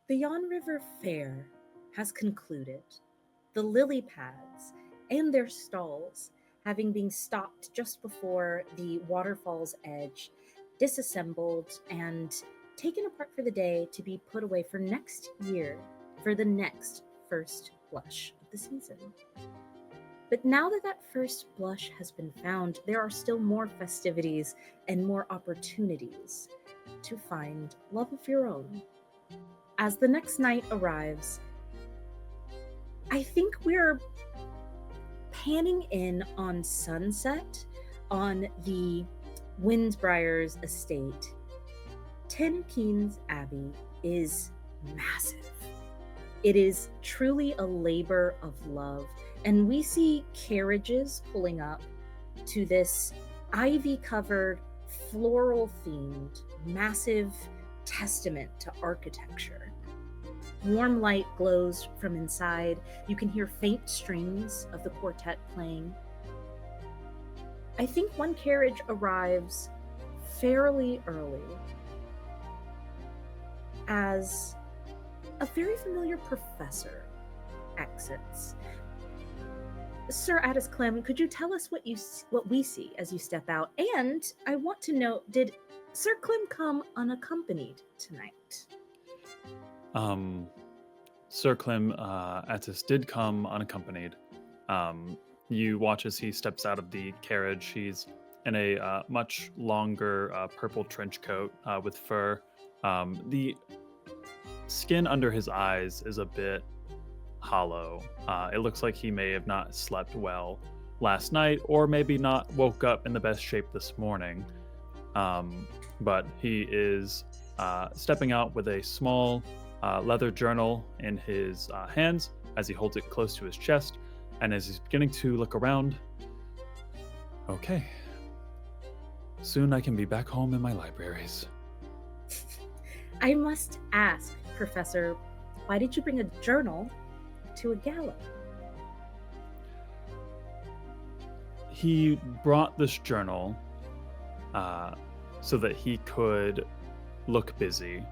The Yon River Fair has concluded, the lily pads and their stalls having been stopped just before the waterfall's edge, disassembled and taken apart for the day to be put away for next year for the next first blush of the season. But now that that first blush has been found, there are still more festivities and more opportunities to find love of your own. As the next night arrives, I think we're panning in on sunset on the Windsbriars estate. Ten Keens Abbey is massive. It is truly a labor of love, and we see carriages pulling up to this ivy-covered, floral-themed, massive testament to architecture. Warm light glows from inside. You can hear faint strings of the quartet playing. I think one carriage arrives fairly early as a very familiar professor exits. Sir Addis Clem, could you tell us what we see as you step out? And I want to know, did Sir Clem come unaccompanied tonight? Sir Clem Attis did come unaccompanied. You watch as he steps out of the carriage. He's in a much longer purple trench coat with fur. The skin under his eyes is a bit hollow. It looks like he may have not slept well last night, or maybe not woke up in the best shape this morning. But he is stepping out with a small leather journal in his hands as he holds it close to his chest, and as he's beginning to look around, okay, soon I can be back home in my libraries. I must ask, Professor, why did you bring a journal to a gala? He brought this journal so that he could look busy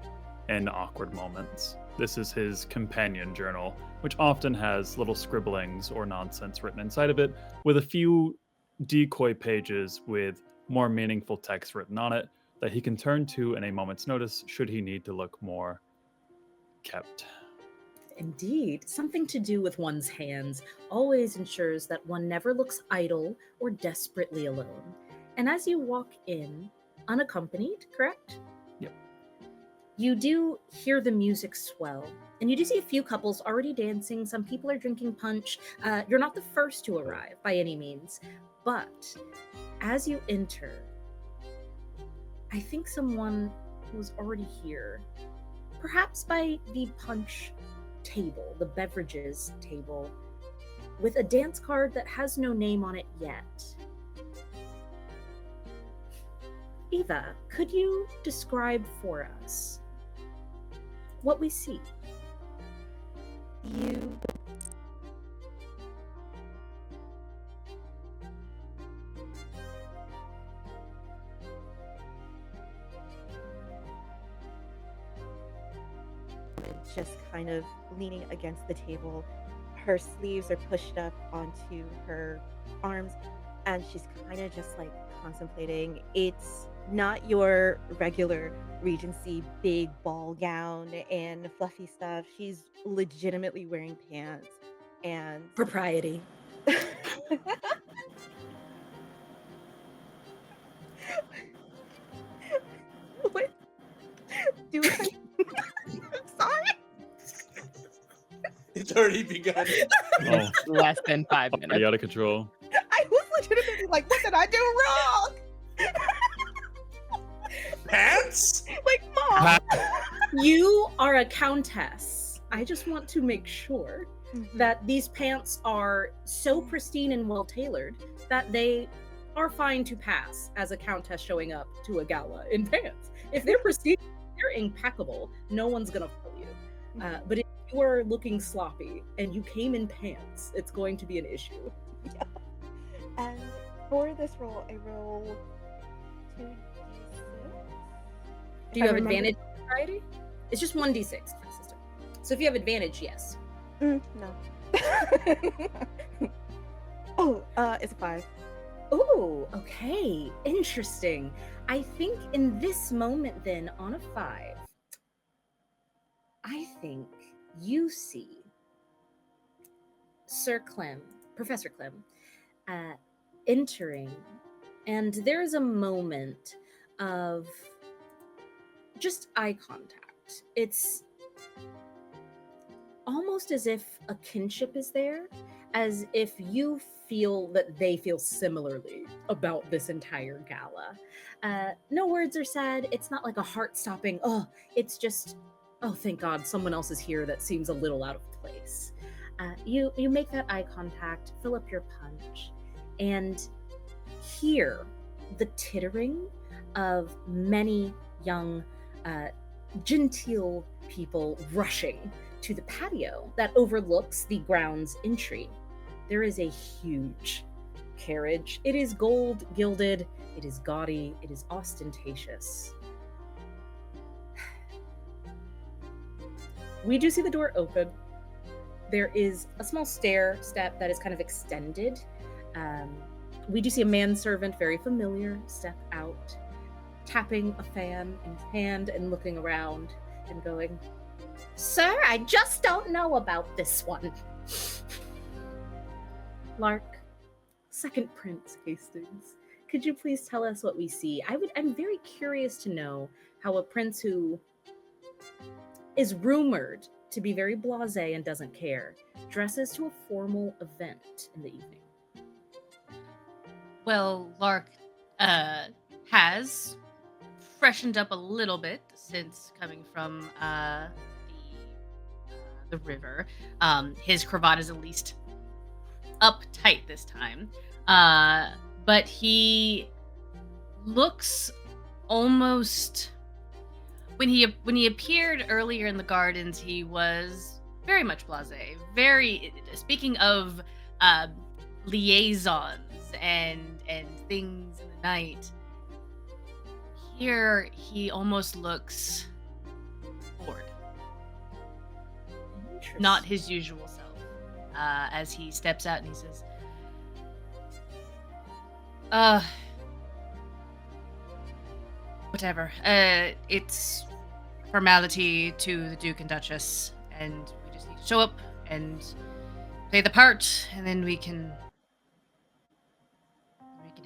in awkward moments. This is his companion journal, which often has little scribblings or nonsense written inside of it, with a few decoy pages with more meaningful text written on it that he can turn to in a moment's notice should he need to look more kept. Indeed, something to do with one's hands always ensures that one never looks idle or desperately alone. And as you walk in, unaccompanied, correct? Yep. You do hear the music swell, and you do see a few couples already dancing. Some people are drinking punch. You're not the first to arrive by any means, but as you enter, I think someone was already here, perhaps by the punch table, the beverages table, with a dance card that has no name on it yet. Eva, could you describe for us what we see? You just kind of leaning against the table. Her sleeves are pushed up onto her arms, and she's kind of just like contemplating. It's not your regular Regency big ball gown and fluffy stuff. She's legitimately wearing pants and Propriety. What do I? I'm sorry. It's already begun. Oh, Less than 5 minutes. pretty out of control. I was legitimately like, what did I do wrong? Pants? Like, Mom. You are a countess. I just want to make sure Mm-hmm. that these pants are so pristine and well tailored that they are fine to pass as a countess showing up to a gala in pants. If they're pristine, they're impeccable. No one's gonna fool you. But if you are looking sloppy and you came in pants, it's going to be an issue. Yeah. And for this roll, I roll 2d6. Do you have advantage in variety? It's just 1d6, my sister. So if you have advantage, yes. No. Oh, it's a 5. Ooh, okay. Interesting. I think in this moment, then, on a 5, I think you see Sir Clem, Professor Clem, uh, entering, and there's a moment of just eye contact. It's almost as if a kinship is there, as if you feel that they feel similarly about this entire gala. No words are said. It's not like a heart-stopping, oh, it's just, oh, thank God someone else is here that seems a little out of place. You make that eye contact, fill up your punch, and hear the tittering of many young, genteel people rushing to the patio that overlooks the ground's entry. There is a huge carriage. It is gold gilded, it is gaudy, it is ostentatious. We do see the door open. There is a small stair step that is kind of extended. We do see a manservant, very familiar, step out, tapping a fan in his hand and looking around and going, "Sir, I just don't know about this one." Lark, second Prince Hastings, could you please tell us what we see? I'm very curious to know how a prince who is rumored to be very blasé and doesn't care dresses to a formal event in the evening. Well, Lark has freshened up a little bit since coming from the river. His cravat is at least up tight this time, but he looks almost. When he appeared earlier in the gardens, he was very much blasé. Very, speaking of liaisons and things in the night. Here, he almost looks bored. Not his usual self. As he steps out and he says, whatever. It's formality to the Duke and Duchess, and we just need to show up and play the part, and then we can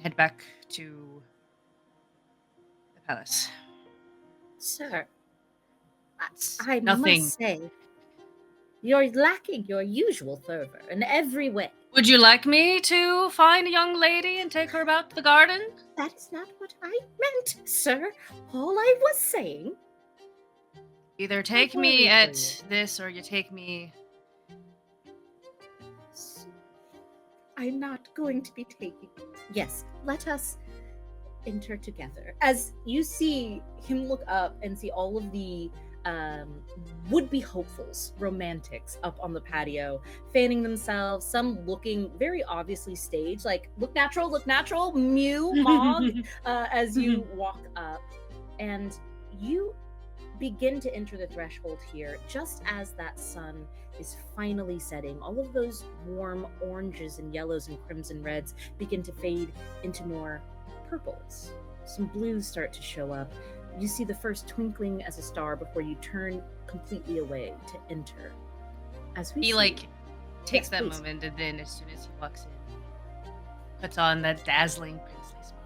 head back to the palace. Sir, It's I nothing. must say, you're lacking your usual fervor in every way. Would you like me to find a young lady and take her about the garden? That is not what I meant, sir. All I was saying. Either take me at this or you take me. I'm not going to be taking. Yes, let us enter together. As you see him look up and see all of the would-be hopefuls, romantics up on the patio, fanning themselves, some looking very obviously staged, like look natural, Mew, Mog, as you walk up, and you begin to enter the threshold here just as that sun is finally setting. All of those warm oranges and yellows and crimson reds begin to fade into more purples. Some blues start to show up. You see the first twinkling as a star before you turn completely away to enter. As we He see, takes Yes, that please. moment, and then as soon as he walks in, puts on that dazzling princely smile.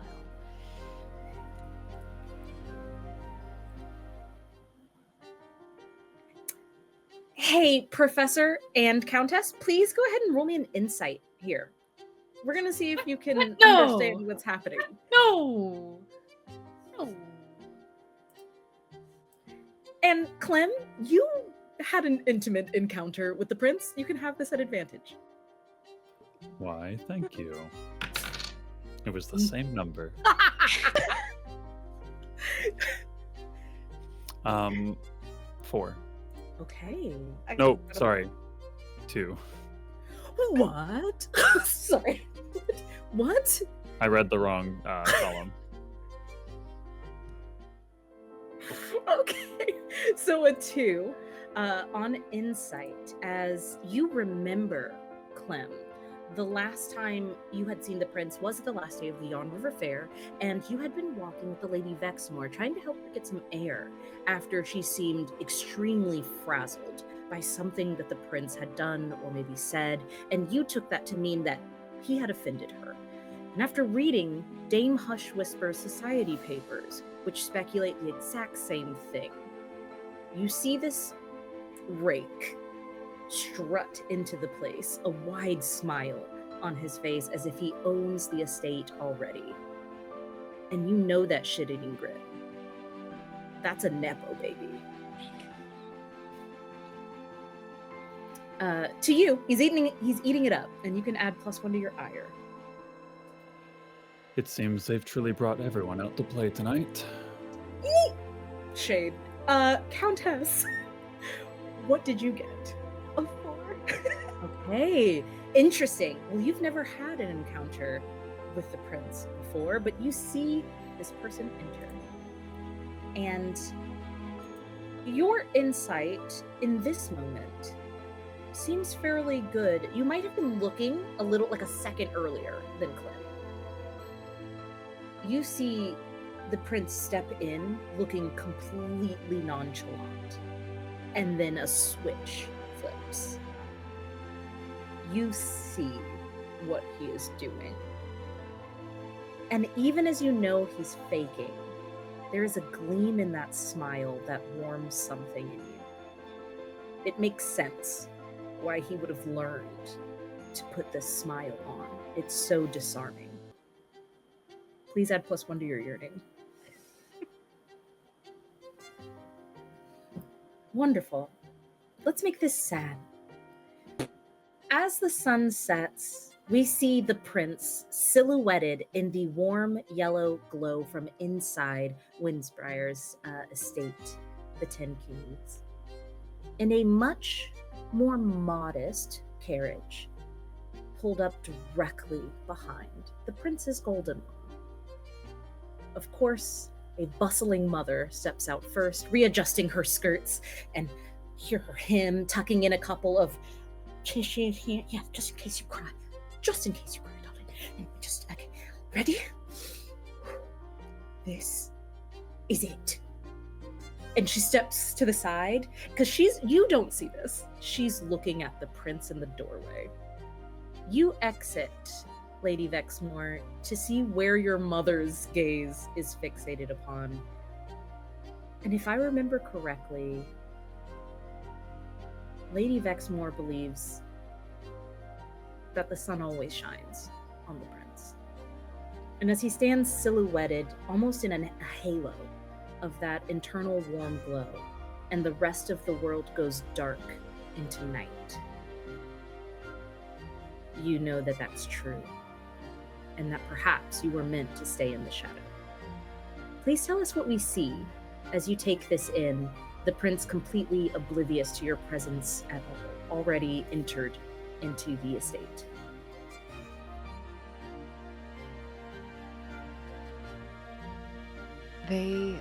Hey, Professor and Countess, please go ahead and roll me an insight here. We're gonna see if you can No. understand what's happening. No. And Clem, you had an intimate encounter with the prince. You can have this at advantage. Why, thank you. It was the same number. 4. Okay. No, sorry. 2. What? Sorry. What? I read the wrong column. Okay. So a 2. On insight, as you remember, Clem, the last time you had seen the prince was the last day of the Yarn River Fair, and you had been walking with the Lady Vexmore, trying to help her get some air after she seemed extremely frazzled by something that the prince had done or maybe said, and you took that to mean that he had offended her. And after reading Dame Hush Whisper's society papers, which speculate the exact same thing, you see this rake strut into the place, a wide smile on his face as if he owns the estate already. And you know that shit-eating grin. That's a Nepo baby. To you, he's eating it up, and you can add +1 to your ire. It seems they've truly brought everyone out to play tonight. Shade. Countess, what did you get? A 4. Okay, interesting. Well, you've never had an encounter with the prince before, but you see this person enter. And your insight in this moment seems fairly good. You might have been looking a little like a second earlier than Clem. You see the prince step in looking completely nonchalant, and then a switch flips. You see what he is doing. And even as you know he's faking, there is a gleam in that smile that warms something in you. It makes sense why he would have learned to put this smile on. It's so disarming. Please add +1 to your yearning. Wonderful. Let's make this sad. As the sun sets, we see the prince silhouetted in the warm yellow glow from inside Windsbriar's estate, the 10 Kings, in a much more modest carriage pulled up directly behind the prince's golden one. Of course, a bustling mother steps out first, readjusting her skirts, and hear him tucking in a couple of tissues here. Yeah, just in case you cry. Just in case you cry, darling. And just, okay. Ready? This is it. And she steps to the side, because you don't see this. She's looking at the prince in the doorway. You exit, Lady Vexmore, to see where your mother's gaze is fixated upon. And if I remember correctly, Lady Vexmore believes that the sun always shines on the prince. And as he stands silhouetted, almost in a halo of that internal warm glow, and the rest of the world goes dark into night, you know that that's true, and that perhaps you were meant to stay in the shadow. Please tell us what we see as you take this in, the prince completely oblivious to your presence at all, already entered into the estate. They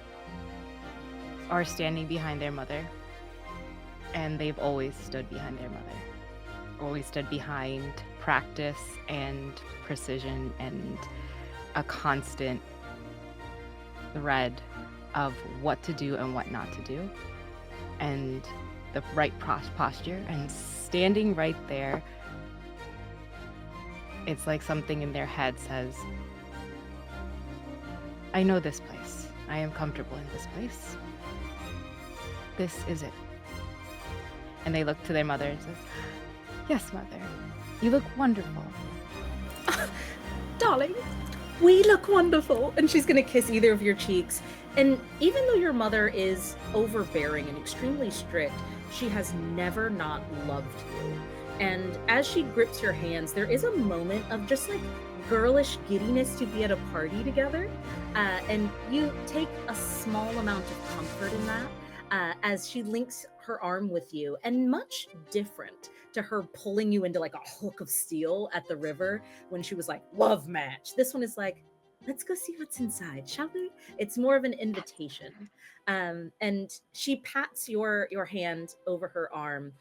are standing behind their mother, and they've always stood behind their mother. Always stood behind practice and precision and a constant thread of what to do and what not to do, and the right posture, and standing right there, it's like something in their head says, I know this place. I am comfortable in this place. This is it. And they look to their mother and says, yes, mother, you look wonderful. Darling, we look wonderful. And she's going to kiss either of your cheeks. And even though your mother is overbearing and extremely strict, she has never not loved you. And as she grips your hands, there is a moment of just like girlish giddiness to be at a party together. And you take a small amount of comfort in that as she links her arm with you, and much different to her pulling you into like a hook of steel at the river when she was like, love match. This one is like, let's go see what's inside, shall we? It's more of an invitation. And she pats your hand over her arm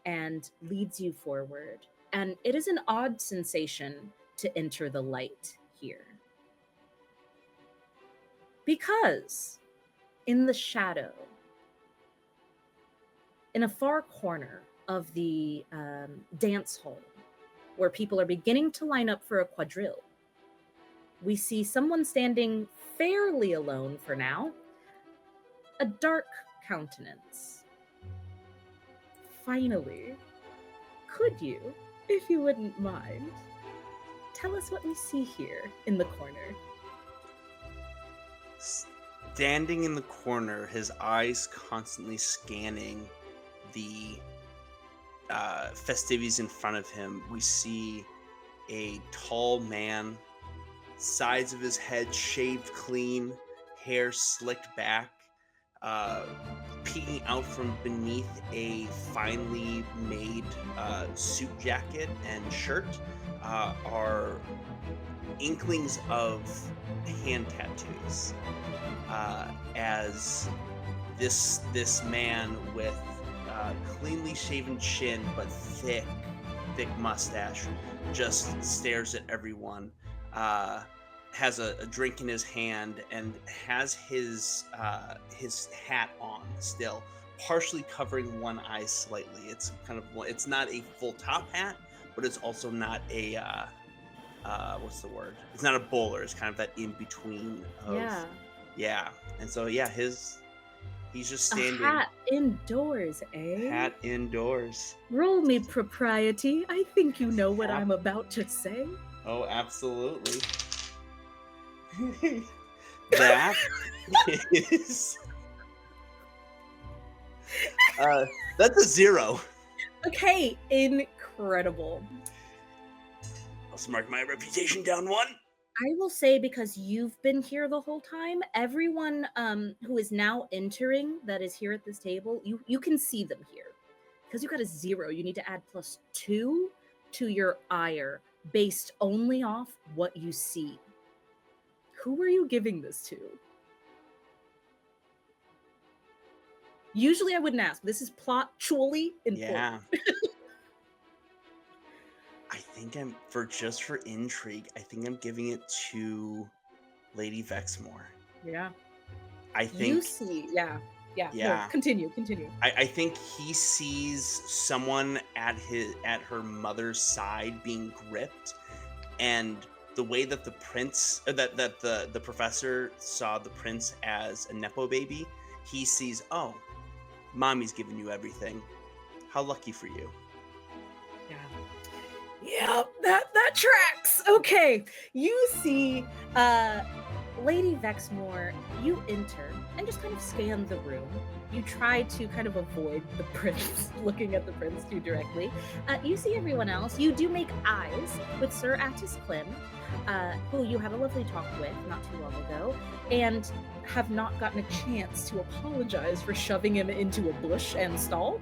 and leads you forward. And it is an odd sensation to enter the light here. Because in the shadow, in a far corner of the dance hall, where people are beginning to line up for a quadrille, we see someone standing fairly alone for now, a dark countenance. Finally, could you, if you wouldn't mind, tell us what we see here in the corner? Standing in the corner, his eyes constantly scanning the festivities in front of him, we see a tall man, sides of his head shaved clean, hair slicked back, peeking out from beneath a finely made suit jacket and shirt are inklings of hand tattoos, as this man with cleanly shaven chin but thick mustache just stares at everyone, has a drink in his hand, and has his hat on still, partially covering one eye slightly. It's it's not a full top hat, but it's also not a what's the word? It's not a bowler. It's kind of that in between. Yeah. And so he's just standing. A hat indoors, eh? Hat indoors. Roll me propriety. I think you know what I'm about to say. Oh, absolutely. That is that's a 0. Okay, incredible. I'll mark my reputation down 1. I will say, because you've been here the whole time, everyone who is now entering that is here at this table, you can see them here. Because you got a 0, you need to add +2 to your ire based only off what you see. Who are you giving this to? Usually I wouldn't ask. This is plot-truly important. Yeah. I think for intrigue, I think I'm giving it to Lady Vexmore. Yeah. I think You see, yeah. Yeah. No, continue. I think he sees someone at her mother's side being gripped, and the way that the prince that the professor saw the prince as a nepo baby, he sees, oh, mommy's giving you everything. How lucky for you. Yeah, that tracks. Okay, you see Lady Vexmore, you enter and just kind of scan the room. You try to kind of avoid the prince, looking at the prince too directly. You see everyone else. You do make eyes with Sir Attis Clem, who you had a lovely talk with not too long ago, and have not gotten a chance to apologize for shoving him into a bush and stall.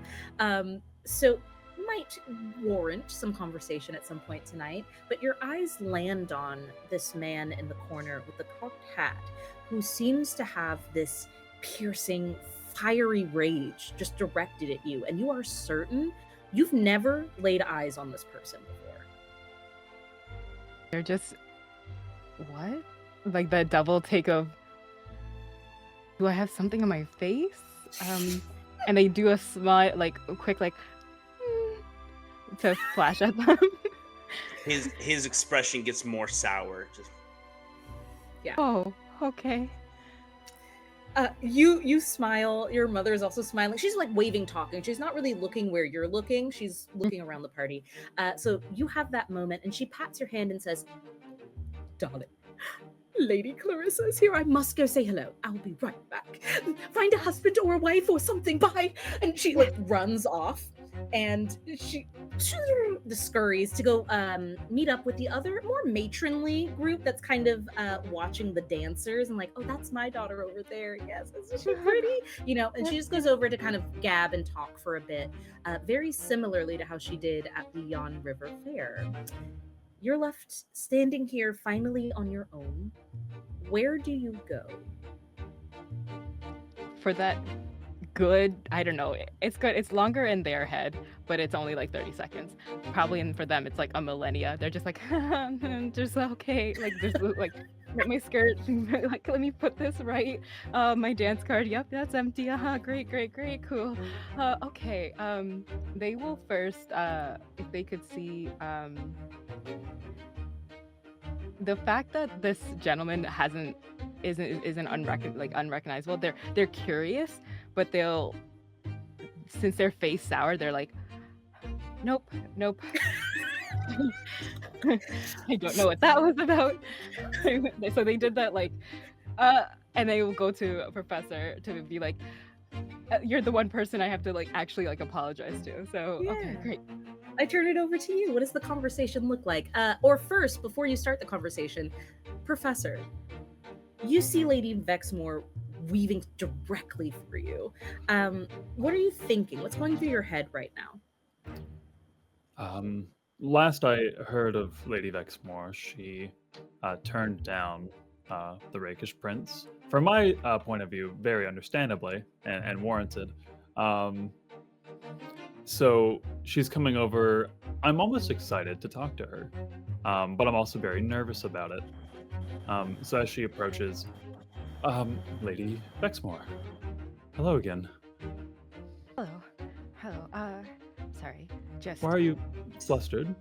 So might warrant some conversation at some point tonight, but your eyes land on this man in the corner with the cocked hat, who seems to have this piercing, fiery rage just directed at you, and you are certain you've never laid eyes on this person before. They're just, what? Like the double take of, do I have something on my face? And they do a smile, like a quick, like, to flash at them. His expression gets more sour. Just Oh, okay. You smile. Your mother is also smiling. She's like waving, talking. She's not really looking where you're looking. She's looking around the party. So you have that moment, and she pats your hand and says, "Darling, Lady Clarissa is here. I must go say hello. I'll be right back. Find a husband or a wife or something. Bye." And she like runs off, and she scurries to go meet up with the other more matronly group that's kind of watching the dancers and like, oh, that's my daughter over there. Yes, isn't she pretty? And she just goes over to kind of gab and talk for a bit, very similarly to how she did at the Yon River Fair. you're left standing here finally on your own. Where do you go? For that good, I don't know. It's good. It's longer in their head, but it's only like 30 seconds. Probably for them, it's like a millennia. They're just like, just okay. Like, just like, let my skirt, like, let me put this right. My dance card, yep, that's empty. Great, great, great, cool. Okay. They will first, if they could see, the fact that this gentleman isn't unrecognizable. They're curious, but they'll, since their face sour, they're like, nope. I don't know what that was about. So they did that, like, and they will go to a professor to be like, you're the one person I have to like actually like apologize to. So okay, Yeah. great. I turn it over to you. What does the conversation look like? Or first, before you start the conversation, Professor, you see Lady Vexmore weaving directly through you. What are you thinking? What's going through your head right now? Last I heard of Lady Vexmore, she turned down the Rakish Prince. From my point of view, very understandably and warranted. So she's coming over. I'm almost excited to talk to her, but I'm also very nervous about it. So as she approaches, Lady Vexmore, hello again. Hello. Sorry. Just Why are you flustered?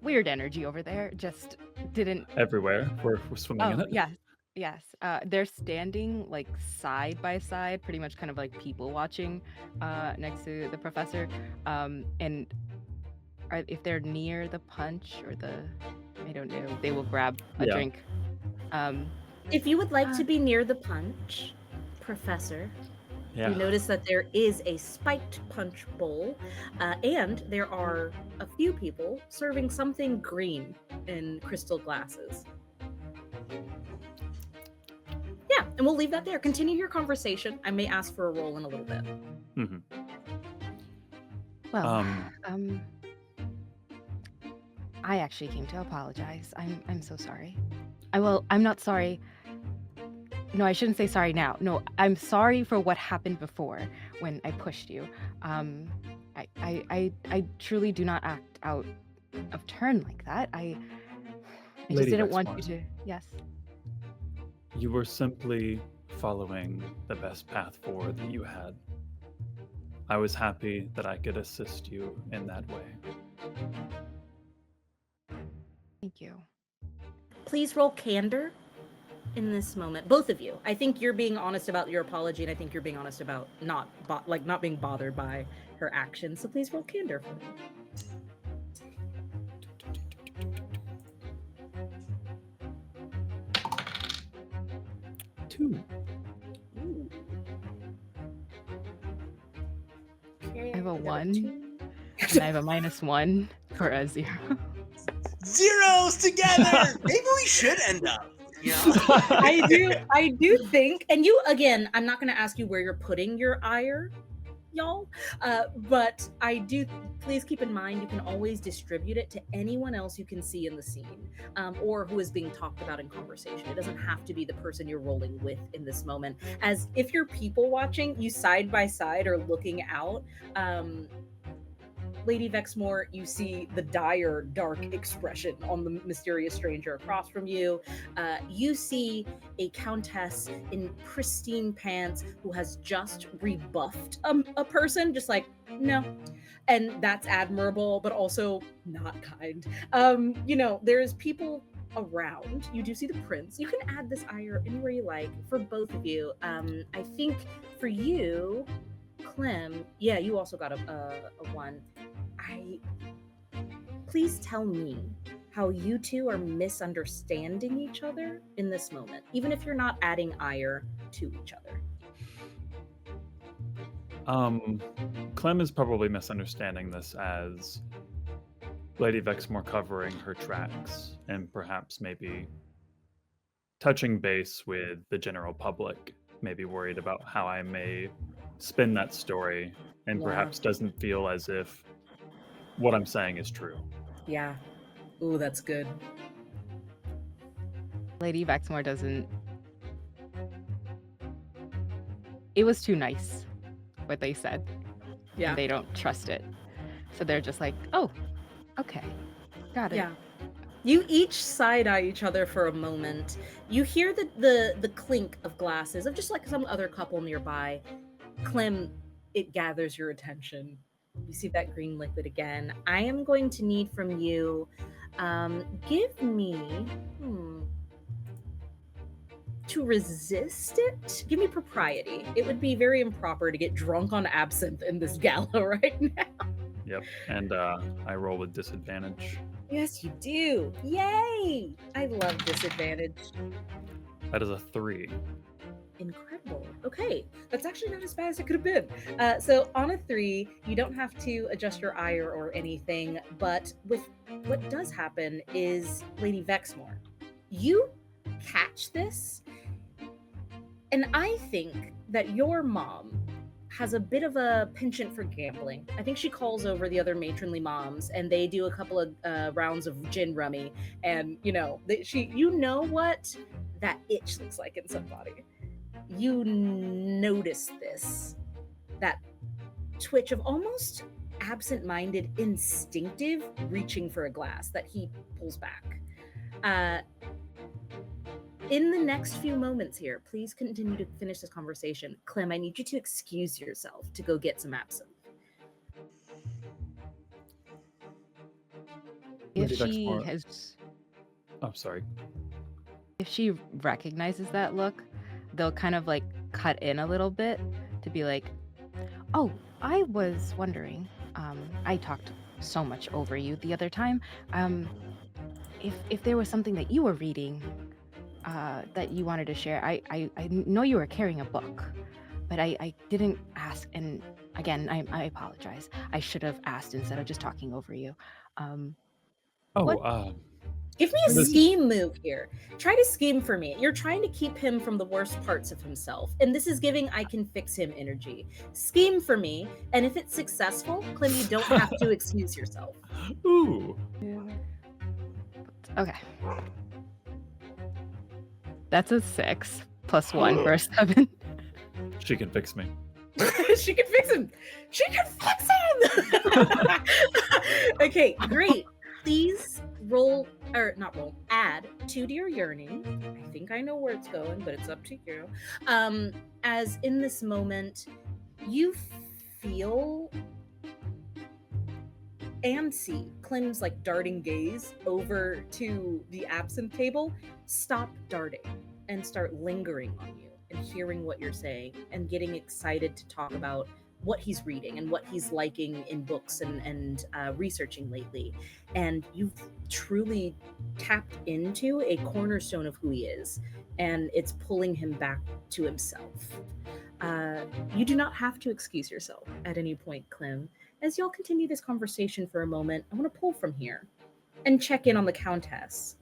weird energy over there. Just didn't. Everywhere. We're swimming in Oh, it. yes. They're standing like side by side, pretty much kind of like people watching, next to the professor. And if they're near the punch or I don't know, they will grab a Yeah. drink. If you would like to be near the punch, Professor, Yeah. you notice that there is a spiked punch bowl, and there are a few people serving something green in crystal glasses. Yeah, and we'll leave that there. Continue your conversation. I may ask for a roll in a little bit. hmm Well, Um, I actually came to apologize. I'm so sorry. I'm not sorry. No, I shouldn't say sorry now. No, I'm sorry for what happened before when I pushed you. I truly do not act out of turn like that. I just Lady didn't want you Vexmore, to. Yes. you were simply following the best path forward that you had. I was happy that I could assist you in that way. Thank you. Please roll candor in this moment, both of you. I think you're being honest about your apology, and I think you're being honest about not being bothered by her actions. So please roll candor for me. Two. Okay, I have a we got 1. 2. And I have a -1 for a 0. Zeros together. Maybe we should end up. You know? I do think, and you again, I'm not going to ask you where you're putting your ire, y'all, but I do. Please keep in mind you can always distribute it to anyone else you can see in the scene, or who is being talked about in conversation. It doesn't have to be the person you're rolling with in this moment. As if you're people watching, you side by side or looking out. Lady Vexmore, you see the dire, dark expression on the mysterious stranger across from you. You see a countess in pristine pants who has just rebuffed a person, just like, no. And that's admirable, but also not kind. There's people around. You do see the prince. You can add this ire anywhere you like for both of you. I think for you, Clem, yeah, you also got a 1. Please tell me how you two are misunderstanding each other in this moment, even if you're not adding ire to each other. Clem is probably misunderstanding this as Lady Vexmore covering her tracks and perhaps maybe touching base with the general public, maybe worried about how I may spin that story and Yeah. perhaps doesn't feel as if what I'm saying is true. Yeah. Ooh, that's good. Lady Vexmore doesn't. It was too nice, what they said. Yeah. And they don't trust it. So they're just like, oh, okay. Got it. Yeah. You each side-eye each other for a moment. You hear the clink of glasses of just like some other couple nearby. Clem, it gathers your attention. You see that green liquid again. I am going to need from you, give me, to resist it, give me propriety. It would be very improper to get drunk on absinthe in this gala right now. Yep. And I roll with disadvantage. Yes, you do. Yay! I love disadvantage. That is a 3. Incredible. Okay, that's actually not as bad as it could have been. So on a 3, you don't have to adjust your ire or anything, but with what does happen is Lady Vexmore, you catch this, and I think that your mom has a bit of a penchant for gambling. I think she calls over the other matronly moms, and they do a couple of rounds of gin rummy, and you know what that itch looks like in somebody. You notice this, that twitch of almost absent-minded, instinctive reaching for a glass that he pulls back. In the next few moments here, please continue to finish this conversation. Clem, I need you to excuse yourself to go get some absinthe. If Lady she Vexmore- has, Oh, sorry. if she recognizes that look, they'll kind of like cut in a little bit to be like, oh, I was wondering, I talked so much over you the other time, if there was something that you were reading that you wanted to share. I know you were carrying a book, but I didn't ask, and again, I apologize. I should have asked instead of just talking over you. Give me a This- scheme move here. Try to scheme for me. You're trying to keep him from the worst parts of himself, and this is giving I can fix him energy. Scheme for me, and if it's successful, Clem, you don't have to excuse yourself. Ooh. Okay. That's a 6 plus 1 for a 7. She can fix me. She can fix him. She can fix him. Okay, great. Please add 2 to your yearning. I think I know where it's going, but it's up to you. As in this moment, you feel and see Clem's like darting gaze over to the absinthe table stop darting and start lingering on you and hearing what you're saying and getting excited to talk about what he's reading and what he's liking in books and researching lately. And you've truly tapped into a cornerstone of who he is, and it's pulling him back to himself. You do not have to excuse yourself at any point, Clem. As y'all continue this conversation for a moment, I want to pull from here and check in on the Countess.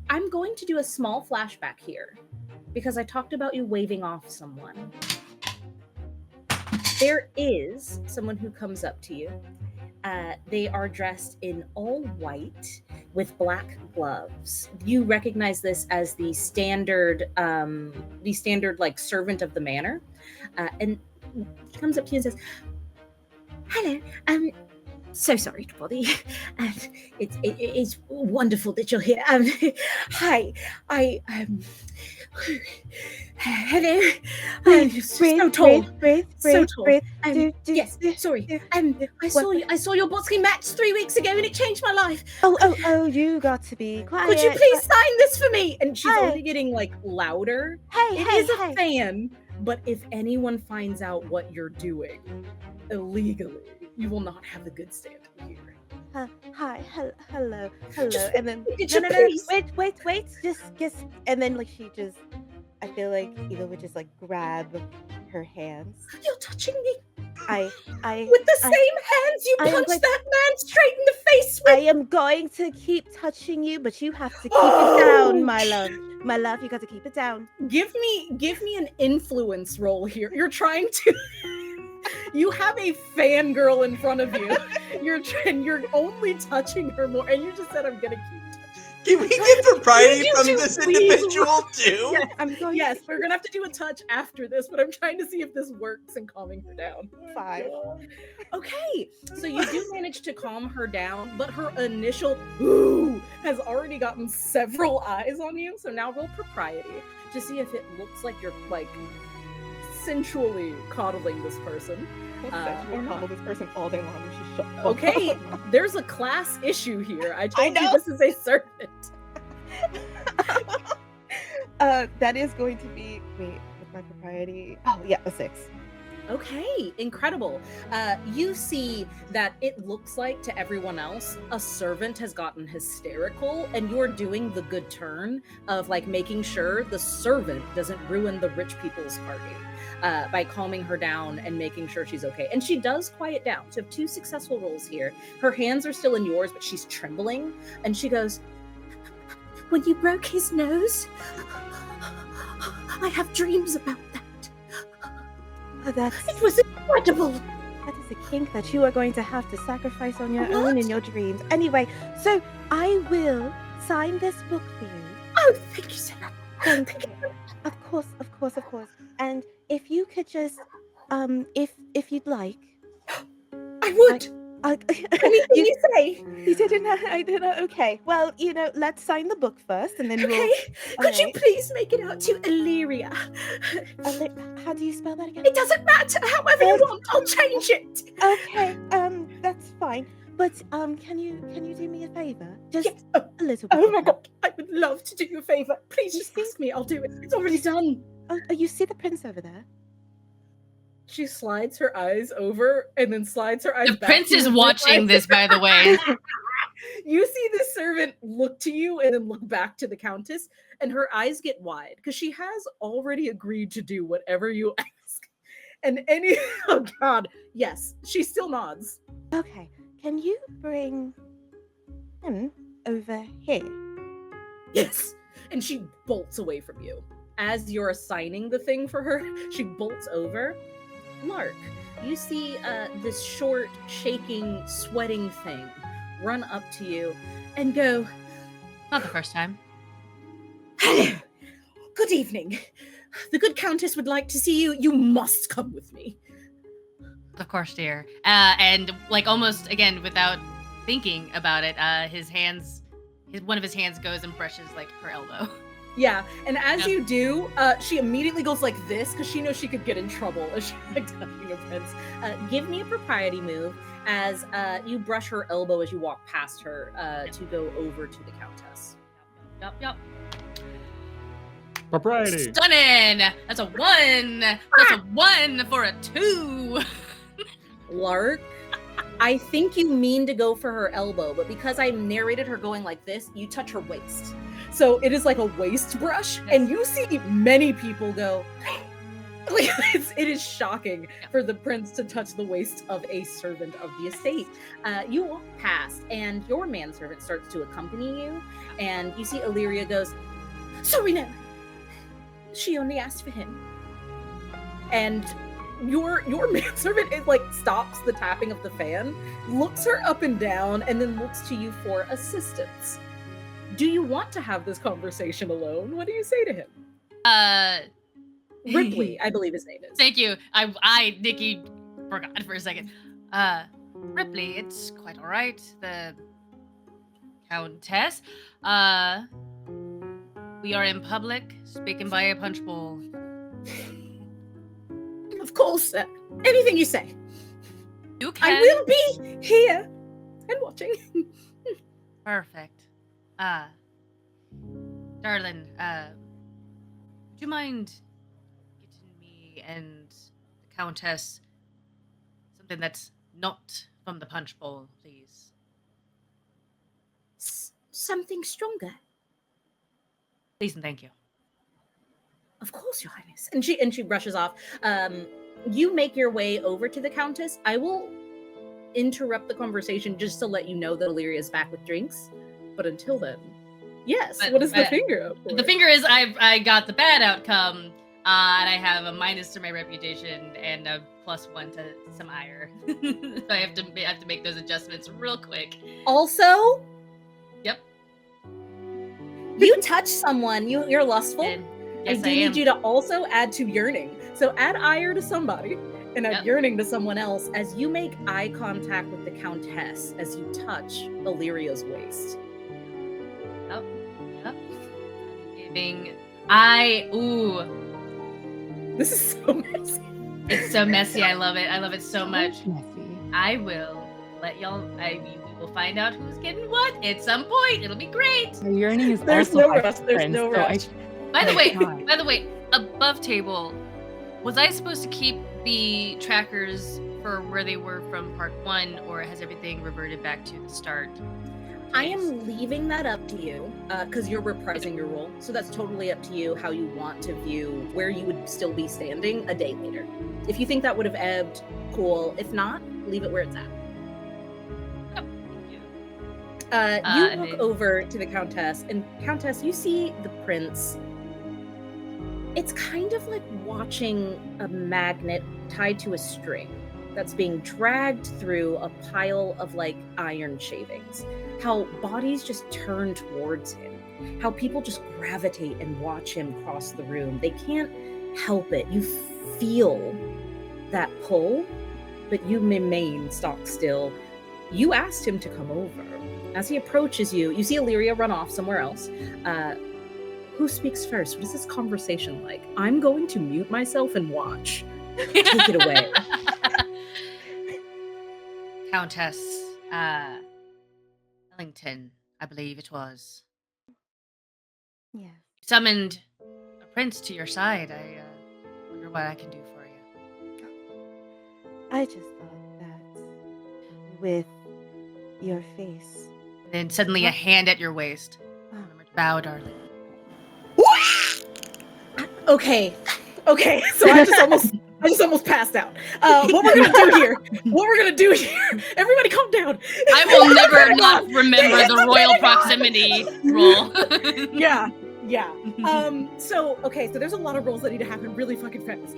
I'm going to do a small flashback here because I talked about you waving off someone. There is someone who comes up to you. They are dressed in all white with black gloves. You recognize this as the standard like servant of the manor, and he comes up to you and says, "Hello, so sorry to bother you. It's wonderful that you're here. Hi, hello. So tall. So tall. Yes, sorry. I saw your Botsky match 3 weeks ago, and it changed my life. Oh, you got to be quiet. Could you please sign this for me?" And she's only getting like louder. Hey, It is a fan, but if anyone finds out what you're doing illegally, you will not have a good standing here. Hi, hello, Just and then get no, your no, piece. wait, just, and then like she just, I feel like Eva would just like grab her hands. You're touching me I with the same hands you I am punched going- that man straight in the face I with. am going to keep touching you, but you have to keep Oh! it down, my love. My love, you got to keep it down. Give me an influence roll here. You're trying to You have a fangirl in front of you. You're only touching her more, and you just said, "I'm gonna keep touching." Can we get propriety You from two this please individual too? Yes, I'm going yes, to we're gonna have to do a touch after this, but I'm trying to see if this works in calming her down. 5. Okay, so you do manage to calm her down, but her initial ooh has already gotten several eyes on you. So now roll propriety to see if it looks like you're like sensually coddling this person. Essentially or not. coddle this person all day long and she shut up. Okay, there's a class issue here. I told you know. this is a servant. That is going to be wait with my propriety. Oh yeah, a 6. Okay, incredible. You see that it looks like to everyone else a servant has gotten hysterical, and you're doing the good turn of like making sure the servant doesn't ruin the rich people's party by calming her down and making sure she's okay. And she does quiet down. So you have 2 successful rolls here. Her hands are still in yours, but she's trembling, and she goes, "When you broke his nose, I have dreams about that. It was incredible." That is a kink that you are going to have to sacrifice on your own What? in your dreams. Anyway, so I will sign this book for you. Oh, thank you so much. Thank you. Of course. And if you could just, if you'd like, I would. Anything you, you say. you didn't. I didn't. Okay. Well, let's sign the book first, and then we'll. Okay. Could you Alright. please make it out to Illyria? How do you spell that again? It doesn't matter. However you want, I'll change it. Okay. That's fine. But can you do me a favor? Just Yes. a little bit. Oh my god, I would love to do you a favor. Please just ask me. I'll do it. It's already done. Oh, you see the prince over there? She slides her eyes over and then slides her eyes The back. prince to is you. watching this, by the way. You see the servant look to you and then look back to the countess, and her eyes get wide because she has already agreed to do whatever you ask. And oh god, yes, she still nods. Okay. Can you bring him over here? Yes. And she bolts away from you. As you're assigning the thing for her, she bolts over. Lark, you see this short, shaking, sweating thing run up to you and go, Not the first time. "Hello. Good evening. The good countess would like to see you. You must come with me." Of course, dear. And like almost again without thinking about it, one of his hands goes and brushes like her elbow. Yeah, and as Yeah. you do, she immediately goes like this because she knows she could get in trouble if she like touching a prince. Give me a propriety move as you brush her elbow as you walk past her to go over to the countess. Yup. Propriety. Stunning. That's a 1. That's a 1 for a 2. Lark, I think you mean to go for her elbow, but because I narrated her going like this, you touch her waist. So it is like a waist brush, and you see many people go, like, it is shocking for the prince to touch the waist of a servant of the estate. You walk past, and your manservant starts to accompany you, and you see Illyria goes, "Sorry, no. She only asked for him." And your manservant is like stops the tapping of the fan, looks her up and down, and then looks to you for assistance. Do you want to have this conversation alone? What do you say to him? Ripley, I believe his name is. Thank you. Nikki forgot for a second. Ripley, it's quite all right. The countess. We are in public, speaking by a punch bowl. Of course, sir. Anything you say. You can. I will be here and watching. Perfect. Darling, would you mind getting me and the countess something that's not from the punch bowl, please? Something stronger. Please and thank you. Of course, Your Highness. And she brushes off. You make your way over to the countess. I will interrupt the conversation just to let you know that Illyria is back with drinks. But until then, yes. But- what is the but- finger up for? The finger is I got the bad outcome. And I have a minus to my reputation and a +1 to some ire. So I have to make those adjustments real quick. Also, Yep. you touch someone, you're lustful. And yes, I do I need am. you to also add to yearning. So add ire to somebody and add Yep. yearning to someone else as you make eye contact with the Countess as you touch Illyria's waist. Yep. I'm giving. Ooh. This is so messy. It's so messy. I love it. I love it so much. Messy. I will let y'all. We will find out who's getting what at some point. It'll be great. The yearning is There's also no my rush, there's friend, no so rush. By the way, God. above table, was I supposed to keep the trackers for where they were from part 1, or has everything reverted back to the start? I am leaving that up to you because you're reprising your role. So that's totally up to you how you want to view where you would still be standing a day later. If you think that would have ebbed, cool. If not, leave it where it's at. Yep. You and look then- over to the Countess, and Countess, you see the prince. It's kind of like watching a magnet tied to a string that's being dragged through a pile of like iron shavings. How bodies just turn towards him. How people just gravitate and watch him cross the room. They can't help it. You feel that pull, but you remain stock still. You asked him to come over. As he approaches you, you see Illyria run off somewhere else. Who speaks first? What is this conversation like? I'm going to mute myself and watch. Take it away. Countess Ellington, I believe it was. Yes. You summoned a prince to your side. I wonder what I can do for you. I just thought that with your face. And then suddenly a hand at your waist. Oh. Remember to bow, darling. Okay, so I just almost passed out. What we're gonna do here, everybody calm down. I will never not remember the royal proximity rule. Yeah. So there's a lot of rules that need to happen really fucking fast.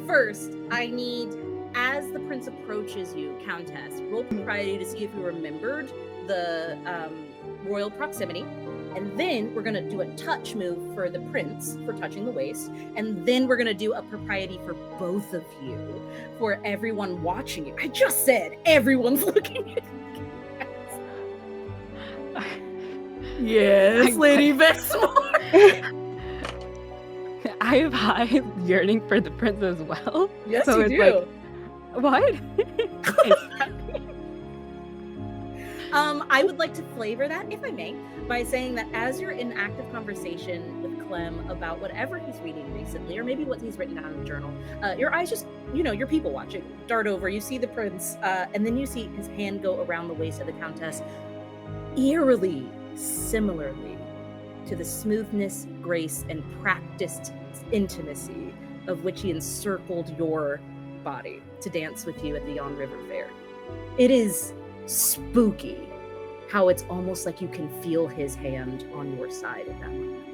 First, I need, as the prince approaches you, Countess, roll propriety to see if you remembered the royal proximity. And then we're gonna do a touch move for the prince for touching the waist. And then we're gonna do a propriety for both of you, for everyone watching you. I just said everyone's looking at you. Yes, Lady Vexmore. I have high yearning for the prince as well. Yes, So you it's do. What? I would like to flavor that, if I may, by saying that as you're in active conversation with Clem about whatever he's reading recently, or maybe what he's written down in the journal, your eyes just, you're people watching, dart over. You see the prince, and then you see his hand go around the waist of the Countess, eerily, similarly to the smoothness, grace, and practiced intimacy of which he encircled your body to dance with you at the Yon River Fair. It is spooky how it's almost like you can feel his hand on your side at that moment.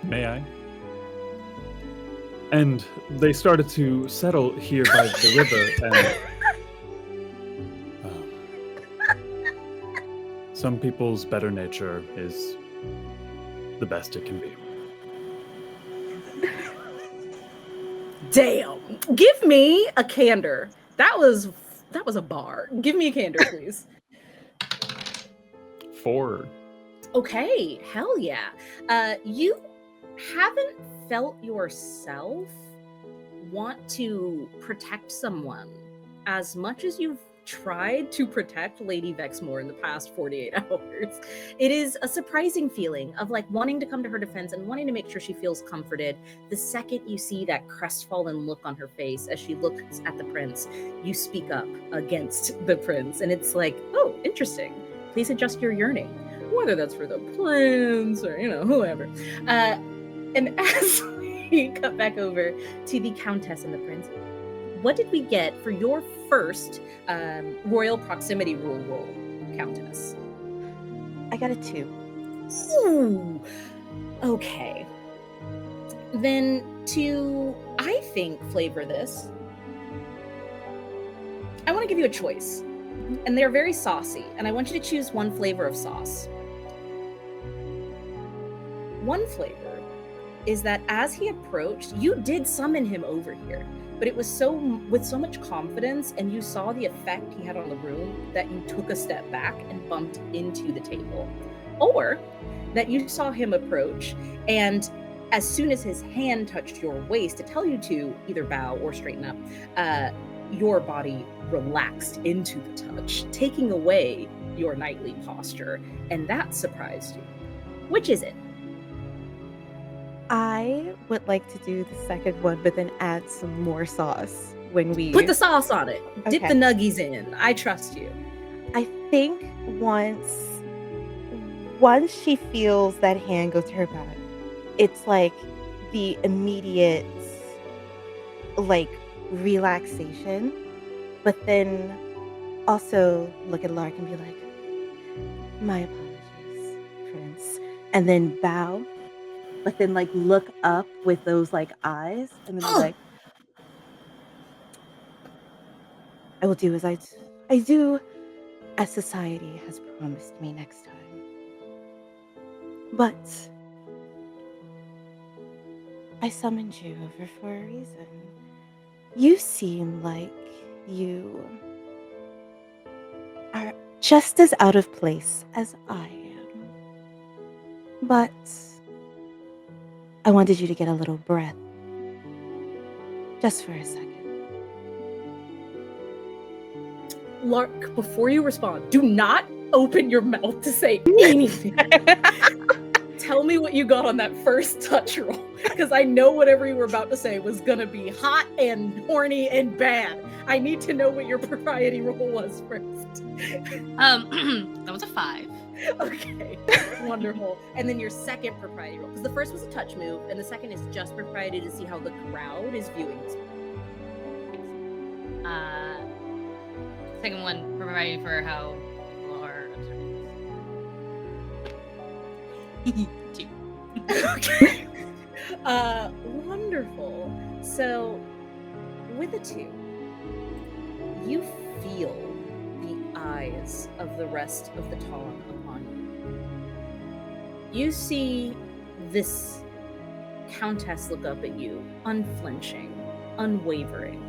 May I? And they started to settle here by the river, and some people's better nature is the best it can be. Damn! Give me a candor. That was a bar. Give me a candor, please. 4. Okay, hell yeah. You haven't felt yourself want to protect someone as much as you've tried to protect Lady Vexmore in the past 48 hours. It is a surprising feeling of like wanting to come to her defense and wanting to make sure she feels comforted. The second you see that crestfallen look on her face as she looks at the prince, you speak up against the prince, and it's like, oh, interesting. Please adjust your yearning, whether that's for the prince or whoever. And as we cut back over to the Countess and the prince, what did we get for your first royal proximity rule roll, Countess? I got a 2. Ooh. Okay. Then to, I think, flavor this, I want to give you a choice. And they're very saucy, and I want you to choose one flavor of sauce. One flavor is that as he approached, you did summon him over here, but it was with so much confidence, and you saw the effect he had on the room that you took a step back and bumped into the table. Or that you saw him approach, and as soon as his hand touched your waist to tell you to either bow or straighten up, your body relaxed into the touch, taking away your knightly posture, and that surprised you. Which is it? I would like to do the second one, but then add some more sauce when we Put the sauce on it. Dip Okay. the nuggies in. I trust you. I think once she feels that hand go to her back, it's like the immediate like relaxation, but then also look at Lark and be like, my apologies, Prince, and then bow, but then like look up with those like eyes, and then be like, I will do I do as society has promised me next time. But I summoned you over for a reason. You seem like you are just as out of place as I am. But I wanted you to get a little breath. Just for a second. Lark, before you respond, do not open your mouth to say anything. Tell me what you got on that first touch roll, because I know whatever you were about to say was gonna be hot and horny and bad. I need to know what your propriety roll was first. That was a 5. Okay, wonderful. And then your second propriety roll, because the first was a touch move, and the second is just propriety to see how the crowd is viewing this. Second one, providing for how people are observing this. 2. Okay. Wonderful. So, with a 2, you feel the eyes of the rest of the Talon upon you. You see this countess look up at you, unflinching, unwavering,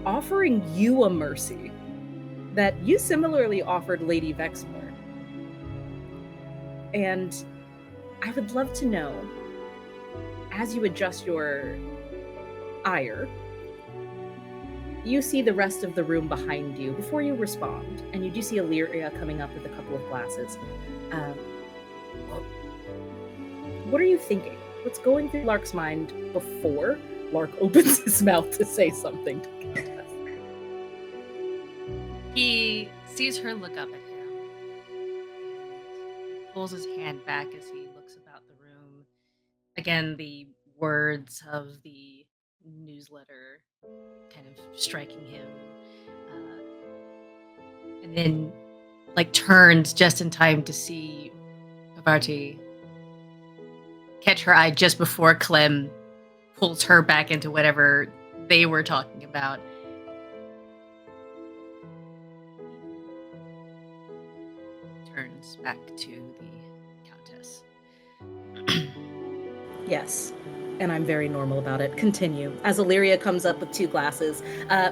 offering you a mercy that you similarly offered Lady Vexmore. And I would love to know, as you adjust your ire, you see the rest of the room behind you before you respond, and you do see Illyria coming up with a couple of glasses. What are you thinking? What's going through Lark's mind before Lark opens his mouth to say something to Countess? He sees her look up at him, pulls his hand back as he looks about the room. Again, the words of the newsletter kind of striking him. And then, like, turns just in time to see Avarti catch her eye just before Clem pulls her back into whatever they were talking about. Turns back to the Countess. Yes, and I'm very normal about it. Continue. As Illyria comes up with 2 glasses.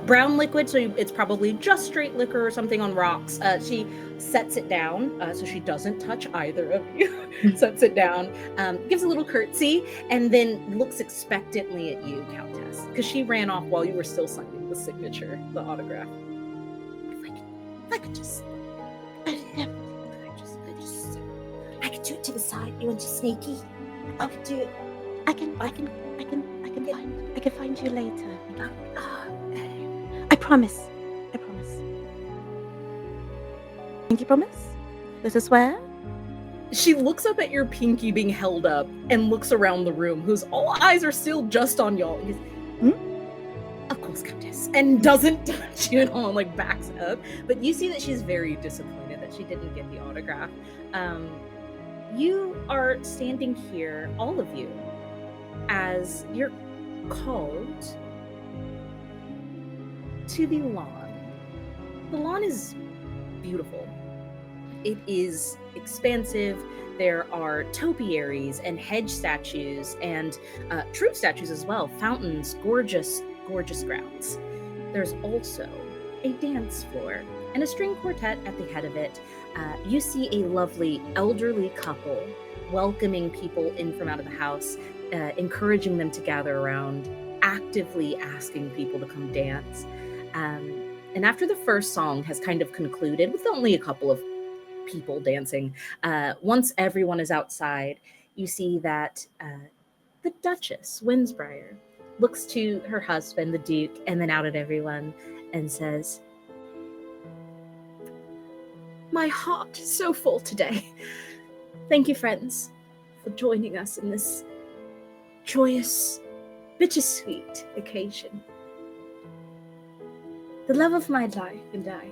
Brown liquid, so it's probably just straight liquor or something on rocks. She sets it down, so she doesn't touch either of you. Sets it down, gives a little curtsy, and then looks expectantly at you, Countess, because she ran off while you were still signing the signature, the autograph. If I could just... I could do it to the side. You want to sneaky? I could do it. I can find you later. I promise. Pinky promise? Does it swear? She looks up at your pinky being held up and looks around the room, whose all eyes are still just on y'all. He goes, of course, Countess. And doesn't touch you at all, and like backs up. But you see that she's very disappointed that she didn't get the autograph. you are standing here, all of you, as you're called to the lawn. The lawn is beautiful. It is expansive. There are topiaries and hedge statues and true statues as well, fountains, gorgeous, gorgeous grounds. There's also a dance floor and a string quartet at the head of it. You see a lovely elderly couple welcoming people in from out of the house, encouraging them to gather around, actively asking people to come dance. And after the first song has kind of concluded, with only a couple of people dancing, once everyone is outside, you see that the Duchess, Winsbriar, looks to her husband, the Duke, and then out at everyone and says, "My heart is so full today. Thank you, friends, for joining us in this joyous, bittersweet occasion. The love of my life and I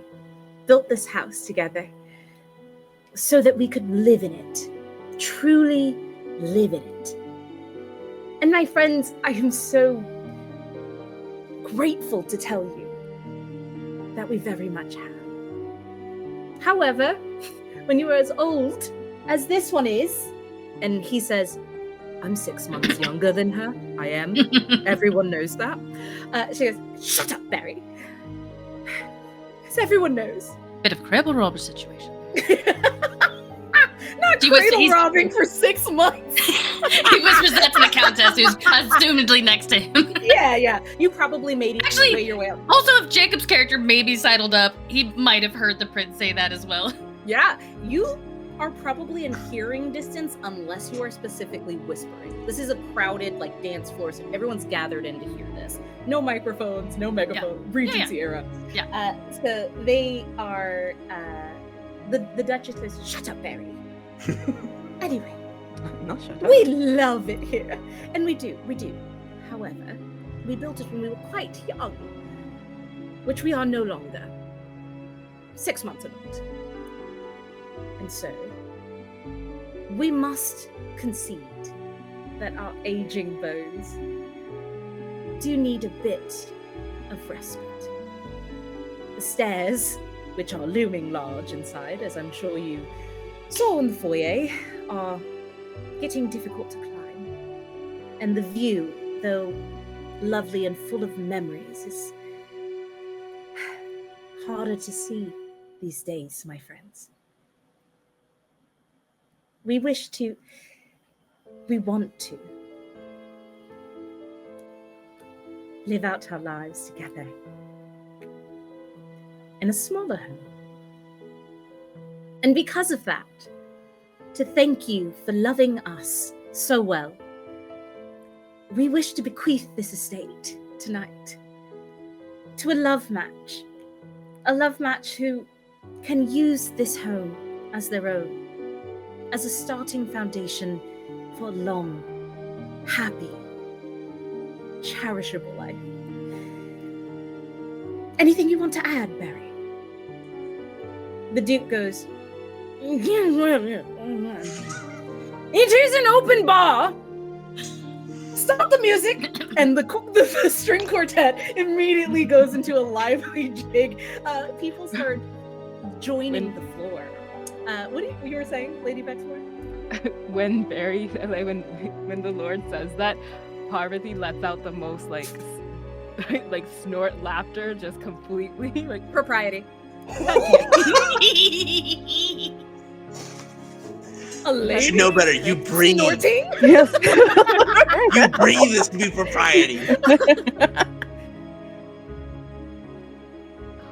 built this house together so that we could live in it, truly live in it. And my friends, I am so grateful to tell you that we very much have. However, when you are as old as this one is," and he says, "I'm 6 months younger than her. I am. Everyone knows that." She goes, "Shut up, Barry. Because everyone knows." Bit of cradle robber situation. Not cradle robbing for 6 months. He whispers that to the Countess, who's assumedly next to him. Yeah. You probably made it Actually, your way up. Also, if Jacob's character maybe sidled up, he might have heard the prince say that as well. Yeah, you are probably in hearing distance unless you are specifically whispering. This is a crowded dance floor, so everyone's gathered in to hear this. No microphones, no megaphone. Regency era. Yeah. So they are. The Duchess says, "Shut up, Barry." Anyway, Not shut up. we love it here, and we do. However, we built it when we were quite young, which we are no longer. 6 months old. And so, we must concede that our aging bones do need a bit of respite. The stairs, which are looming large inside, as I'm sure you saw in the foyer, are getting difficult to climb. And the view, though lovely and full of memories, is harder to see these days, my friends. We want to live out our lives together in a smaller home. And because of that, to thank you for loving us so well, we wish to bequeath this estate tonight to a love match who can use this home as their own, as a starting foundation for a long, happy, cherishable life. Anything you want to add, Barry? The Duke goes, "It is an open bar. Stop the music!" And the string quartet immediately goes into a lively jig. People start joining the floor. What you were saying, Lady Bexmore? When Barry, when the Lord says that, Parvati lets out the most snort laughter, just completely Propriety. A lady You should know better. You breathe. snorting? Yes. You breathe this to be propriety. Oh,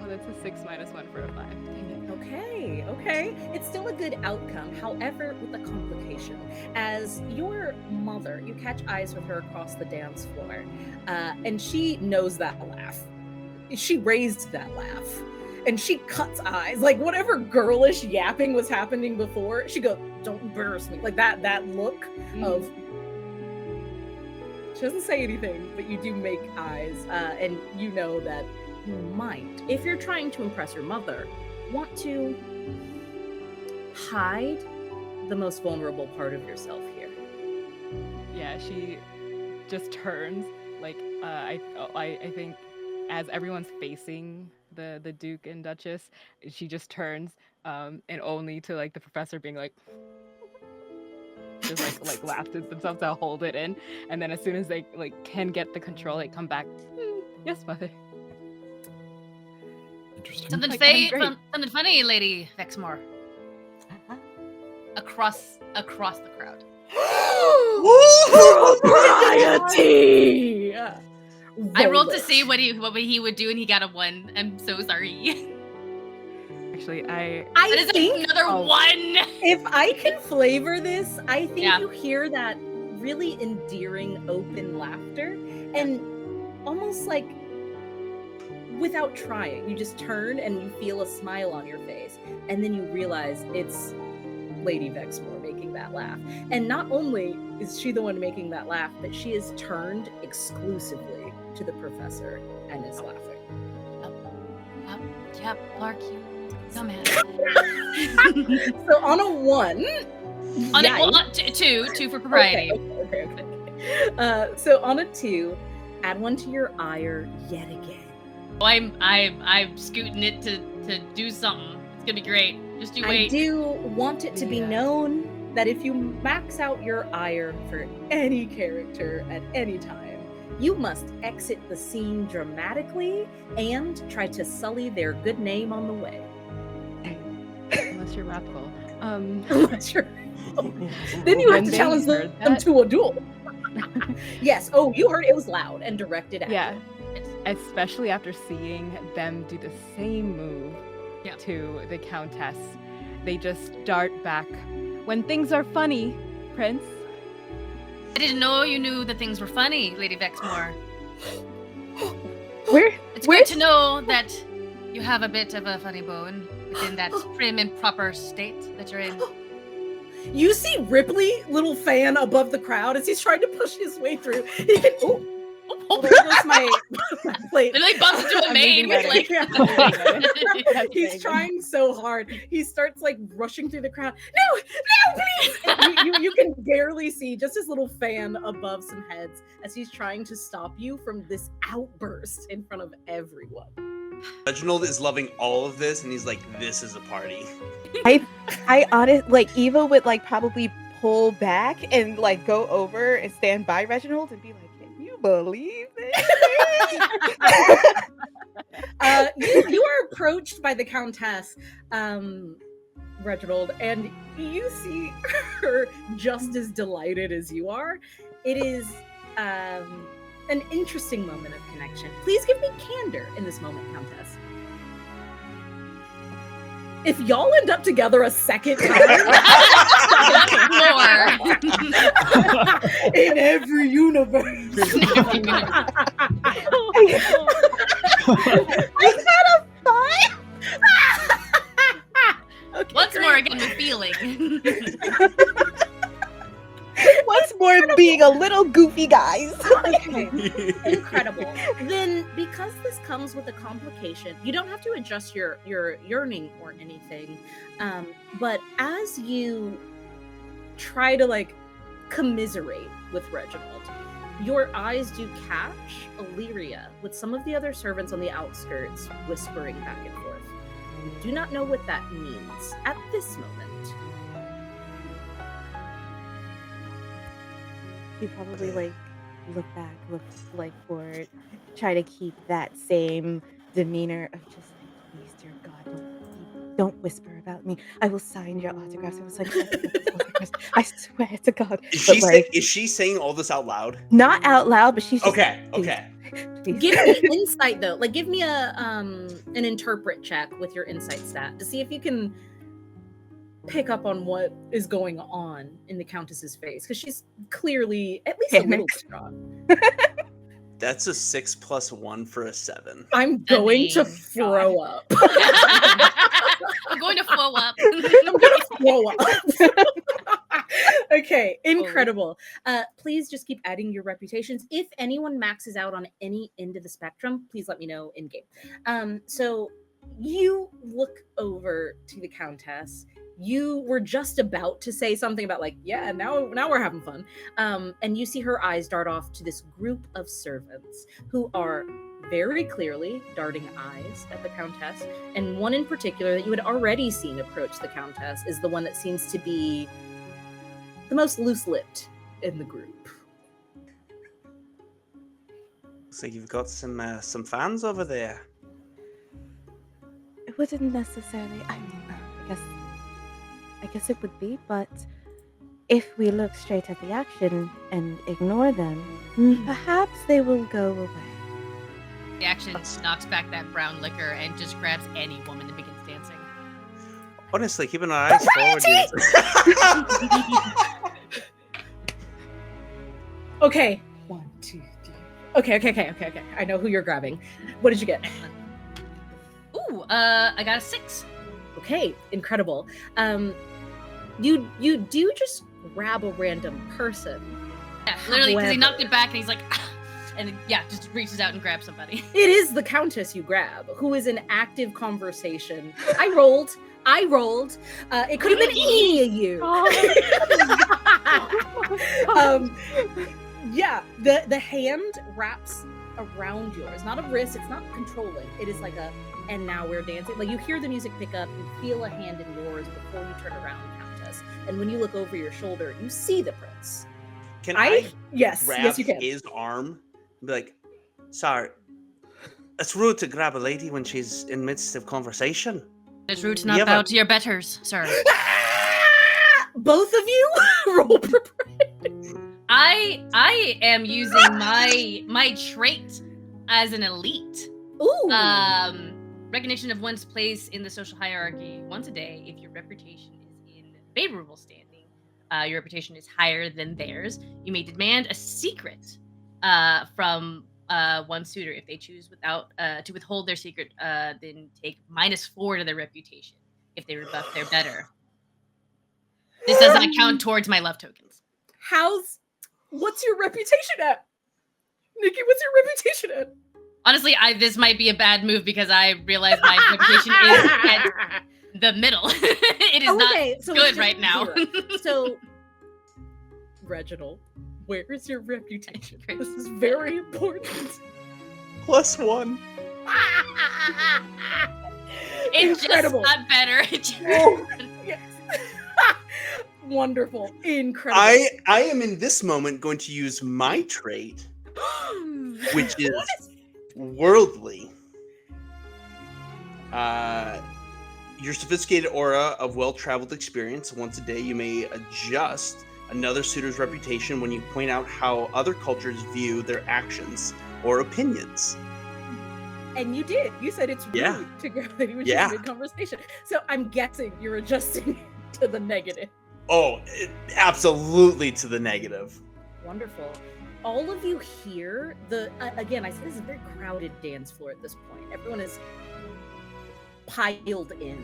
that's a 6 minus 1 for a 5. Dang it. Okay. It's still a good outcome. However, with a complication. As your mother, you catch eyes with her across the dance floor, and she knows that laugh. She raised that laugh. And she cuts eyes. Whatever girlish yapping was happening before, she goes, "Don't embarrass me." That look of... She doesn't say anything, but you do make eyes. And you know that you might, if you're trying to impress your mother, want to hide the most vulnerable part of yourself here. Yeah, she just turns like I think as everyone's facing the Duke and Duchess, she just turns and only to like the professor being like just like laughs at themselves to hold it in, and then as soon as they like can get the control, they come back. Yes, mother. Interesting. Something, Like, I'm great. something funny, Lady Vexmore. Across the crowd. Propriety! I rolled to Roll see it. what he would do, and he got a 1. I'm so sorry. Actually, I That is think another Oh. 1. if I can flavor this, I think Yeah. you hear that really endearing open laughter, and almost like without trying, you just turn and you feel a smile on your face, and then you realize it's Lady Vexmore making that laugh. And not only is she the one making that laugh, but she is turned exclusively to the professor and is laughing. Yep, Clark, you dumbass. So on a 1, On it, well, yikes. 2 for propriety. Okay. So on a 2, add 1 to your ire yet again. Oh, I'm scooting it to do something. It's gonna be great. Just you I wait. do want it to be Yeah. known that if you max out your ire for any character at any time, you must exit the scene dramatically and try to sully their good name on the way. unless you're wrathful. Unless you're- then you have When to they challenge heard them that- to a duel. Yes. Oh, you heard it was loud and directed at Yeah, you. especially after seeing them do the same move Yeah. to the Countess. They just dart back. When things are funny, Prince. I didn't know you knew that things were funny, Lady Vexmore. Where? It's Where's- good to know that you have a bit of a funny bone within that prim and proper state that you're in. You see Ripley, little fan above the crowd, as he's trying to push his way through. He can, oh, there goes my plate. Literally bumps into a I'm maid reading with Reddit. like. That's He's amazing. trying so hard. He starts like rushing through the crowd. No, please! And you can barely see just his little fan above some heads as he's trying to stop you from this outburst in front of everyone. Reginald is loving all of this, and he's like, "This is a party." I honest like Eva would like probably pull back and like go over and stand by Reginald and be like, "Can you believe this?" You are approached by the Countess, Reginald, and you see her just as delighted as you are. It is an interesting moment of connection. Please give me candor in this moment, Countess. If y'all end up together a second time, More. in every universe. I had a fun. Okay, Once great. more again with feeling. Once more being a little goofy, guys. Okay. Incredible. Then, because this comes with a complication, you don't have to adjust your yearning or anything. But as you try to like commiserate with Reginald, your eyes do catch Illyria with some of the other servants on the outskirts whispering back and forth. You do not know what that means at this moment. You probably like look back, look like forward, try to keep that same demeanor of just like, please, dear God, don't whisper about me. I will sign your autographs. I will sign your autographs. I swear to God. Is But, she like, is she saying all this out loud? not out loud, but she's just Okay, like, okay. please. Give me insight though. Like give me a an interpret check with your insight stat to see if you can pick up on what is going on in the Countess's face, because she's clearly at least a little Panicked. distraught. That's a 6 + 1 for a 7. I'm going to mean, throw up. I'm going to throw up. I'm gonna throw up. Okay, incredible. Please just keep adding your reputations. If anyone maxes out on any end of the spectrum, please let me know in game. So You look over to the Countess. You were just about to say something about like, yeah, now we're having fun. And you see her eyes dart off to this group of servants who are very clearly darting eyes at the Countess. And one in particular that you had already seen approach the Countess is the one that seems to be the most loose-lipped in the group. Looks like you've got some fans over there. It wouldn't necessarily. I guess it would be, but if we look straight at the action and ignore them, perhaps they will go away. The action knocks back that brown liquor and just grabs any woman and begins dancing. Honestly, keeping our eyes forward. Okay. 1, 2, 3. Okay. I know who you're grabbing. What did you get? Ooh, I got a 6. Okay, incredible. You do just grab a random person. Yeah, literally, because he However- knocked it back and he's like, ah, and yeah, just reaches out and grabs somebody. It is the Countess you grab, who is in active conversation. I rolled. It could have been any of you. Yeah, the hand wraps around yours. Not a wrist, it's not controlling. It is like a, and now we're dancing. Like you hear the music pick up, you feel a hand in yours before you turn around, Countess. And when you look over your shoulder, you see the prince. Can I Yes, grab you can. his arm and be like, sorry, it's rude to grab a lady when she's in midst of conversation. It's rude to not bow to your betters, sir. Both of you roll prepared. I am using my trait as an elite. Ooh. Recognition of one's place in the social hierarchy once a day. If your reputation is in favorable standing, your reputation is higher than theirs. You may demand a secret from one suitor. If they choose to withhold their secret, then take -4 to their reputation. If they rebuff, they're better. This does not count towards my love tokens. What's your reputation at? Nikki, what's your reputation at? Honestly, this might be a bad move because I realize my reputation is at the middle. It is not good right now. So, Reginald, where is your reputation? This is very important. +1. It's Incredible. just not better. Yes. Wonderful. Incredible. I am in this moment going to use my trait, which is worldly. Your sophisticated aura of well-traveled experience. Once a day, you may adjust another suitor's reputation when you point out how other cultures view their actions or opinions. And you did. You said it's rude to grab that he was just mid-conversation. So I'm guessing you're adjusting to the negative. Oh, absolutely to the negative. Wonderful. All of you hear again, I said this is a very crowded dance floor at this point. Everyone is piled in.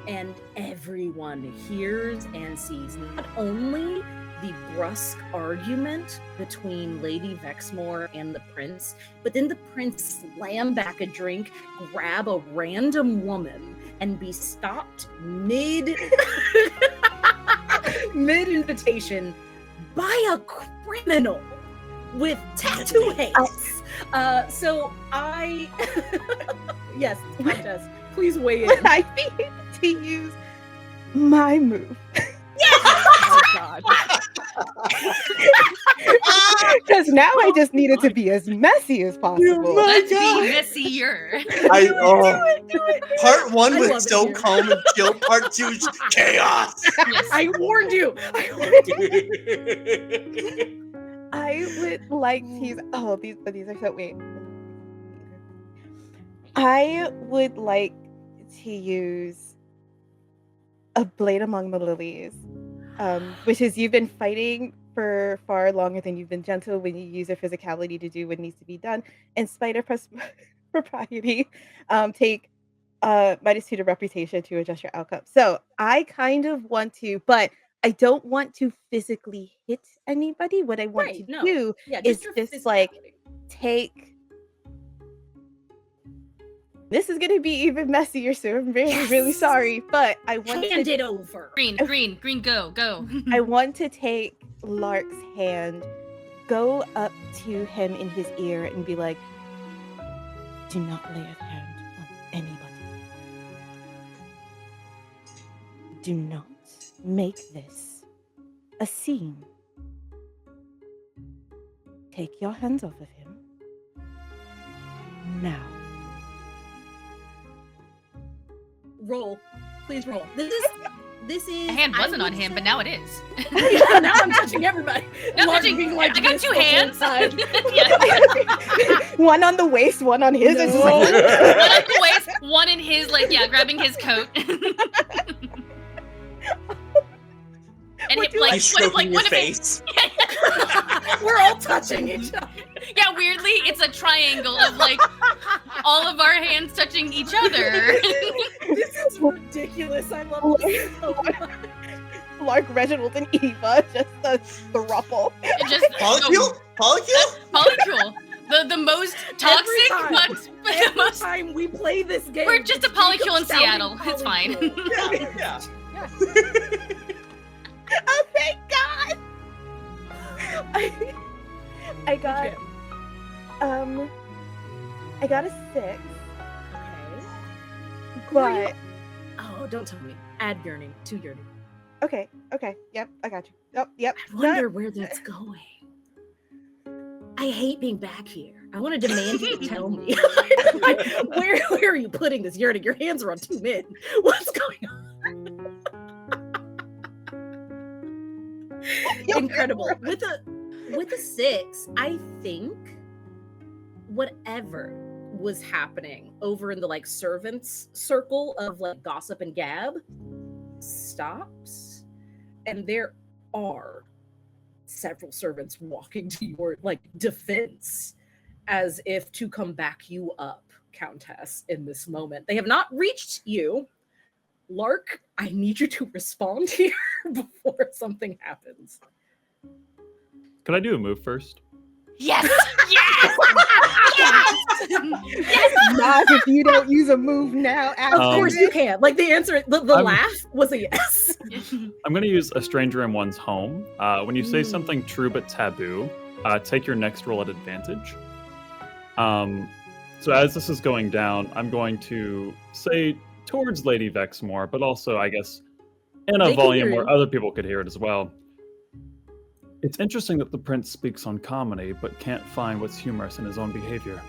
And everyone hears and sees not only the brusque argument between Lady Vexmore and the prince, but then the prince slam back a drink, grab a random woman, and be stopped mid-invitation by a criminal with tattoo hands. So I... Yes, Countess, please weigh in. I need to use my move. Oh, God. Because now I just need it to be as messy as possible. Let's be messier. Part 1 I was love it so here. calm and chill. Part 2 is chaos. Yes. I warned you. I would like to use. Oh, these are so. Wait. I would like to use a blade among the lilies, which is you've been fighting for far longer than you've been gentle when you use your physicality to do what needs to be done. In spite of propriety, take -2 to reputation to adjust your outcome. So I kind of want to, but I don't want to physically hit anybody. What I want to do is your just like physicality. take This is gonna be even messier, so I'm really, really sorry. But I want Hand to it over. Green, go. I want to take Lark's hand, go up to him in his ear, and be like, "Do not lay a hand on anybody. Do not make this a scene. Take your hands off of him now." Roll. Please roll. This is A hand I wasn't on would him, but say- now it is. Yeah, now I'm touching everybody. Now I'm Lark touching- being like I got this two the whole hands. time. Yeah. One on the waist, one on his. It's just like, One on the waist, one in his, like, yeah, grabbing his coat. And What hit, do like, He's one of, stroking like, your one of his, face. We're all touching each other. yeah, weirdly, it's a triangle of, like, all of our hands touching each other. This is ridiculous. I love this so much. Lark, Reginald, and Eva, just a throuple. Just Polycule? Polycule? Polycule. The most toxic, time. but the Every most. time we play this game, We're just a it's polycule in Jacob Seattle. shouting It's fine. polycule. Yeah. Oh, thank God! I got, Okay. I got a 6, Okay. but Oh, don't tell me. Add yearning to yearning. okay, yep, I got you. Oh, yep. I wonder where that's going. I hate being back here. I want to demand you to tell me. Like, where are you putting this yearning? Your hands are on 2 men. What's going on? Incredible. With a 6, I think whatever was happening over in the like servants circle of like gossip and gab stops, and there are several servants walking to your like defense as if to come back you up, Countess, in this moment. They have not reached you. Lark, I need you to respond here before something happens. Could I do a move first? Yes! Yes! Yes! Not if you don't use a move now. Of course you can. Like the answer, the I'm- laugh was a yes. I'm going to use a stranger in one's home. When you say something true but taboo, take your next roll at advantage. So as this is going down, I'm going to say towards Lady Vexmore, but also, I guess, in They a can volume hear where you. other people could hear it as well. It's interesting that the prince speaks on comedy, but can't find what's humorous in his own behavior.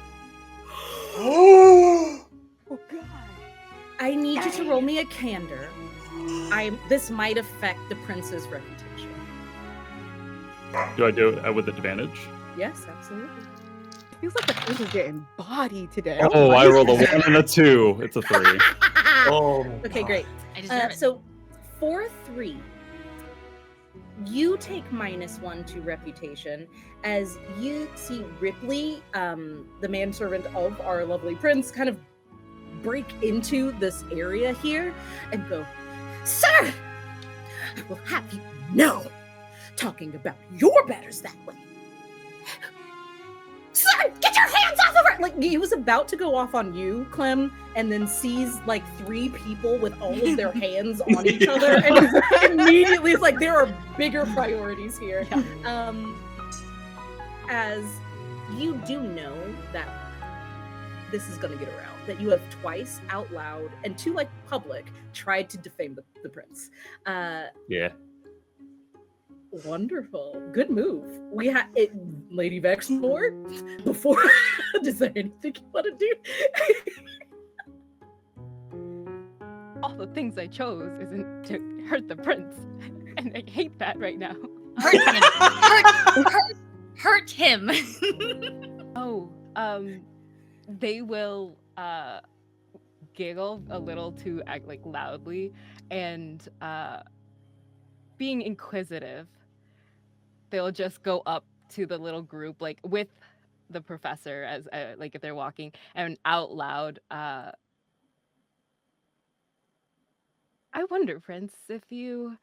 Oh God. I need you to roll me a candor. This might affect the prince's reputation. Do I do it with advantage? Yes, absolutely. Feels like the prince is getting body today. Oh, I rolled a 1 and a 2. It's a 3. Oh. Okay, great. I deserve it. So for 3, you take -1 to reputation as you see Ripley, the manservant of our lovely prince, kind of break into this area here and go, "Sir, I will have you know, talking about your betters that way. Sir, get your hands off of her!" Like he was about to go off on you, Clem, and then sees like 3 people with all of their hands on each other, and immediately it's like there are bigger priorities here. As you do know that this is going to get around, that you have twice out loud and 2 like public tried to defame the prince. Yeah. Wonderful. Good move. We had it, Lady Vexmore. Before, is there anything you want to do? All the things I chose isn't to hurt the prince, and I hate that right now. Hurt him. Oh, they will giggle a little too like loudly, and being inquisitive, they'll just go up to the little group like with the professor as like if they're walking, and out loud I wonder, Prince, if you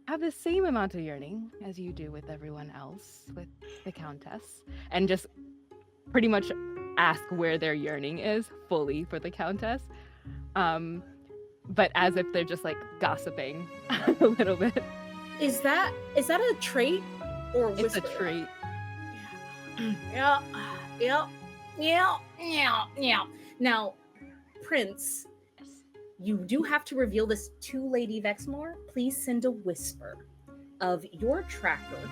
have the same amount of yearning as you do with everyone else, with the Countess, and just pretty much ask where their yearning is fully for the countess. But as if they're just like gossiping a little bit. Is that a trait or It's a whisper? trait. Yeah, yeah, yeah, yeah, yeah. Now, Prince, you do have to reveal this to Lady Vexmore. Please send a whisper of your tracker,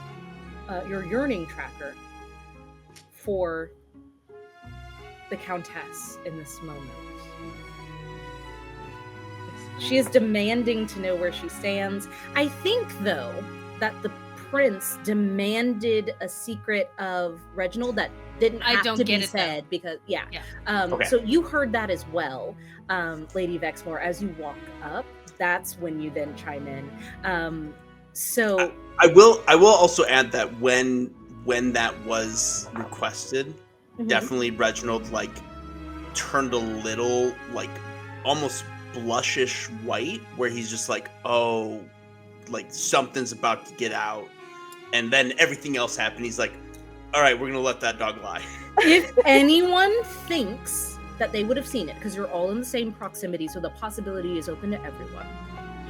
your yearning tracker, for the Countess in this moment. She is demanding to know where she stands. I think, though, that the Prince demanded a secret of Reginald that didn't I have don't to get be it, though. said because, yeah. Okay. So you heard that as well, Lady Vexmore, as you walk up. That's when you then chime in. So I will also add that when that was requested, Mhm. definitely Reginald like turned a little like almost blushish white, where he's just like, oh, like something's about to get out, and then everything else happened. He's like, all right, we're gonna let that dog lie. if anyone thinks that they would have seen it, because you're all in the same proximity, so the possibility is open to everyone,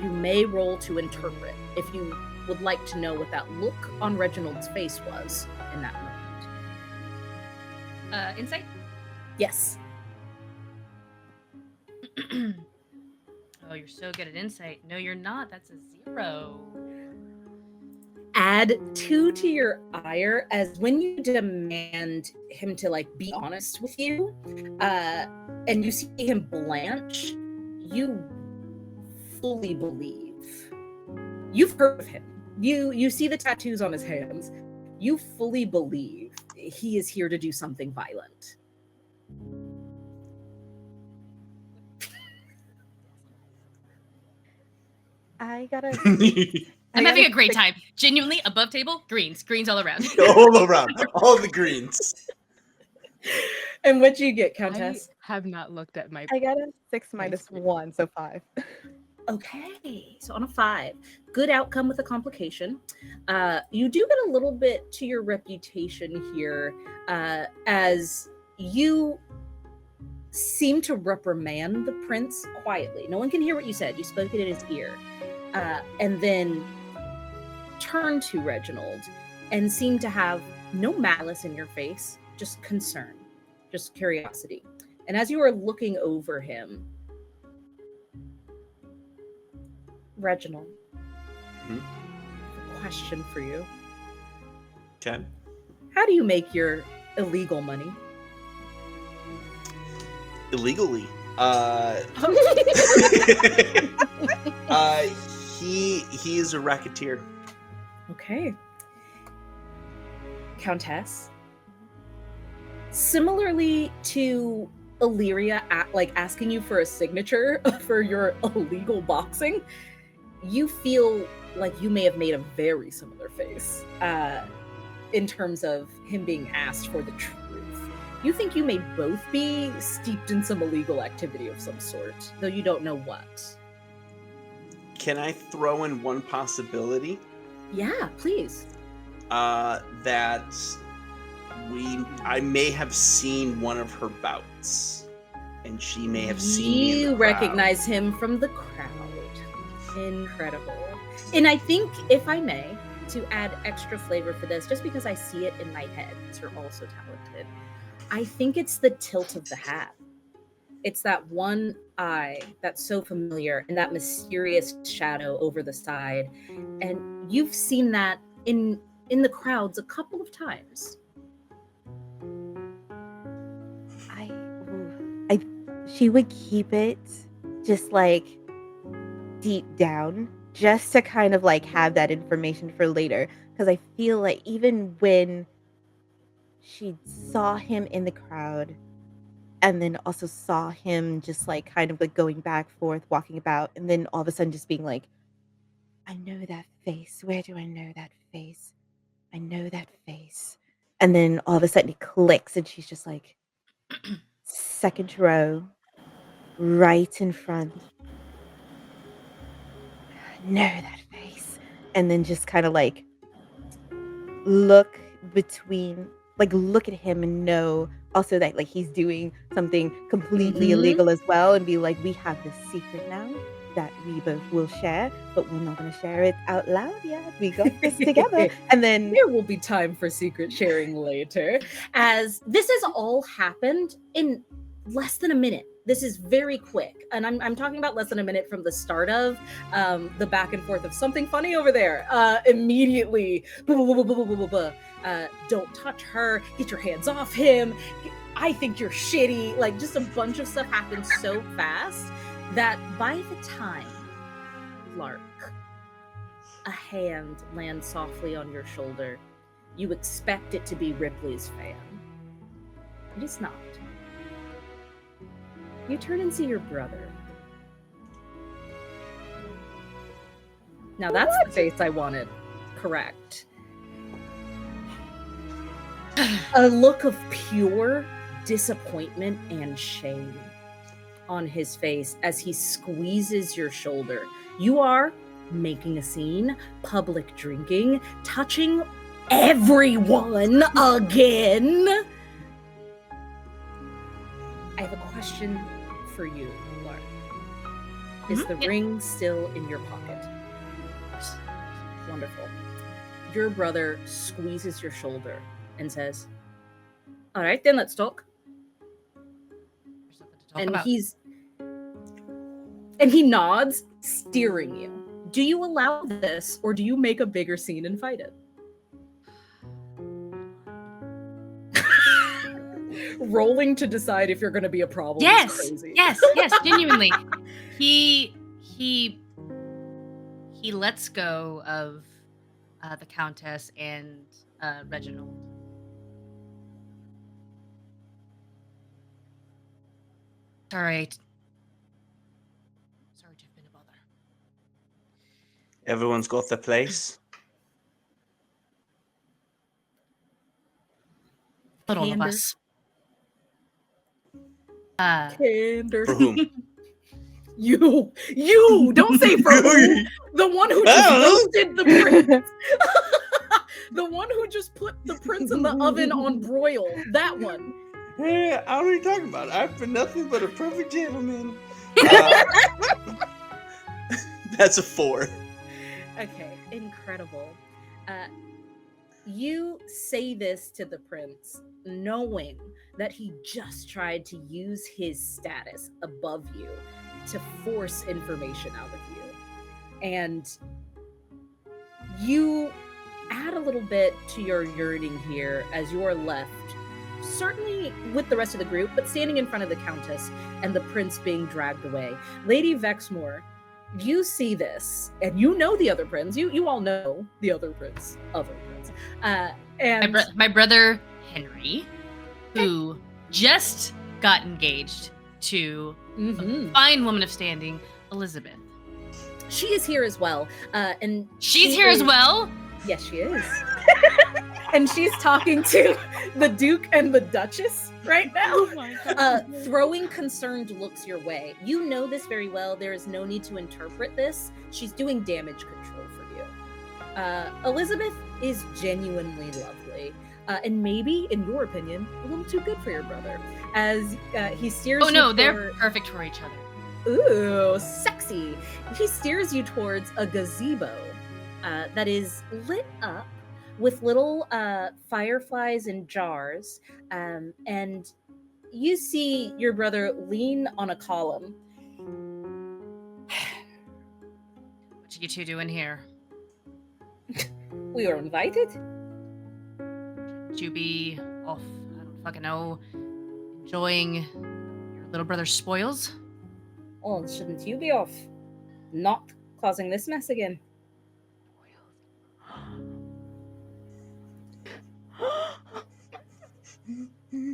you may roll to interpret if you would like to know what that look on Reginald's face was in that moment. Insight? Yes. Oh, you're so good at insight. No, you're not. That's a 0. Add 2 to your ire, as when you demand him to like be honest with you, and you see him blanch, you fully believe. You've heard of him. You see the tattoos on his hands. You fully believe he is here to do something violent. I gotta. I'm I having gotta a great pick- time. Genuinely, above table, greens all around. All around, all the greens. And what you get, I Countess? have not looked at my. I got a 6 minus screen. 1, so 5. Okay, so on a 5, good outcome with a complication. You do get a little bit to your reputation here, as you seem to reprimand the prince quietly. No one can hear what you said. You spoke it in his ear, and then turn to Reginald and seem to have no malice in your face, just concern, just curiosity. And as you are looking over him, Reginald, Mhm. question for you. Okay. How do you make your illegal money? Illegally. He is a racketeer. Okay. Countess. Similarly to Illyria like asking you for a signature for your illegal boxing, you feel like you may have made a very similar face in terms of him being asked for the truth. You think you may both be steeped in some illegal activity of some sort, though you don't know what. Can I throw in one possibility? Yeah, please. That I may have seen one of her bouts, and she may have seen me in the You crowd. recognize him from the crowd. Incredible. And I think, if I may, to add extra flavor for this, just because I see it in my head, because you're all so talented, I think it's the tilt of the hat. It's that one eye that's so familiar and that mysterious shadow over the side. And you've seen that in the crowds a couple of times. She would keep it just like deep down, just to kind of like have that information for later. Because I feel like even when she saw him in the crowd, and then also saw him just like kind of like going back forth, walking about, and then all of a sudden just being like, I know that face. Where do I know that face? I know that face. And then all of a sudden it clicks, and she's just like, second row, right in front. I know that face. And then just kind of like look between, like look at him and know also that like he's doing something completely Mhm. illegal as well, and be like, we have this secret now that we both will share, but we're not going to share it out loud yet. We got this together. And then There will be time for secret sharing later, as this has all happened in less than a minute. This is very quick, and I'm talking about less than a minute from the start of the back and forth of something funny over there. Immediately, don't touch her. Get your hands off him. I think you're shitty. Like, just a bunch of stuff happens so fast that by the time, Lark, a hand lands softly on your shoulder, you expect it to be Ripley's fan. It is not. You turn and see your brother. Now that's the face I wanted. Correct. A look of pure disappointment and shame on his face as he squeezes your shoulder. You are making a scene, public drinking, touching everyone again. I have a question for you, Lark. Is the ring still in your pocket? Wonderful. Your brother squeezes your shoulder and says, all right, then let's talk. There's nothing to talk about. He nods, steering you. Do you allow this, or do you make a bigger scene and fight it? Rolling to decide if you're going to be a problem is Yes, crazy. yes, genuinely. He lets go of the Countess and Reginald. Sorry to have been a bother. Everyone's got their place. Not all of Candor. us. Candor. For whom? You don't say for who. The one who just roasted the prince. The one who just put the prince in the oven on broil. That one. Hey, I don't know what you're talking about. I've been nothing but a perfect gentleman. That's a 4. Okay, incredible. You say this to the prince, knowing that he just tried to use his status above you to force information out of you. And you add a little bit to your yearning here as you are left, certainly with the rest of the group, but standing in front of the Countess and the prince being dragged away. Lady Vexmore, you see this, and you know the other prince. You all know the other prince. And My brother Henry, who just got engaged to a fine woman of standing, Elizabeth. She is here as well. And she's here as well? Yes, she is. And she's talking to the Duke and the Duchess right now, throwing concerned looks your way. You know this very well. There is no need to interpret this. She's doing damage control for you. Elizabeth is genuinely lovely. And maybe, in your opinion, a little too good for your brother. As he steers you no, they're perfect for each other. Ooh, sexy. He steers you towards a gazebo that is lit up with little fireflies in jars. And you see your brother lean on a column. What you two doing here? We were invited. Should you be off, I don't fucking know, enjoying your little brother's spoils? Oh, shouldn't you be off? Not causing this mess again.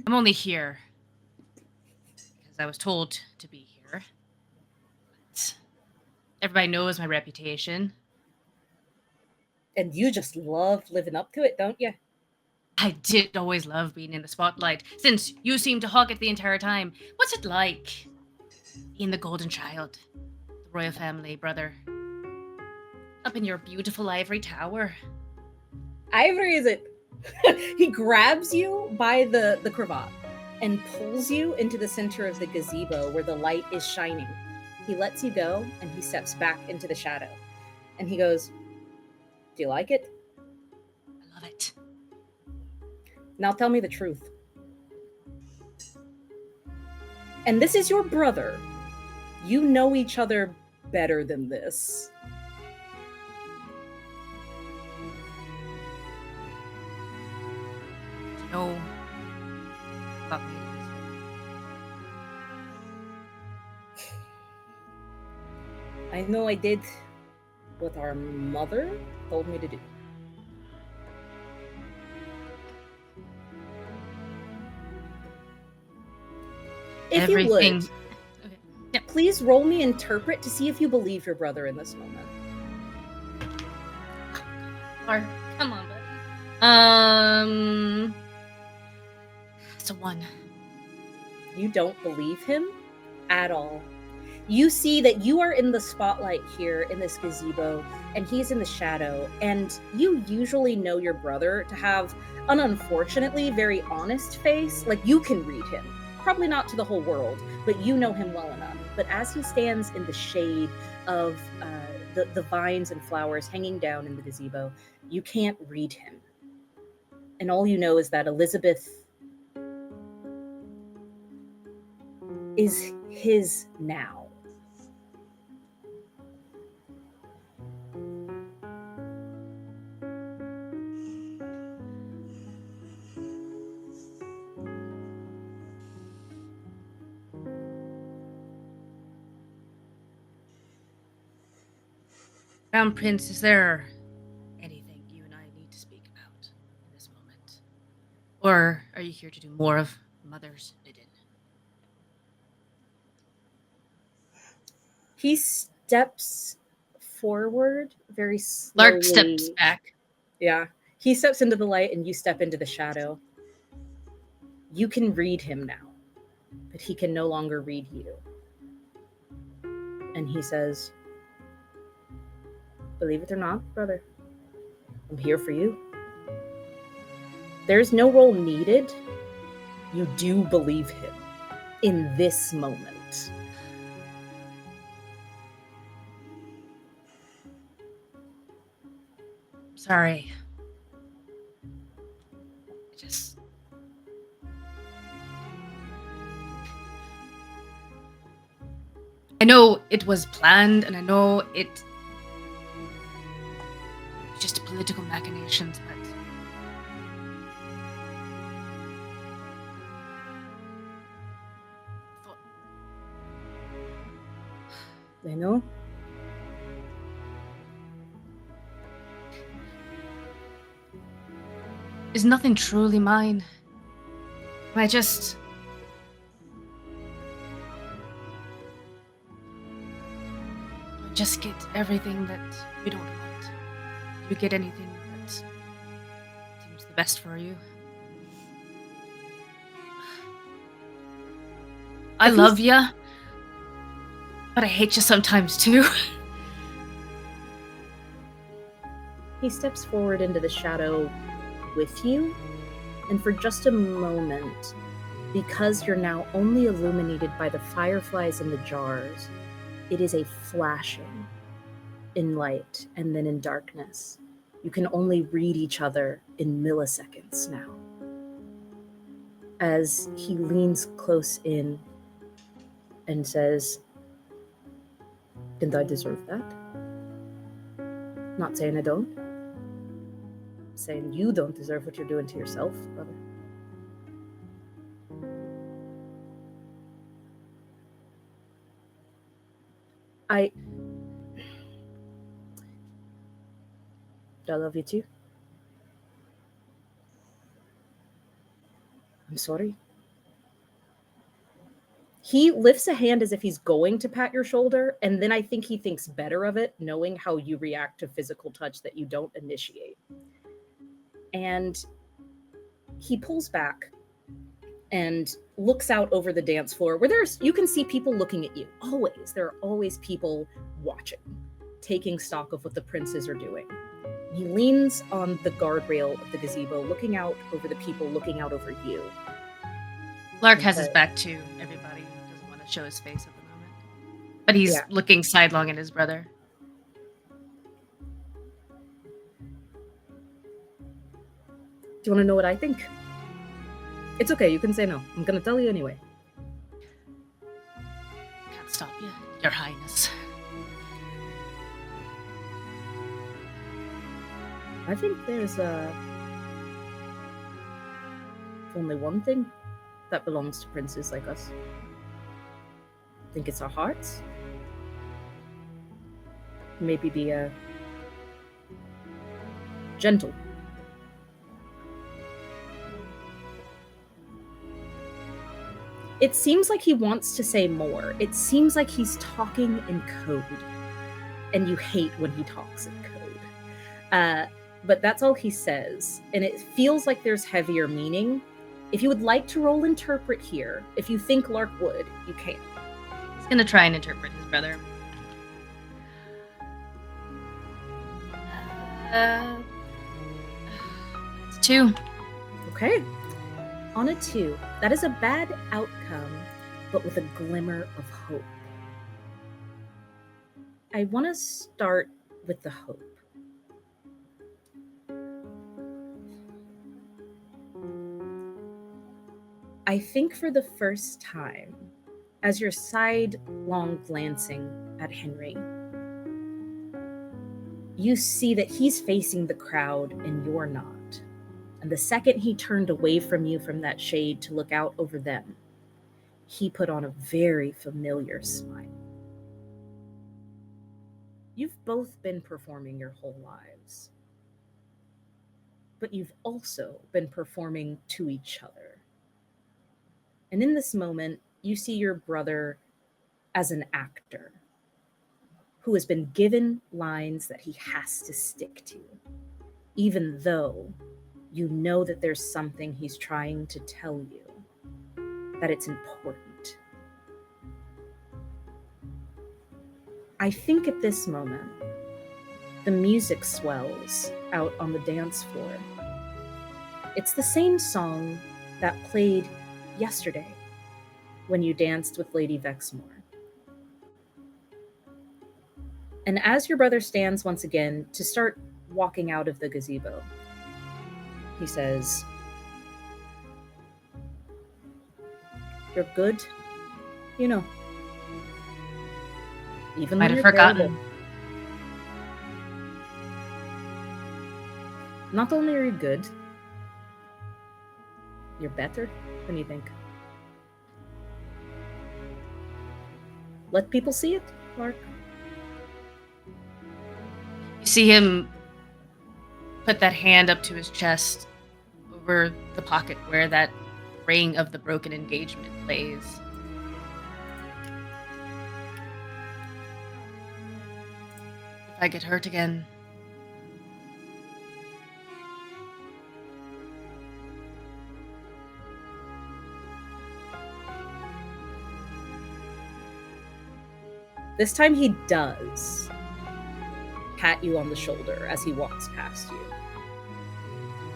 I'm only here because I was told to be here. But everybody knows my reputation. And you just love living up to it, don't you? I did always love being in the spotlight, since you seem to hog it the entire time. What's it like being the golden child, the royal family, brother? Up in your beautiful ivory tower. Ivory, is it? He grabs you by the cravat and pulls you into the center of the gazebo where the light is shining. He lets you go and he steps back into the shadow. And he goes, "Do you like it? I love it. Now tell me the truth." And this is your brother. You know each other better than this. Do you know about me? I know I did what our mother told me to do. If you Everything. would, Okay. Yep. please roll me interpret to see if you believe your brother in this moment. Or, come on, buddy. It's a 1. You don't believe him at all. You see that you are in the spotlight here in this gazebo, and he's in the shadow. And you usually know your brother to have an unfortunately very honest face. Like, you can read him. Probably not to the whole world, but you know him well enough. But as he stands in the shade of the vines and flowers hanging down in the gazebo, you can't read him. And all you know is that Elizabeth is his now. Crown Prince, is there anything you and I need to speak about in this moment? Or are you here to do more of Mother's bidding? He steps forward very slowly. Lark steps back. Yeah. He steps into the light and you step into the shadow. You can read him now, but he can no longer read you. And he says, "Believe it or not, brother, I'm here for you. There's no role needed. You do believe him in this moment." Sorry. I know it was planned, and I know it's just political machinations, but I know. is nothing truly mine. I just get everything that we don't want. You get anything that seems the best for you. I love ya, but I hate you sometimes too. He steps forward into the shadow with you, and for just a moment, because you're now only illuminated by the fireflies in the jars, it is a flashing in light and then in darkness. You can only read each other in milliseconds now. As he leans close in and says, "Didn't I deserve that? Not saying I don't. Saying you don't deserve what you're doing to yourself, brother." I love you too. I'm sorry. He lifts a hand as if he's going to pat your shoulder, and then I think he thinks better of it, knowing how you react to physical touch that you don't initiate. And he pulls back and looks out over the dance floor where you can see people looking at you. Always. There are always people watching, taking stock of what the princes are doing. He leans on the guardrail of the gazebo, looking out over the people, looking out over you. Lark has his Okay. back to everybody. Doesn't want to show his face at the moment. But he's Yeah. looking sidelong at his brother. Do you want to know what I think? It's okay. You can say no. I'm gonna tell you anyway. Can't stop you, Your Highness. I think there's only one thing that belongs to princes like us. I think it's our hearts. Maybe be gentle. It seems like he wants to say more. It seems like he's talking in code, and you hate when he talks in code. But that's all he says, and it feels like there's heavier meaning. If you would like to roll interpret here, if you think Lark would, you can. He's gonna try and interpret his brother. It's 2. Okay. On a 2, that is a bad outcome, but with a glimmer of hope. I want to start with the hope. I think for the first time, as you're sidelong glancing at Henry, you see that he's facing the crowd and you're not. And the second he turned away from you from that shade to look out over them, he put on a very familiar smile. You've both been performing your whole lives, but you've also been performing to each other. And in this moment, you see your brother as an actor who has been given lines that he has to stick to, even though you know that there's something he's trying to tell you, that it's important. I think at this moment, the music swells out on the dance floor. It's the same song that played yesterday when you danced with Lady Vexmore. And as your brother stands once again to start walking out of the gazebo, he says, "You're good, you know, even Might when have you're terrible. forgotten. Not only are you good, you're better than you think. Let people see it, Lark." You see him put that hand up to his chest over the pocket where that ring of the broken engagement lays. If I get hurt again, This time he does pat you on the shoulder as he walks past you.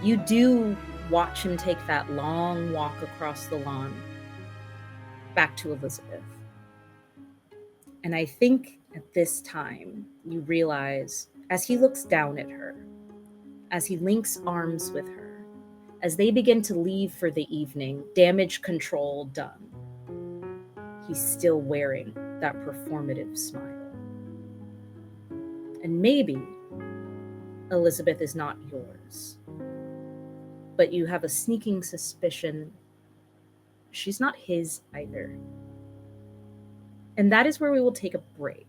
You do watch him take that long walk across the lawn back to Elizabeth. And I think at this time you realize, as he looks down at her, as he links arms with her, as they begin to leave for the evening, damage control done, he's still wearing that performative smile. And maybe Elizabeth is not yours, but you have a sneaking suspicion she's not his either. And that is where we will take a break.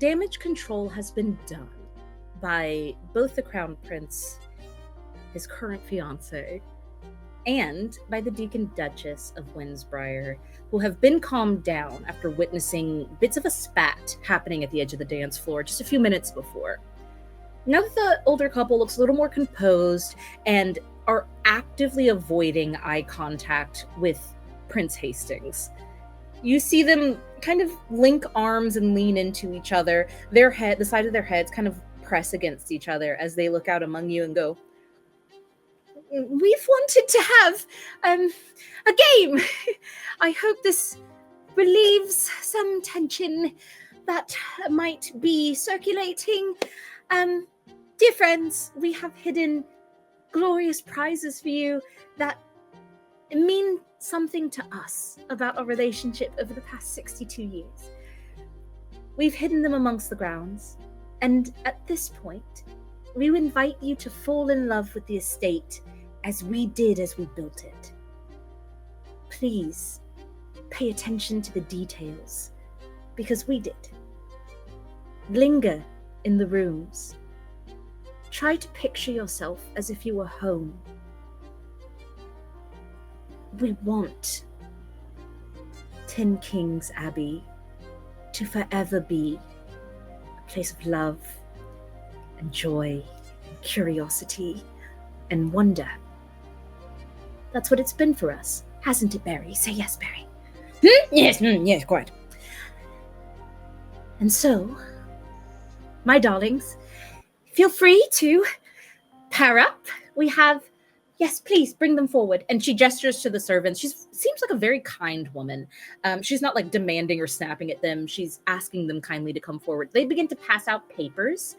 damage control has been done by both the Crown Prince, his current fiancée, and by the Deacon Duchess of Windsbriar, who have been calmed down after witnessing bits of a spat happening at the edge of the dance floor just a few minutes before. Now that the older couple looks a little more composed and are actively avoiding eye contact with Prince Hastings, you see them kind of link arms and lean into each other. The side of their heads kind of press against each other as they look out among you and go, "We've wanted to have a game. I hope this relieves some tension that might be circulating. Dear friends, we have hidden glorious prizes for you that mean something to us about our relationship over the past 62 years. We've hidden them amongst the grounds, and at this point, we invite you to fall in love with the estate as we did as we built it. Please pay attention to the details, because we did. Linger in the rooms. Try to picture yourself as if you were home. We want Ten Kings Abbey to forever be a place of love and joy and curiosity and wonder. That's what it's been for us, hasn't it, Barry? Say yes, Barry. Yes, quite. And so, my darlings, feel free to pair up. We have, yes, please bring them forward. And she gestures to the servants. She seems like a very kind woman. She's not like demanding or snapping at them. She's asking them kindly to come forward. They begin to pass out papers.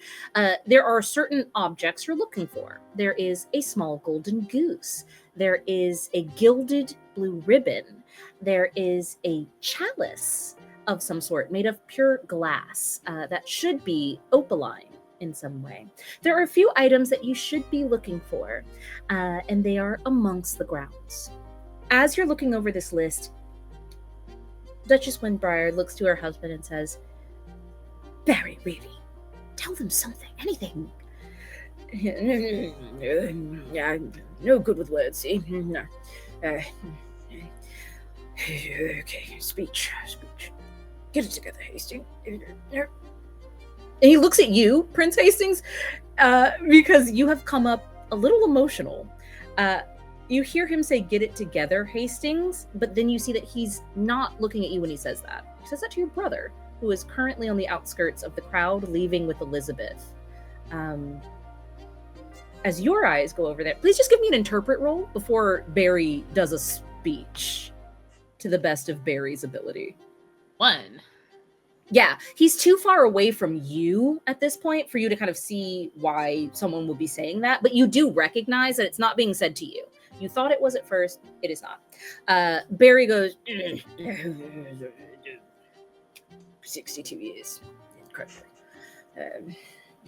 There are certain objects you're looking for. There is a small golden goose. There is a gilded blue ribbon. There is a chalice of some sort made of pure glass that should be opaline in some way. There are a few items that you should be looking for, and they are amongst the grounds. As you're looking over this list, Duchess Windbriar looks to her husband and says, "Barry, really, tell them something, anything." No good with words, see? No. Okay, speech. Get it together, Hastings. And he looks at you, Prince Hastings, because you have come up a little emotional. You hear him say, "Get it together, Hastings," but then you see that he's not looking at you when he says that. He says that to your brother, who is currently on the outskirts of the crowd, leaving with Elizabeth. As your eyes go over there, please just give me an interpret roll before Barry does a speech to the best of Barry's ability. 1. Yeah, he's too far away from you at this point for you to kind of see why someone would be saying that, but you do recognize that it's not being said to you. You thought it was at first, it is not. Barry goes, 62 years. Incredible.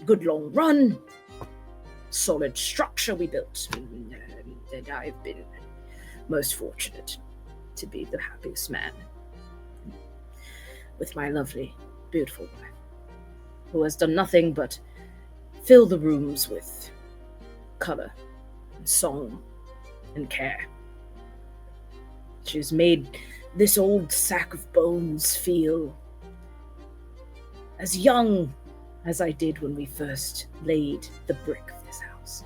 Good long run. Solid structure we built. And I've been most fortunate to be the happiest man with my lovely, beautiful wife, who has done nothing but fill the rooms with color and song and care. She's made this old sack of bones feel as young as I did when we first laid the brick of this house.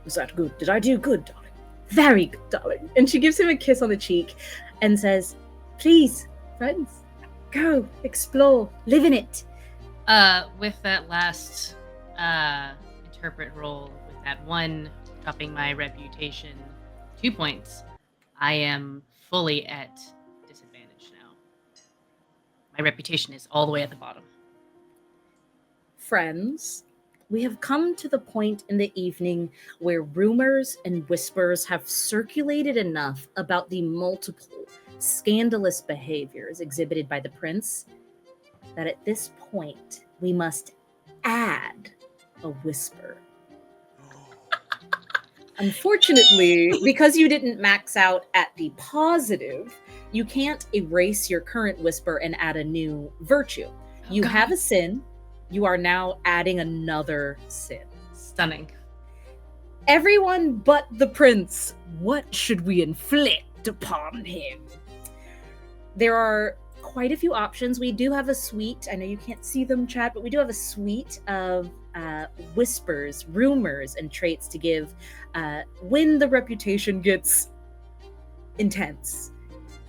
Was that good? Did I do good, darling? Very good, darling. And she gives him a kiss on the cheek and says, "Please, friends, go, explore, live in it." With that last interpret roll, with that 1 upping my reputation 2 points, I am fully at disadvantage now. My reputation is all the way at the bottom. Friends, we have come to the point in the evening where rumors and whispers have circulated enough about the multiple scandalous behaviors exhibited by the prince that at this point we must add a whisper. Unfortunately, because you didn't max out at the positive, you can't erase your current whisper and add a new virtue. You God. have a sin. You are now adding another sin. Stunning. Everyone but the prince. What should we inflict upon him? There are quite a few options. We do have a suite. I know you can't see them, chat, but we do have a suite of whispers, rumors, and traits to give when the reputation gets intense.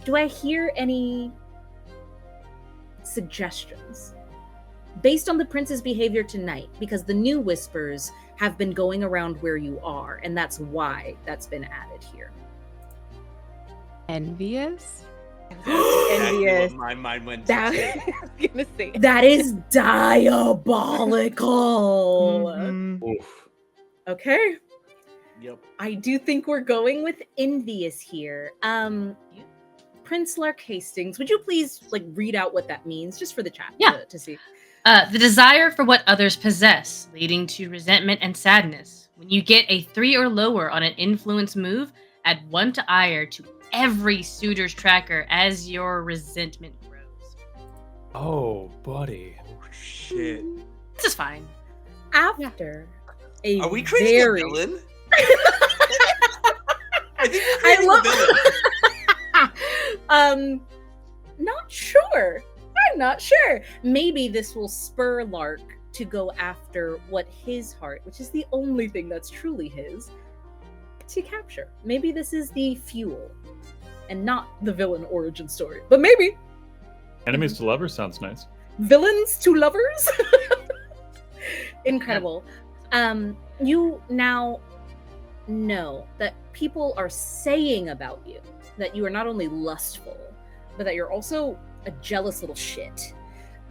Do I hear any suggestions? Based on the prince's behavior tonight, because the new whispers have been going around where you are, and that's why that's been added here. Envious? Exactly Envious. what my mind went to. That, I was gonna say. that is diabolical. Mhm. Oof. Okay. Yep. I do think we're going with envious here. Prince Lark Hastings, would you please read out what that means, just for the chat to see? The desire for what others possess, leading to resentment and sadness. When you get a 3 or lower on an influence move, add 1 to ire to every suitor's tracker as your resentment grows. Oh, buddy. Oh shit. This is fine. After a Are we creating very... a villain? I think we're creating a villain. Not sure. I'm not sure. Maybe this will spur Lark to go after what his heart, which is the only thing that's truly his, to capture. Maybe this is the fuel and not the villain origin story. But maybe. Enemies to lovers sounds nice. Villains to lovers? Incredible. You now know that people are saying about you that you are not only lustful, but that you're also a jealous little shit.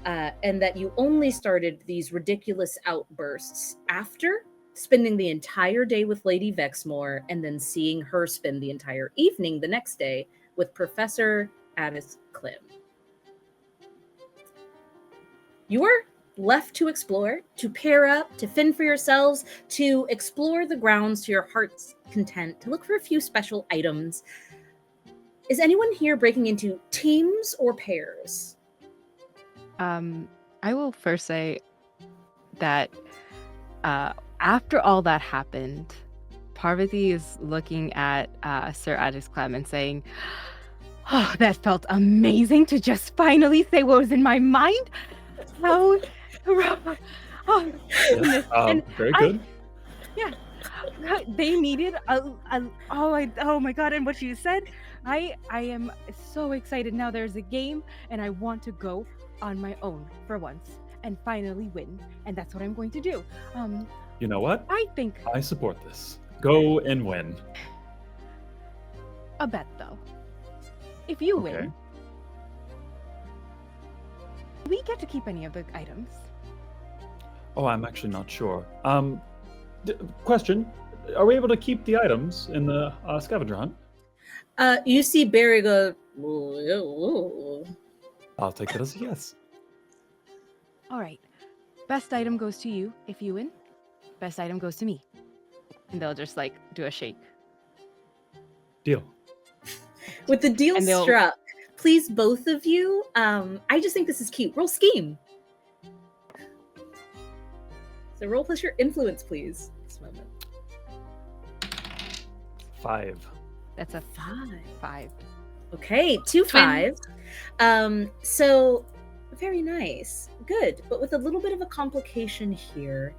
And that you only started these ridiculous outbursts after spending the entire day with Lady Vexmore and then seeing her spend the entire evening the next day with Professor Addis Klim. You are left to explore, to pair up, to fend for yourselves, to explore the grounds to your heart's content, to look for a few special items. Is anyone here breaking into teams or pairs? I will first say that after all that happened, Parvati is looking at Sir Addis Clem and saying, "Oh, that felt amazing to just finally say what was in my mind. How, oh, goodness." And Very good. they needed oh my god, and what you said, I am so excited now. There's a game, and I want to go on my own for once and finally win, and that's what I'm going to do. You know what? I think I support this. Go and win. a bet though. If you Okay. win, we get to keep any of the items. Oh, I'm actually not sure. Question: are we able to keep the items in the scavenger hunt? You see Barry go, "Ooh." I'll take it as a yes. All right. Best item goes to you if you win. Best item goes to me. And they'll just do a shake. Deal. With the deal And they'll- struck, please, both of you, I just think this is cute. Roll scheme. So roll plus your influence, please. This moment. 5. That's a 5. 5. Okay, 2 Twins. 5s. So very nice. Good. But with a little bit of a complication here.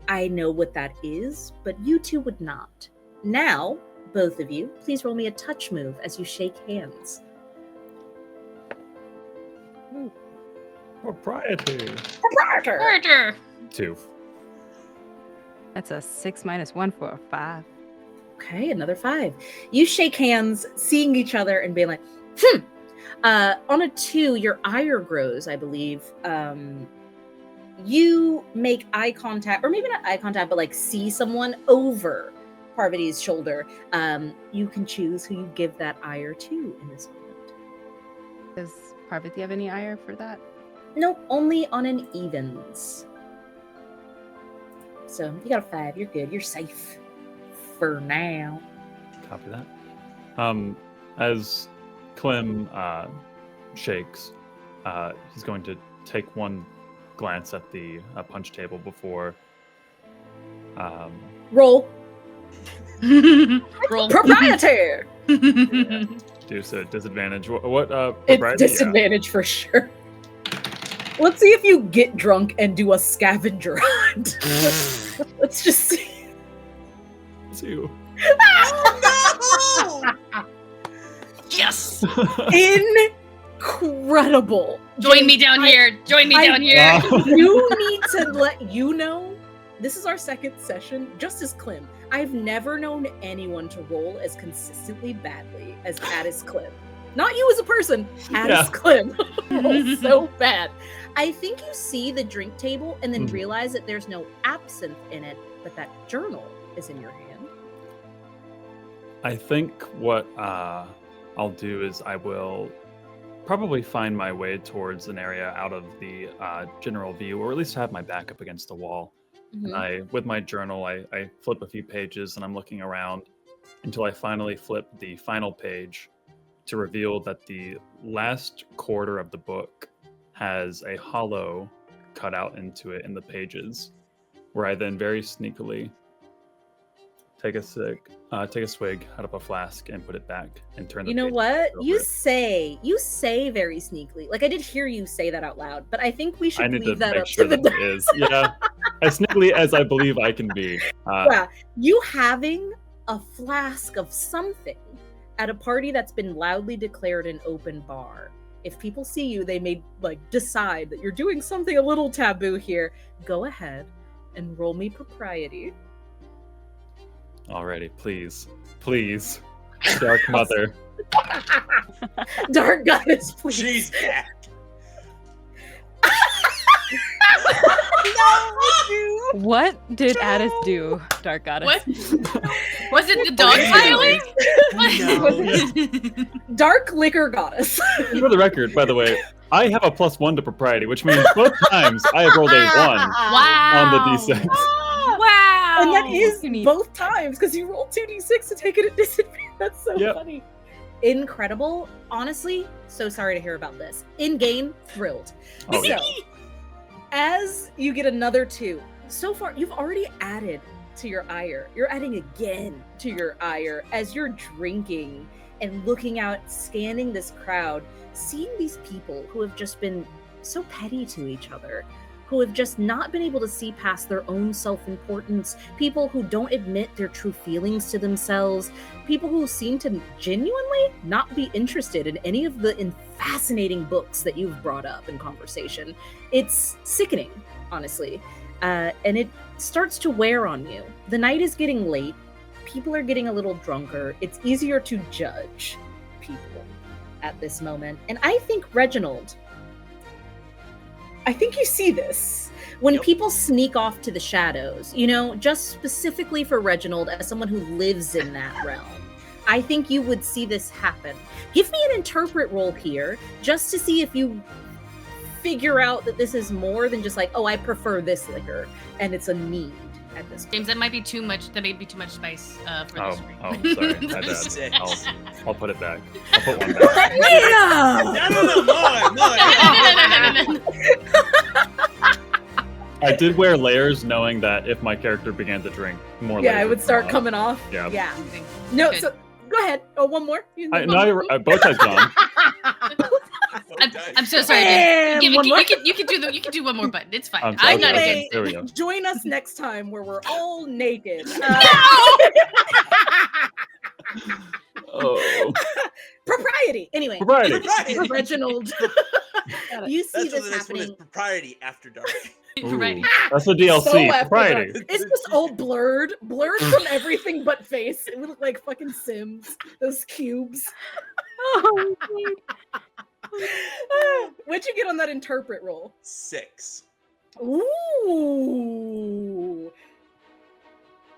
I know what that is, but you two would not. Now, both of you, please roll me a touch move as you shake hands. Propriety. Murder. 2. That's a 6 minus 1 for a 5. Okay, another 5. You shake hands, seeing each other and being like, on a 2, your ire grows, I believe. You make eye contact, or maybe not eye contact, but see someone over Parvati's shoulder. You can choose who you give that ire to in this moment. Does Parvati have any ire for that? Nope, only on an evens. So you got a 5. You're good. You're safe. for now. Copy that. As Clem shakes, he's going to take one glance at the punch table before. Roll. Roll. Proprietor! Do so at disadvantage. What It's propriety? disadvantage for sure. Let's see if you get drunk and do a scavenger hunt. Let's just see. Two. Oh, no! Yes. Incredible. Join me down here. Join me down here. You need to let you know, this is our second session, just as Clem. I've never known anyone to roll as consistently badly as Addis Clem. Not you as a person, Addis Clem. Rolls so bad. I think you see the drink table and then realize that there's no absinthe in it, but that journal is in your hand. I think what I'll do is I will probably find my way towards an area out of the general view, or at least have my back up against the wall. And with my journal, I flip a few pages and I'm looking around until I finally flip the final page to reveal that the last quarter of the book has a hollow cut out into it in the pages, where I then very sneakily take a swig out of a flask and put it back and turn the You know pages what? over You it. say very sneakily. Like I did hear you say that out loud, but I think we I should need to leave that make up sure to the that it is. Yeah, as sneakily as I believe I can be. Yeah, you having a flask of something at a party that's been loudly declared an open bar. If people see you, they may decide that you're doing something a little taboo here. Go ahead and roll me propriety. Alrighty, please, Dark Mother. Dark goddess, please. She's back. What did Addis do, Dark Goddess? What? Was it the dog filing? Dark liquor goddess. For the record, by the way, I have a +1 to propriety, which means both times I have rolled a 1 Wow. on the d6. Wow. And that is You need- both times because you rolled 2d6 to take it at disadvantage. That's so funny. Incredible. Honestly, so sorry to hear about this. In game, thrilled. Oh, So, yeah. as you get another 2, so far you've already added to your ire. You're adding again to your ire as you're drinking and looking out, scanning this crowd, seeing these people who have just been so petty to each other, who have just not been able to see past their own self-importance, people who don't admit their true feelings to themselves, people who seem to genuinely not be interested in any of the fascinating books that you've brought up in conversation. It's sickening, honestly. And it starts to wear on you. The night is getting late. People are getting a little drunker. It's easier to judge people at this moment. And I think, Reginald, I think you see this. When people sneak off to the shadows, just specifically for Reginald as someone who lives in that realm, I think you would see this happen. Give me an interpret roll here, just to see if you figure out that this is more than just I prefer this liquor, and it's a need at this point. James, that might be too much. That may be too much spice for this ring. Sorry, my bad. Six. I'll put it back. I'll put 1 back. Yeah! No, more. I did wear layers, knowing that if my character began to drink, more Yeah, layers it would start come coming off. Yeah. No, Good. so go ahead. Oh, one more. Both sides gone. I'm so sorry. And Dude. one more. You can do one more button. It's fine. I'm sorry. I'm not Okay. against There it. we go. Join us next time where we're all naked. Oh, Propriety. Anyway, propriety. Propriety. Reginald, you see That's what this the next one is. happening. Propriety after dark. Right. Ooh, that's the DLC. So after Propriety. dark. It's just all blurred from everything but face. It would look like fucking Sims. Those cubes. Oh, What'd you get on that interpret roll? 6. Ooh.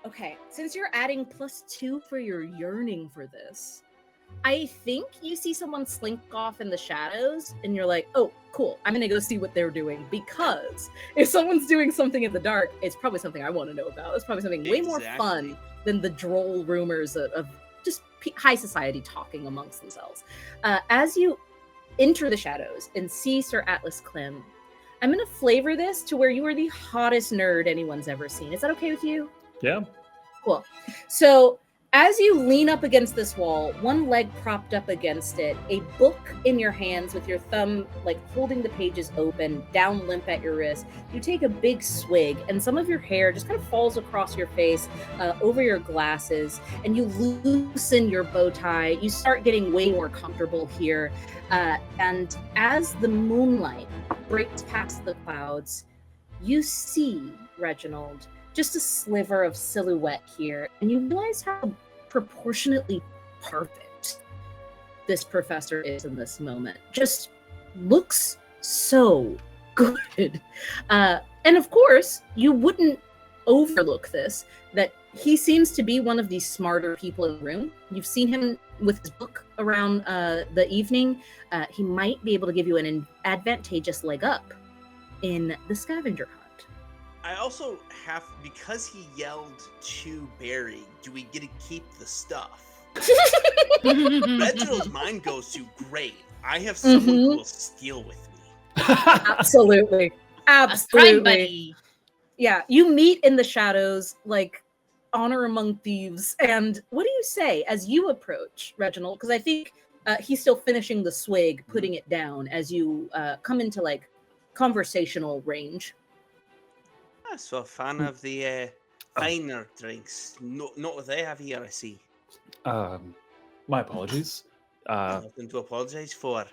Okay, since you're adding +2 for your yearning for this, I think you see someone slink off in the shadows and you're like, oh, cool, I'm gonna go see what they're doing, because if someone's doing something in the dark, it's probably something I want to know about. It's probably something way more fun Exactly. than the droll rumors of just high society talking amongst themselves. As you enter the shadows and see Sir Atlas Clem, I'm going to flavor this to where you are the hottest nerd anyone's ever seen. Is that okay with you? Yeah. Cool. So as you lean up against this wall, one leg propped up against it, a book in your hands with your thumb like holding the pages open, down limp at your wrist, you take a big swig and some of your hair just kind of falls across your face, over your glasses, and you loosen your bow tie. You start getting way more comfortable here. And as the moonlight breaks past the clouds, you see, Reginald, just a sliver of silhouette here, and you realize how proportionately perfect this professor is in this moment. Just looks so good. And of course, you wouldn't overlook this, that he seems to be one of the smarter people in the room. You've seen him with his book around the evening. He might be able to give you an advantageous leg up in the scavenger hunt. I also have, because he yelled to Barry, do we get to keep the stuff? Reginald's mind goes to, great, I have someone who will steal with me. Absolutely. Crime Absolutely. buddy. Yeah, you meet in the shadows, like honor among thieves. And what do you say as you approach Reginald? Because I think he's still finishing the swig, putting it down as you come into like conversational range. So a fan of the finer drinks. Not what they have here, I see. My apologies. Nothing to apologise for.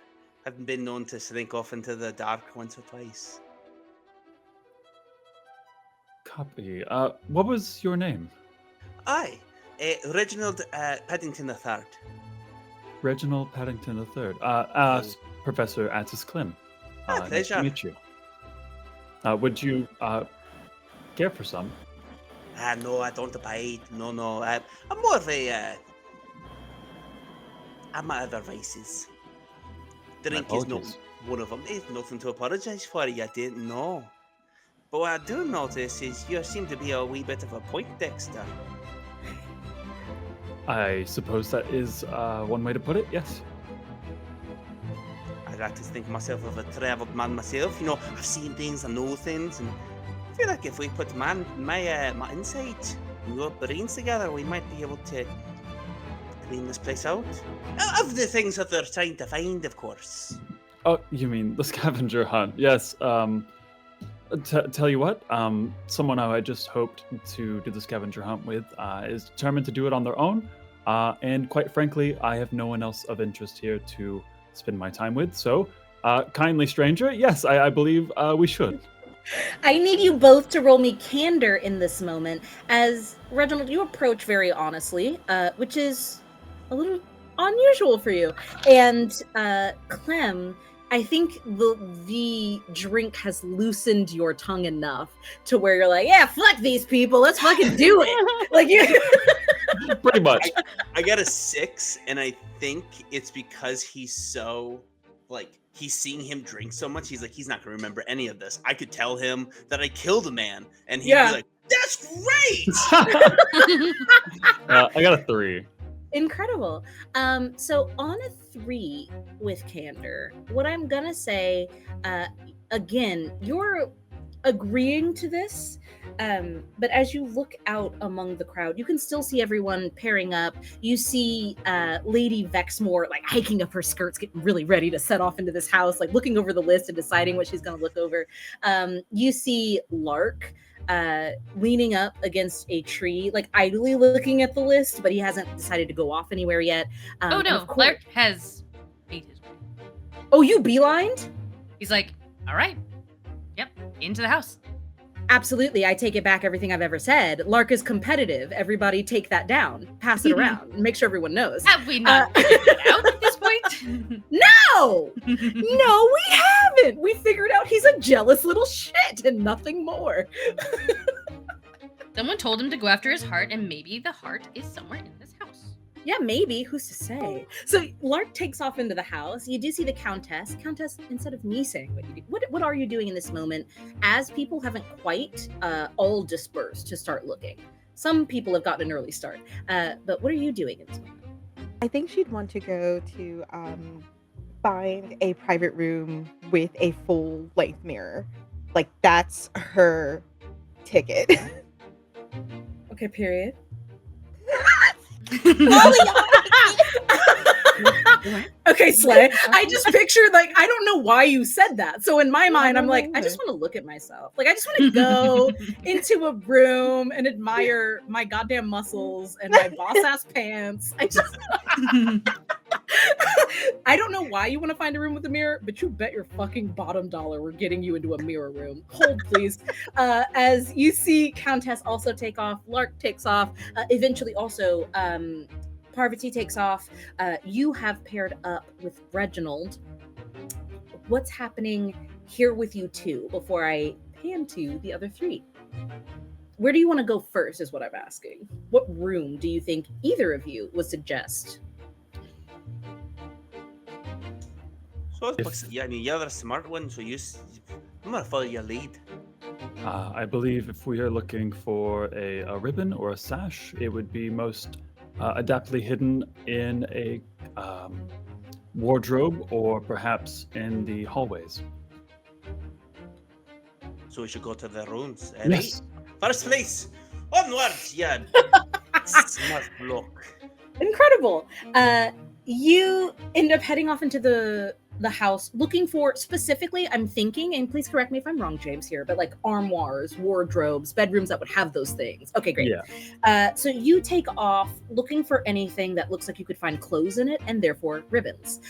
I've been known to slink off into the dark once or twice. Copy. What was your name? Aye, Reginald Paddington III. Reginald Paddington III. Professor Atlas Clem. Nice to Pleasure. meet you. Would you care for some? No, I don't abide. No. I'm more of a... I'm my other vices. Drink is not apologies. one of them. There's nothing to apologise for, you didn't know. But what I do notice is you seem to be a wee bit of a Poindexter. I suppose that is one way to put it, yes. I like to think myself of a travelled man myself. You know, I've seen things, I know things, and I feel like if we put my insight and your brains together, we might be able to clean this place out. Of the things that they're trying to find, of course. Oh, you mean the scavenger hunt? Yes. Tell you what, someone who I just hoped to do the scavenger hunt with is determined to do it on their own. And quite frankly, I have no one else of interest here to spend my time with. So, kindly stranger, yes, I believe we should. I need you both to roll me candor in this moment, as Reginald, you approach very honestly, which is a little unusual for you. And Clem, I think the drink has loosened your tongue enough to where you're like, yeah, fuck these people, let's fucking do it. Like you. Pretty much. I got a 6, and I think it's because he's so, like, he's seeing him drink so much, he's like, he's not gonna remember any of this. I could tell him that I killed a man, and he'd be like, that's great! I got a 3. Incredible. So on a 3 with candor, what I'm gonna say, again, you're agreeing to this, but as you look out among the crowd, you can still see everyone pairing up. You see Lady Vexmore like hiking up her skirts, getting really ready to set off into this house, like looking over the list and deciding what she's gonna look over. You see Lark leaning up against a tree, like idly looking at the list, but he hasn't decided to go off anywhere yet. Oh no, Clark has made his way. Oh, you beelined? He's like, all right, yep, into the house. Absolutely, I take it back everything I've ever said. Lark is competitive. Everybody take that down. Pass it around. Make sure everyone knows. Have we not figured it out at this point? No! No, we haven't! We figured out he's a jealous little shit and nothing more. Someone told him to go after his heart, and maybe the heart is somewhere in this house. Yeah, maybe. Who's to say? So Lark takes off into the house. You do see the Countess. Countess, instead of me saying what you do, what are you doing in this moment as people haven't quite all dispersed to start looking? Some people have gotten an early start. But what are you doing in this moment? I think she'd want to go to find a private room with a full length mirror. Like that's her ticket. Okay, period. Okay, Slay. I just pictured, like, I don't know why you said that. So in my mind, I'm like, I just want to look at myself. Like, I just want to go into a room and admire my goddamn muscles and my boss ass pants. I don't know why you want to find a room with a mirror, but you bet your fucking bottom dollar we're getting you into a mirror room. Hold, please. As you see Countess also take off, Lark takes off, eventually also Parvati takes off. You have paired up with Reginald. What's happening here with you two before I pan to the other three? Where do you want to go first is what I'm asking. What room do you think either of you would suggest? So you're the smart one, so I'm gonna follow your lead. I believe if we are looking for a ribbon or a sash, it would be most adeptly hidden in a wardrobe or perhaps in the hallways. So we should go to the rooms. Yes. Right? First place, onwards, yeah. Smart block. Incredible. You end up heading off into the house looking for specifically, I'm thinking, and please correct me if I'm wrong, James, here, but like armoires, wardrobes, bedrooms that would have those things. Okay, great. Yeah. So you take off looking for anything that looks like you could find clothes in it and therefore ribbons.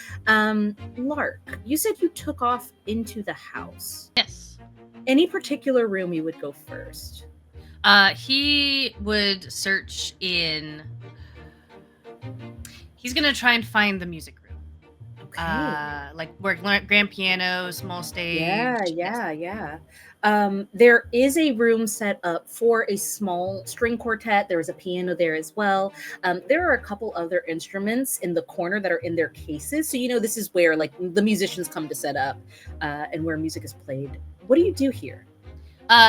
Lark, you said you took off into the house. Yes. Any particular room you would go first? He would search in. He's gonna try and find the music room. Okay. Like where grand piano, small stage. Yeah. There is a room set up for a small string quartet. There is a piano there as well. There are a couple other instruments in the corner that are in their cases. So, this is where like the musicians come to set up and where music is played. What do you do here?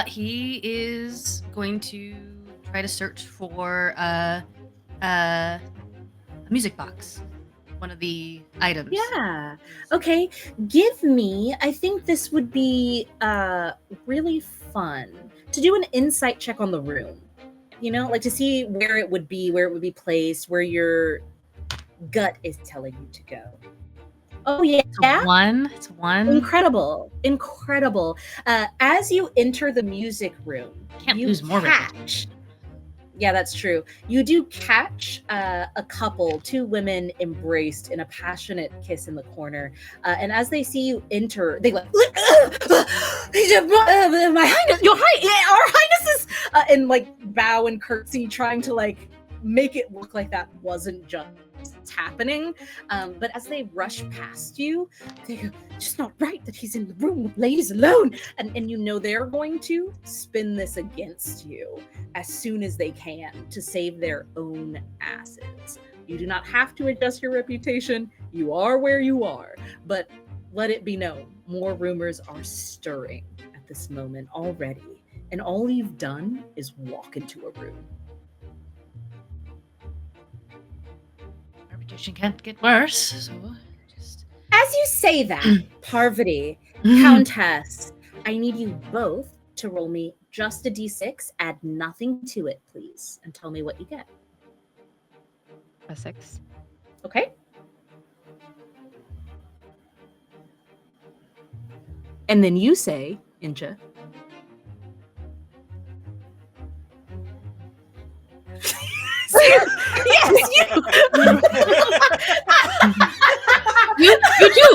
He is going to try to search for a music box. One of the items. Yeah. Okay. Give me, I think this would be really fun to do an insight check on the room. Like to see where it would be placed, where your gut is telling you to go. Oh, yeah. It's one. Incredible. As you enter the music room, Can't you lose more catch. Yeah, that's true. You do catch a couple, two women embraced in a passionate kiss in the corner. And as they see you enter, they like, my highness, your highness, our highnesses, and like bow and curtsy, trying to like make it look like that wasn't just happening. But as they rush past you, they go, just not right that he's in the room with ladies alone. And they're going to spin this against you as soon as they can to save their own asses. You do not have to adjust your reputation. You are where you are. But let it be known, more rumors are stirring at this moment already. And all you've done is walk into a room. Reputation can't get worse, so just. As you say that, Parvati, Countess, I need you both to roll me just a d6, add nothing to it, please, and tell me what you get. A 6. Okay? And then you say, Inja. Yes, you do.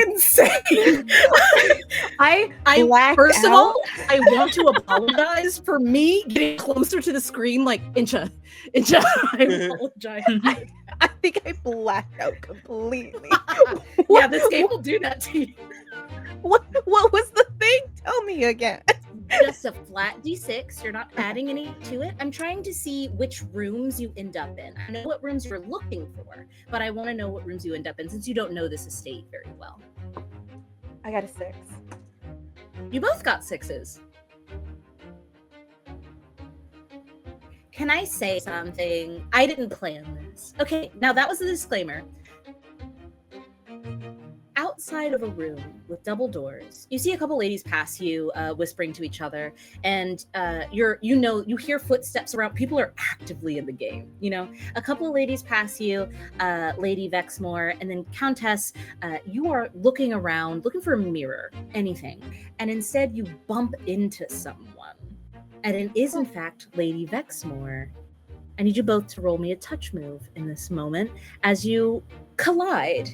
Insane. I first of all, I want to apologize for me getting closer to the screen like Incha. I apologize. I think I blacked out completely. Yeah, this game will do that to you. What was the thing? Tell me again. Just a flat d6. You're not adding any to it. I'm trying to see which rooms you end up in. I know what rooms you're looking for, but I want to know what rooms you end up in since you don't know this estate very well. I got a 6. You both got 6s. Can I say something? I didn't plan this. Okay, now that was the disclaimer. Outside of a room with double doors, you see a couple ladies pass you, whispering to each other, and you hear footsteps around. People are actively in the game. A couple of ladies pass you, Lady Vexmore, and then Countess. You are looking around, looking for a mirror, anything, and instead you bump into someone, and it is in fact Lady Vexmore. I need you both to roll me a touch move in this moment as you collide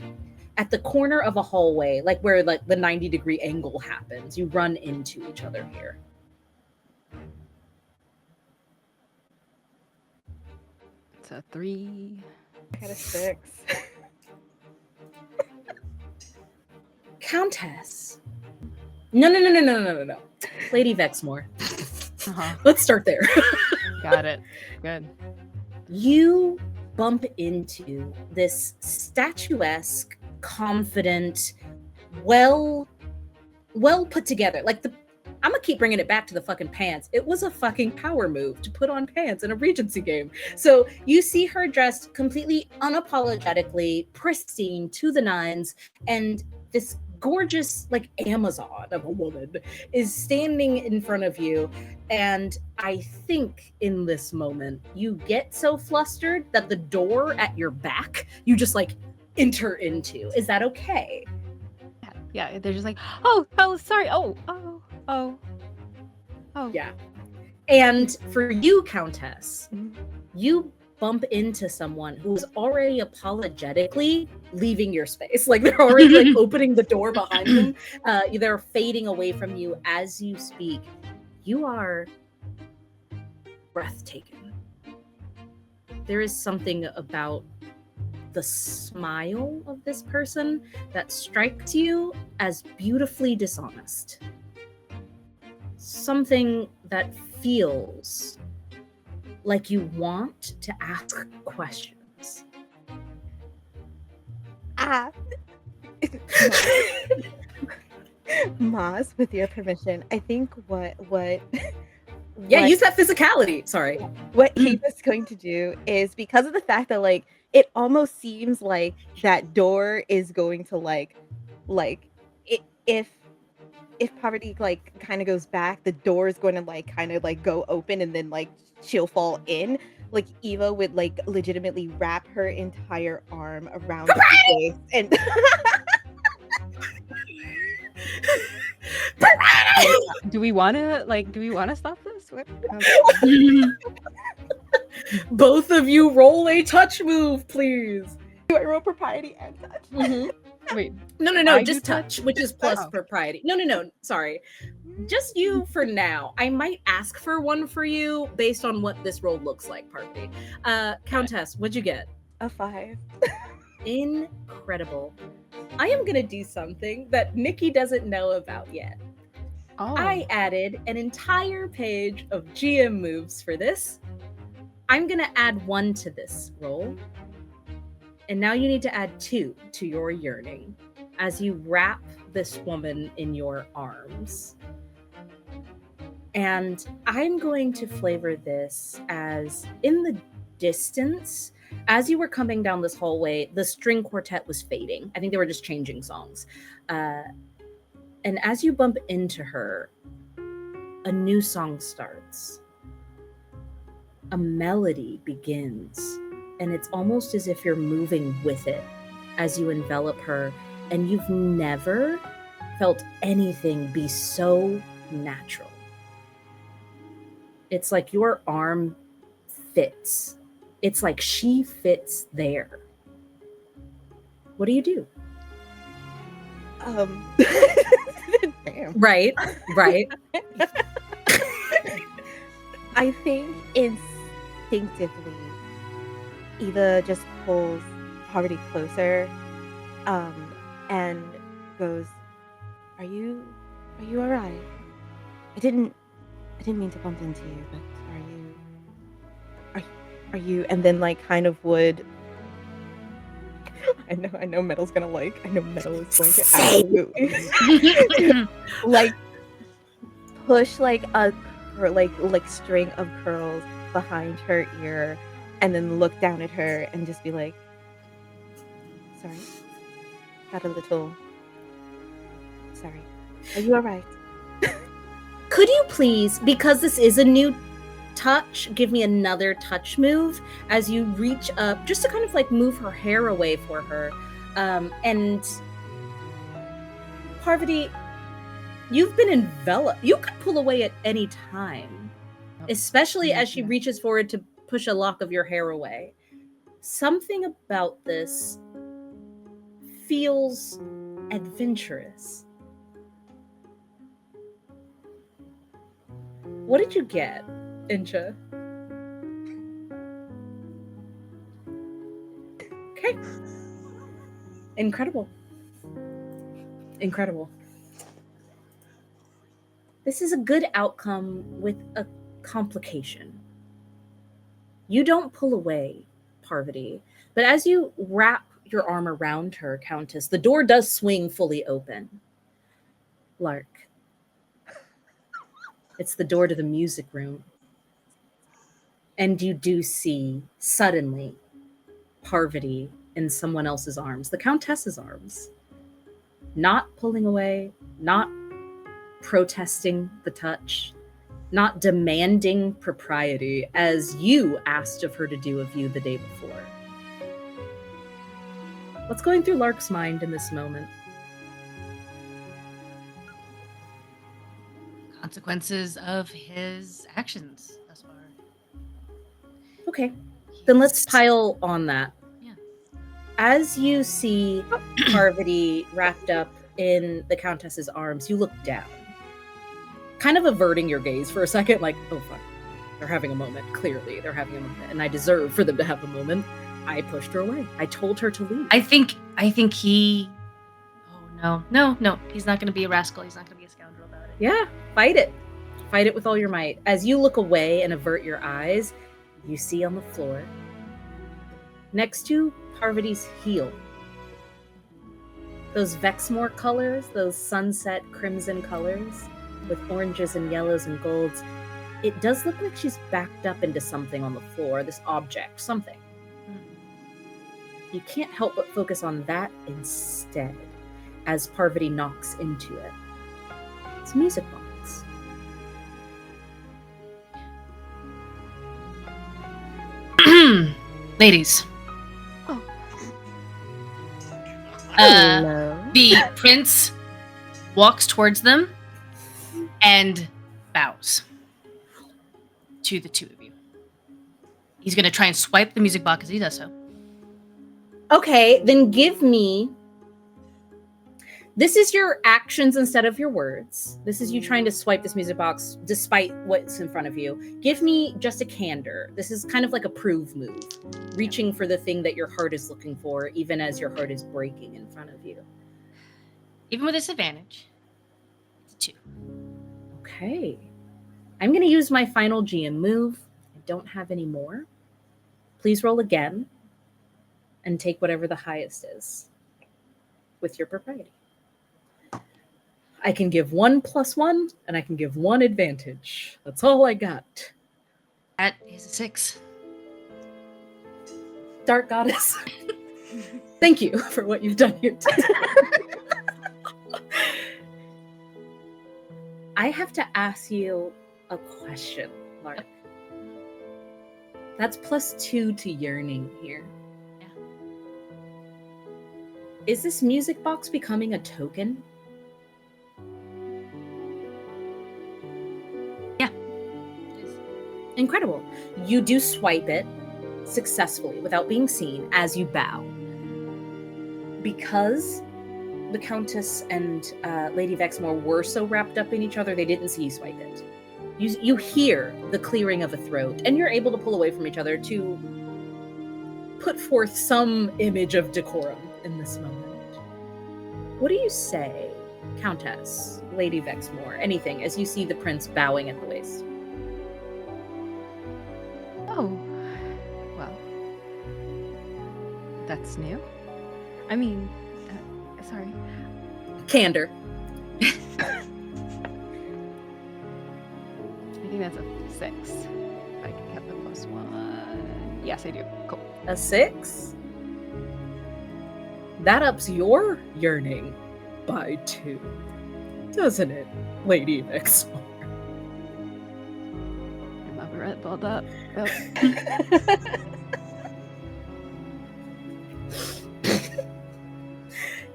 at the corner of a hallway, like where the 90-degree angle happens. You run into each other here. It's a 3. I got a 6. Countess. No. Lady Vexmore. Uh-huh. Let's start there. Got it. Good. You bump into this statuesque, confident, well put together. I'm gonna keep bringing it back to the fucking pants. It was a fucking power move to put on pants in a Regency game. So you see her dressed completely unapologetically, pristine to the nines, and this gorgeous Amazon of a woman is standing in front of you. And I think in this moment you get so flustered that the door at your back you just enter into. Is that okay? Yeah, they're just like, oh, sorry. Oh. Yeah. And for you, Countess, Mhm. you bump into someone who's already apologetically leaving your space. They're already opening the door behind them. They're fading away from you as you speak. You are breathtaking. There is something about the smile of this person that strikes you as beautifully dishonest. Something that feels like you want to ask questions. Maz, with your permission, I think what Yeah, use that physicality. Sorry. what Ava's going to do is, because of the fact that it almost seems like that door is going to if Poverty kind of goes back, the door is going to kind of go open, and then she'll fall in. Eva would legitimately wrap her entire arm around the waist and Do we want to stop this? What? Both of you roll a touch move, please. do I roll propriety and touch? Wait. No, I just do touch? touch, which is plus Oh. propriety. No, sorry. Just you for now. I might ask for one for you based on what this roll looks like, Parvati. Countess, what'd you get? A 5. Incredible. I am gonna do something that Nikki doesn't know about yet. Oh. I added an entire page of GM moves for this. I'm gonna add 1 to this roll. And now you need to add 2 to your yearning as you wrap this woman in your arms. And I'm going to flavor this as, in the distance, as you were coming down this hallway, the string quartet was fading. I think they were just changing songs. And as you bump into her, a new song starts. A melody begins, and it's almost as if you're moving with it as you envelop her, and you've never felt anything be so natural. It's like your arm fits. It's like she fits there. What do you do? Damn. Right. I think instinctively, Eva just pulls Poverty closer, and goes, "Are you all right? I didn't mean to bump into you, but are you?" And then kind of would. I know Metal's gonna I know Metal is going to absolutely push a her like string of curls behind her ear, and then look down at her and just be like, "Sorry, had a little. Sorry. Are you all right?" Could you please, because this is a new touch, give me another touch move as you reach up just to kind of like move her hair away for her. And Parvati, you've been enveloped. You could pull away at any time, especially as she reaches forward to push a lock of your hair away. Something about this feels adventurous. What did you get, Incha? Okay. Incredible. Incredible. This is a good outcome with a complication. You don't pull away, Parvati, but as you wrap your arm around her, Countess, the door does swing fully open. Lark. It's the door to the music room. And you do see, suddenly, Parvati in someone else's arms, the Countess's arms. Not pulling away, not protesting the touch, not demanding propriety as you asked of her to do of you the day before. What's going through Lark's mind in this moment? Consequences of his actions thus far. Okay, then let's He's- pile on that. Yeah. As you see Parvati wrapped up in the Countess's arms, you look down, kind of averting your gaze for a second, like, oh fuck, they're having a moment. Clearly, they're having a moment, and I deserve for them to have a moment. I pushed her away. I told her to leave. I think he. Oh no! He's not going to be a rascal. He's not going to be a scoundrel about it. Yeah, fight it. Fight it with all your might. As you look away and avert your eyes, you see on the floor, next to Parvati's heel, those Vexmore colors, those sunset crimson colors with oranges and yellows and golds. It does look like she's backed up into something on the floor, this object, something. You can't help but focus on that instead as Parvati knocks into it. It's a music box. Ladies. Oh. Hello. The prince walks towards them and bows to the two of you. He's going to try and swipe the music box as he does so. Okay, then give me. This is your actions instead of your words. This is you trying to swipe this music box despite what's in front of you. Give me just a candor. This is kind of like a prove move, reaching for the thing that your heart is looking for, even as your heart is breaking in front of you. Even with disadvantage, it's a 2. Okay. I'm going to use my final GM move. I don't have any more. Please roll again and take whatever the highest is with your propriety. I can give 1 + 1, and I can give 1 advantage. That's all I got. That is a 6. Dark Goddess, thank you for what you've done here today. I have to ask you a question, Lark. That's +2 to Yearning here. Yeah. Is this music box becoming a token? Yeah. It is. Incredible. You do swipe it successfully without being seen as you bow. Because the Countess and Lady Vexmore were so wrapped up in each other, they didn't see you swipe it. You hear the clearing of a throat, and you're able to pull away from each other to put forth some image of decorum in this moment. What do you say, Countess, Lady Vexmore, anything, as you see the prince bowing at the waist? Oh, well, that's new. I mean, sorry. Candor. I think has a 6. If I can get the +1. Yes, I do. Cool. A 6? That ups your yearning by 2, doesn't it, Lady Vexmore? I love a Red Bull up. Oh.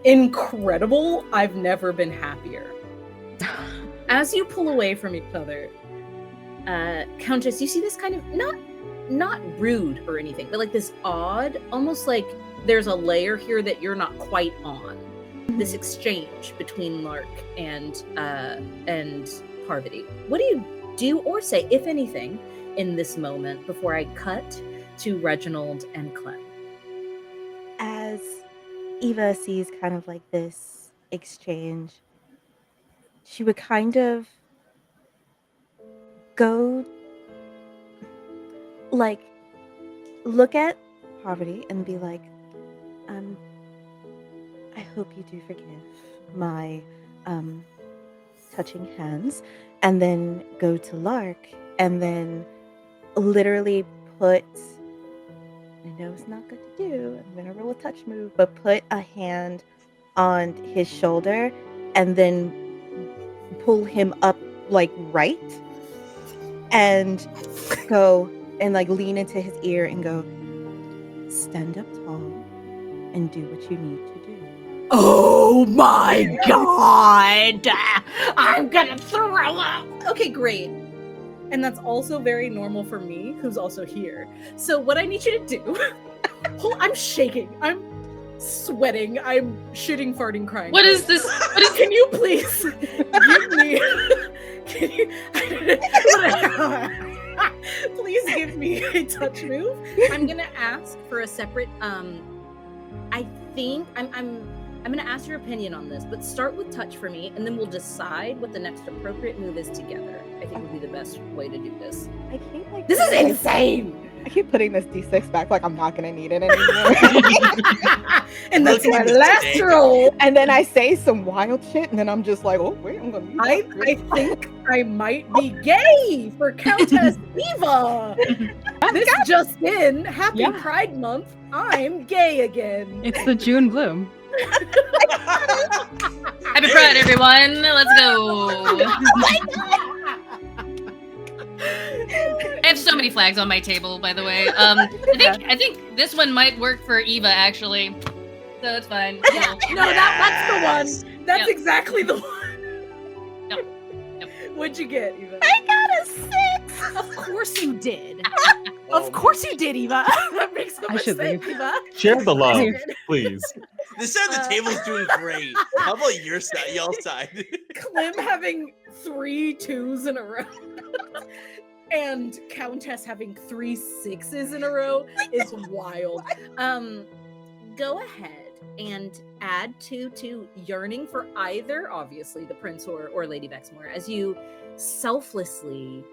Incredible. I've never been happier. As you pull away from each other, Countess, you see this kind of not rude or anything, but like this odd, almost like there's a layer here that you're not quite on. This exchange between Lark and Parvati. What do you do or say, if anything, in this moment before I cut to Reginald and Clem? As Eva sees kind of like this exchange, she would kind of go, like, look at Parvati and be like, I hope you do forgive my touching hands, and then go to Lark and then literally put, I know it's not good to do, I'm gonna roll a touch move, but put a hand on his shoulder and then pull him up like right, and go and like lean into his ear and go, stand up tall and do what you need to do. Oh my god! I'm gonna throw up! Okay, great. And that's also very normal for me, who's also here. So what I need you to do... I'm shaking. I'm sweating. I'm shitting, farting, crying. What is this? Can you please give me... Can you... Please give me a touch move. I'm gonna ask for a separate... I think... I'm going to ask your opinion on this, but start with touch for me, and then we'll decide what the next appropriate move is together. I think would be the best way to do this. I keep like This is insane! I keep putting this D6 back like I'm not gonna need it anymore. And that's Look my at this last today. roll. And then I say some wild shit, and then I'm just like, oh wait, I'm gonna. I think I might be gay for Countess Eva. This just in. Happy Yeah. Pride Month. I'm gay again. It's the June bloom. Happy Pride, everyone! Let's go. I have so many flags on my table, by the way. I think this one might work for Eva, actually. So it's fine. Yeah, no, that's the one. That's Yep. exactly the one. Yep. What'd you get, Eva? I got a 6. Of course you did. Oh Of course you did, Eva. That makes so I much should sense, leave. Eva. Share the love, please. This side of the table's doing great. How about your side, y'all's side? Clem having 3 2s in a row. And Countess having 3 6s in a row is wild. Go ahead and add 2 to Yearning for either, obviously, the Prince or Lady Vexmore, as you selflessly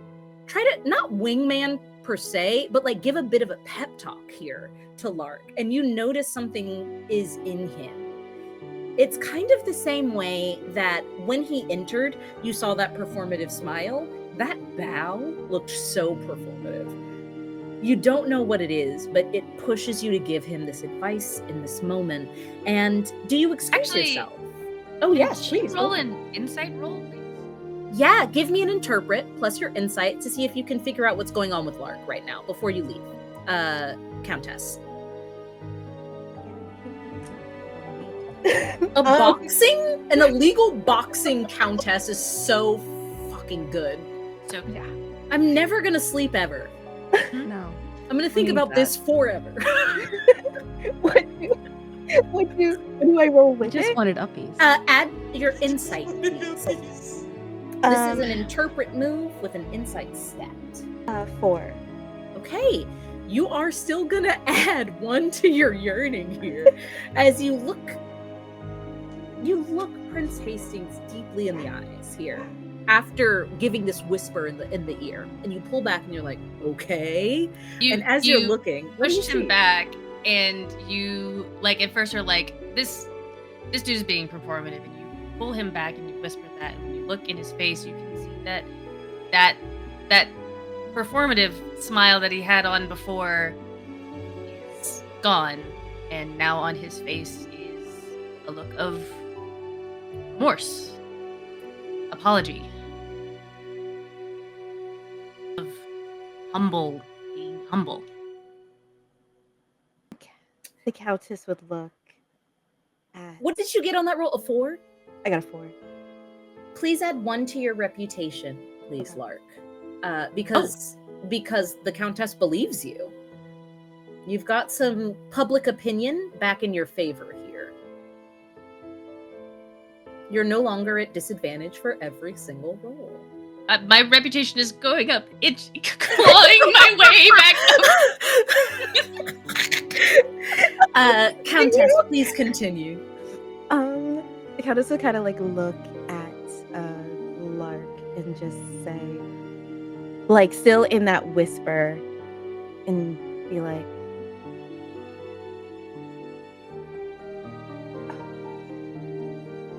try to, not wingman per se, but like give a bit of a pep talk here to Lark. And you notice something is in him. It's kind of the same way that when he entered, you saw that performative smile. That bow looked so performative. You don't know what it is, but it pushes you to give him this advice in this moment. And do you excuse Actually, yourself? Oh, yes, Can you please. roll an insight roll, please? Yeah, give me an interpret plus your insight to see if you can figure out what's going on with Lark right now before you leave. Countess. An illegal boxing countess is so fucking good. So Yeah. I'm never gonna sleep ever. No. I'm gonna think need about that. this forever. What do I roll I with just it? wanted uppies. Add your insight, please. This is an Um, interpret move with an insight stat. 4. Okay, you are still gonna add 1 to your yearning here as you look Prince Hastings deeply in the eyes here after giving this whisper in the ear, and you pull back and you're like, okay. And as you're looking, what do you pushed him see? back, and you like at first are like, this dude is being performative, and you pull him back and you whisper that, and when you look in his face, you can see that that performative smile that he had on before is gone, and now on his face is a look of remorse, apology, of being humble. The Countess would look at. What did you get on that roll? A 4? I got a 4. Please add 1 to your reputation, please, Okay. Lark. Because the Countess believes you. You've got some public opinion back in your favor here. You're no longer at disadvantage for every single roll. My reputation is going up. It's clawing my way back up. Countess, please continue. The Countess would kind of like look at Lark and just say, like, still in that whisper, and be like,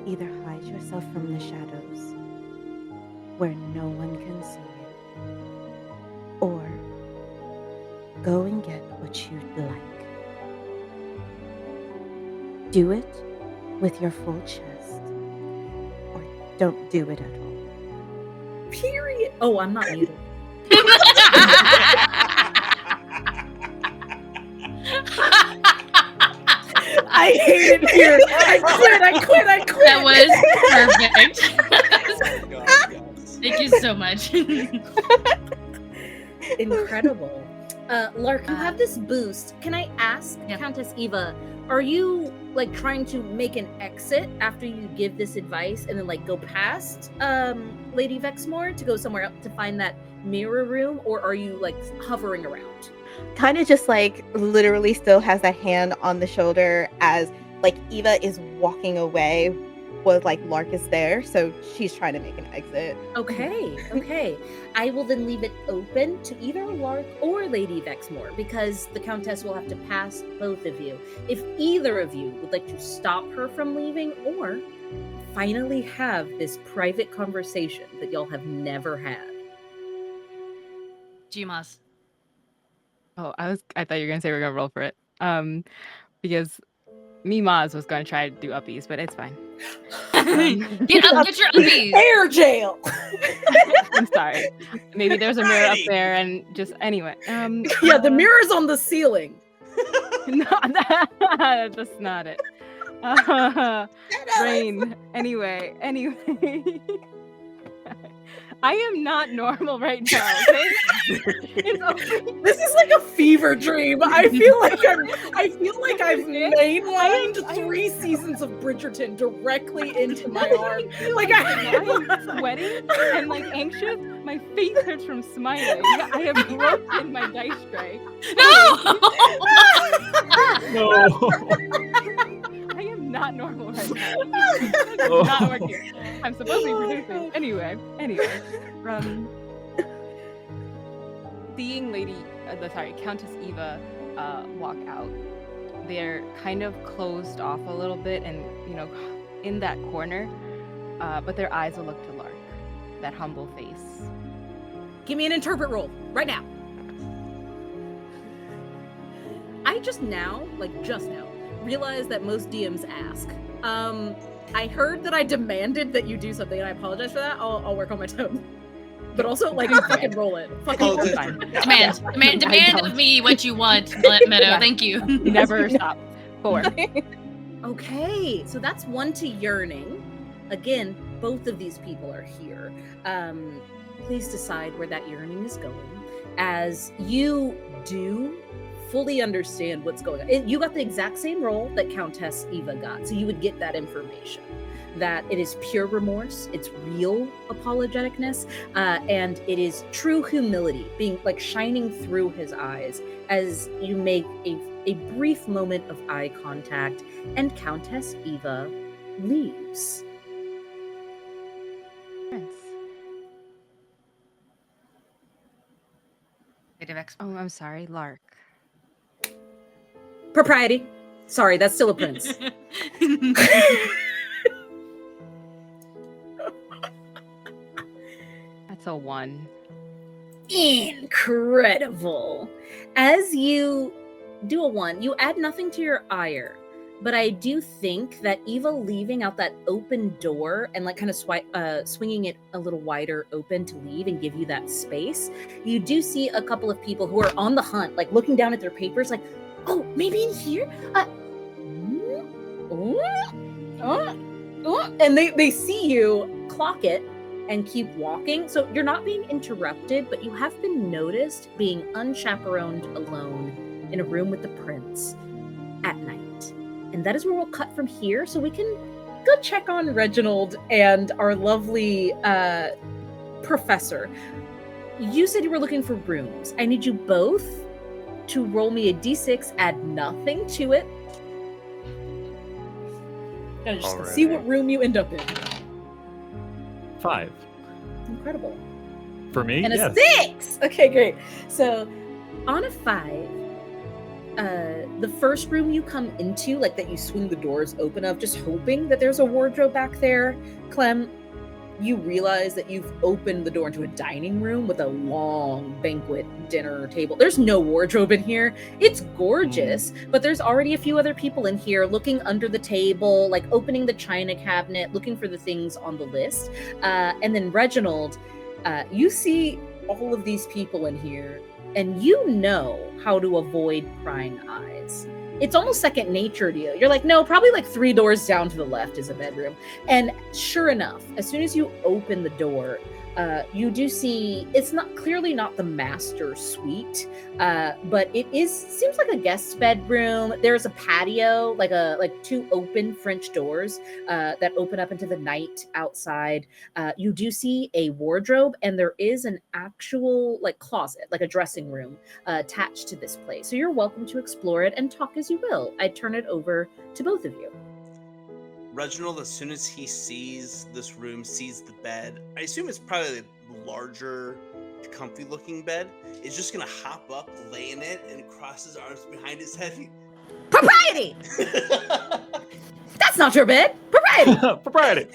either hide yourself from the shadows where no one can see you, or go and get what you'd like. Do it with your full chest, or don't do it at all. Period. Oh, I'm not muted. I hate it here. I quit. That was perfect. God, yes. Thank you so much. Incredible. Lark, you have this boost. Can I ask, Yeah. Countess Eva, are you like trying to make an exit after you give this advice and then like go past Lady Vexmore to go somewhere else to find that mirror room, or are you like hovering around? Kind of just like literally still has that hand on the shoulder as like Eva is walking away, was like Lark is there, so she's trying to make an exit. Okay. I will then leave it open to either Lark or Lady Vexmore, because the Countess will have to pass both of you. If either of you would like to stop her from leaving, or finally have this private conversation that y'all have never had. Gmas. Oh, I thought you were gonna say we're gonna roll for it. Because Maz was gonna try to do uppies, but it's fine. Get up, get your uppies. Air jail! I'm sorry. Maybe there's a mirror up there, and just anyway. Yeah, the mirror's on the ceiling. No, that's not it. Rain. Anyway. I am not normal right now. Okay? It's okay. This is like a fever dream. I feel like I've mainlined I am- 3 seasons of Bridgerton directly into my arm. Like I am sweating and like anxious. My face hurts from smiling. I have broken my dice tray. No. I am not normal right now. It's not working. I'm supposed to be producing. Anyway. Seeing Countess Eva walk out, they're kind of closed off a little bit and, in that corner, but their eyes will look to Lark, that humble face. Give me an interpret roll right now. I just now realized that most DMs ask. I heard that I demanded that you do something, and I apologize for that. I'll work on my tone. But also, fucking roll it. Fucking roll it. Fine. Demand of me what you want, Meadow. Yeah. Thank you. Never stop. 4. Okay, so that's 1 to Yearning. Again, both of these people are here. Please decide where that Yearning is going, as you do fully understand what's going on. You got the exact same role that Countess Eva got, so you would get that information. That it is pure remorse, it's real apologeticness, and it is true humility, being like shining through his eyes as you make a brief moment of eye contact, and Countess Eva leaves. Oh, I'm sorry, Lark. Propriety. Sorry, that's still a prince. That's a 1. Incredible. As you do a 1, you add nothing to your ire, but I do think that Eva leaving out that open door and like kind of swinging it a little wider open to leave and give you that space, you do see a couple of people who are on the hunt, like looking down at their papers, like, oh, maybe in here? And they see you, clock it, and keep walking. So you're not being interrupted, but you have been noticed being unchaperoned alone in a room with the prince at night. And that is where we'll cut from here, so we can go check on Reginald and our lovely professor. You said you were looking for rooms. I need you both to roll me a d6, add nothing to it. Now just see what room you end up in. 5. Incredible. For me, And a yes. 6! Okay, great. So on a 5, the first room you come into, like that you swing the doors open of, just hoping that there's a wardrobe back there, Clem, you realize that you've opened the door into a dining room with a long banquet dinner table. There's no wardrobe in here. It's gorgeous, but there's already a few other people in here looking under the table, like opening the china cabinet, looking for the things on the list. And then Reginald, you see all of these people in here, and you know how to avoid prying eyes. It's almost second nature to you. You're like, no, probably like 3 doors down to the left is a bedroom. And sure enough, as soon as you open the door, you do see, it's clearly not the master suite, but it seems like a guest bedroom. There's a patio, like 2 open French doors that open up into the night outside. You do see a wardrobe, and there is an actual like closet, like a dressing room attached to this place. So you're welcome to explore it and talk as you will. I turn it over to both of you. Reginald, as soon as he sees this room, sees the bed, I assume it's probably a larger, comfy-looking bed, is just gonna hop up, lay in it, and cross his arms behind his head. Propriety! That's not your bed! Propriety! Propriety!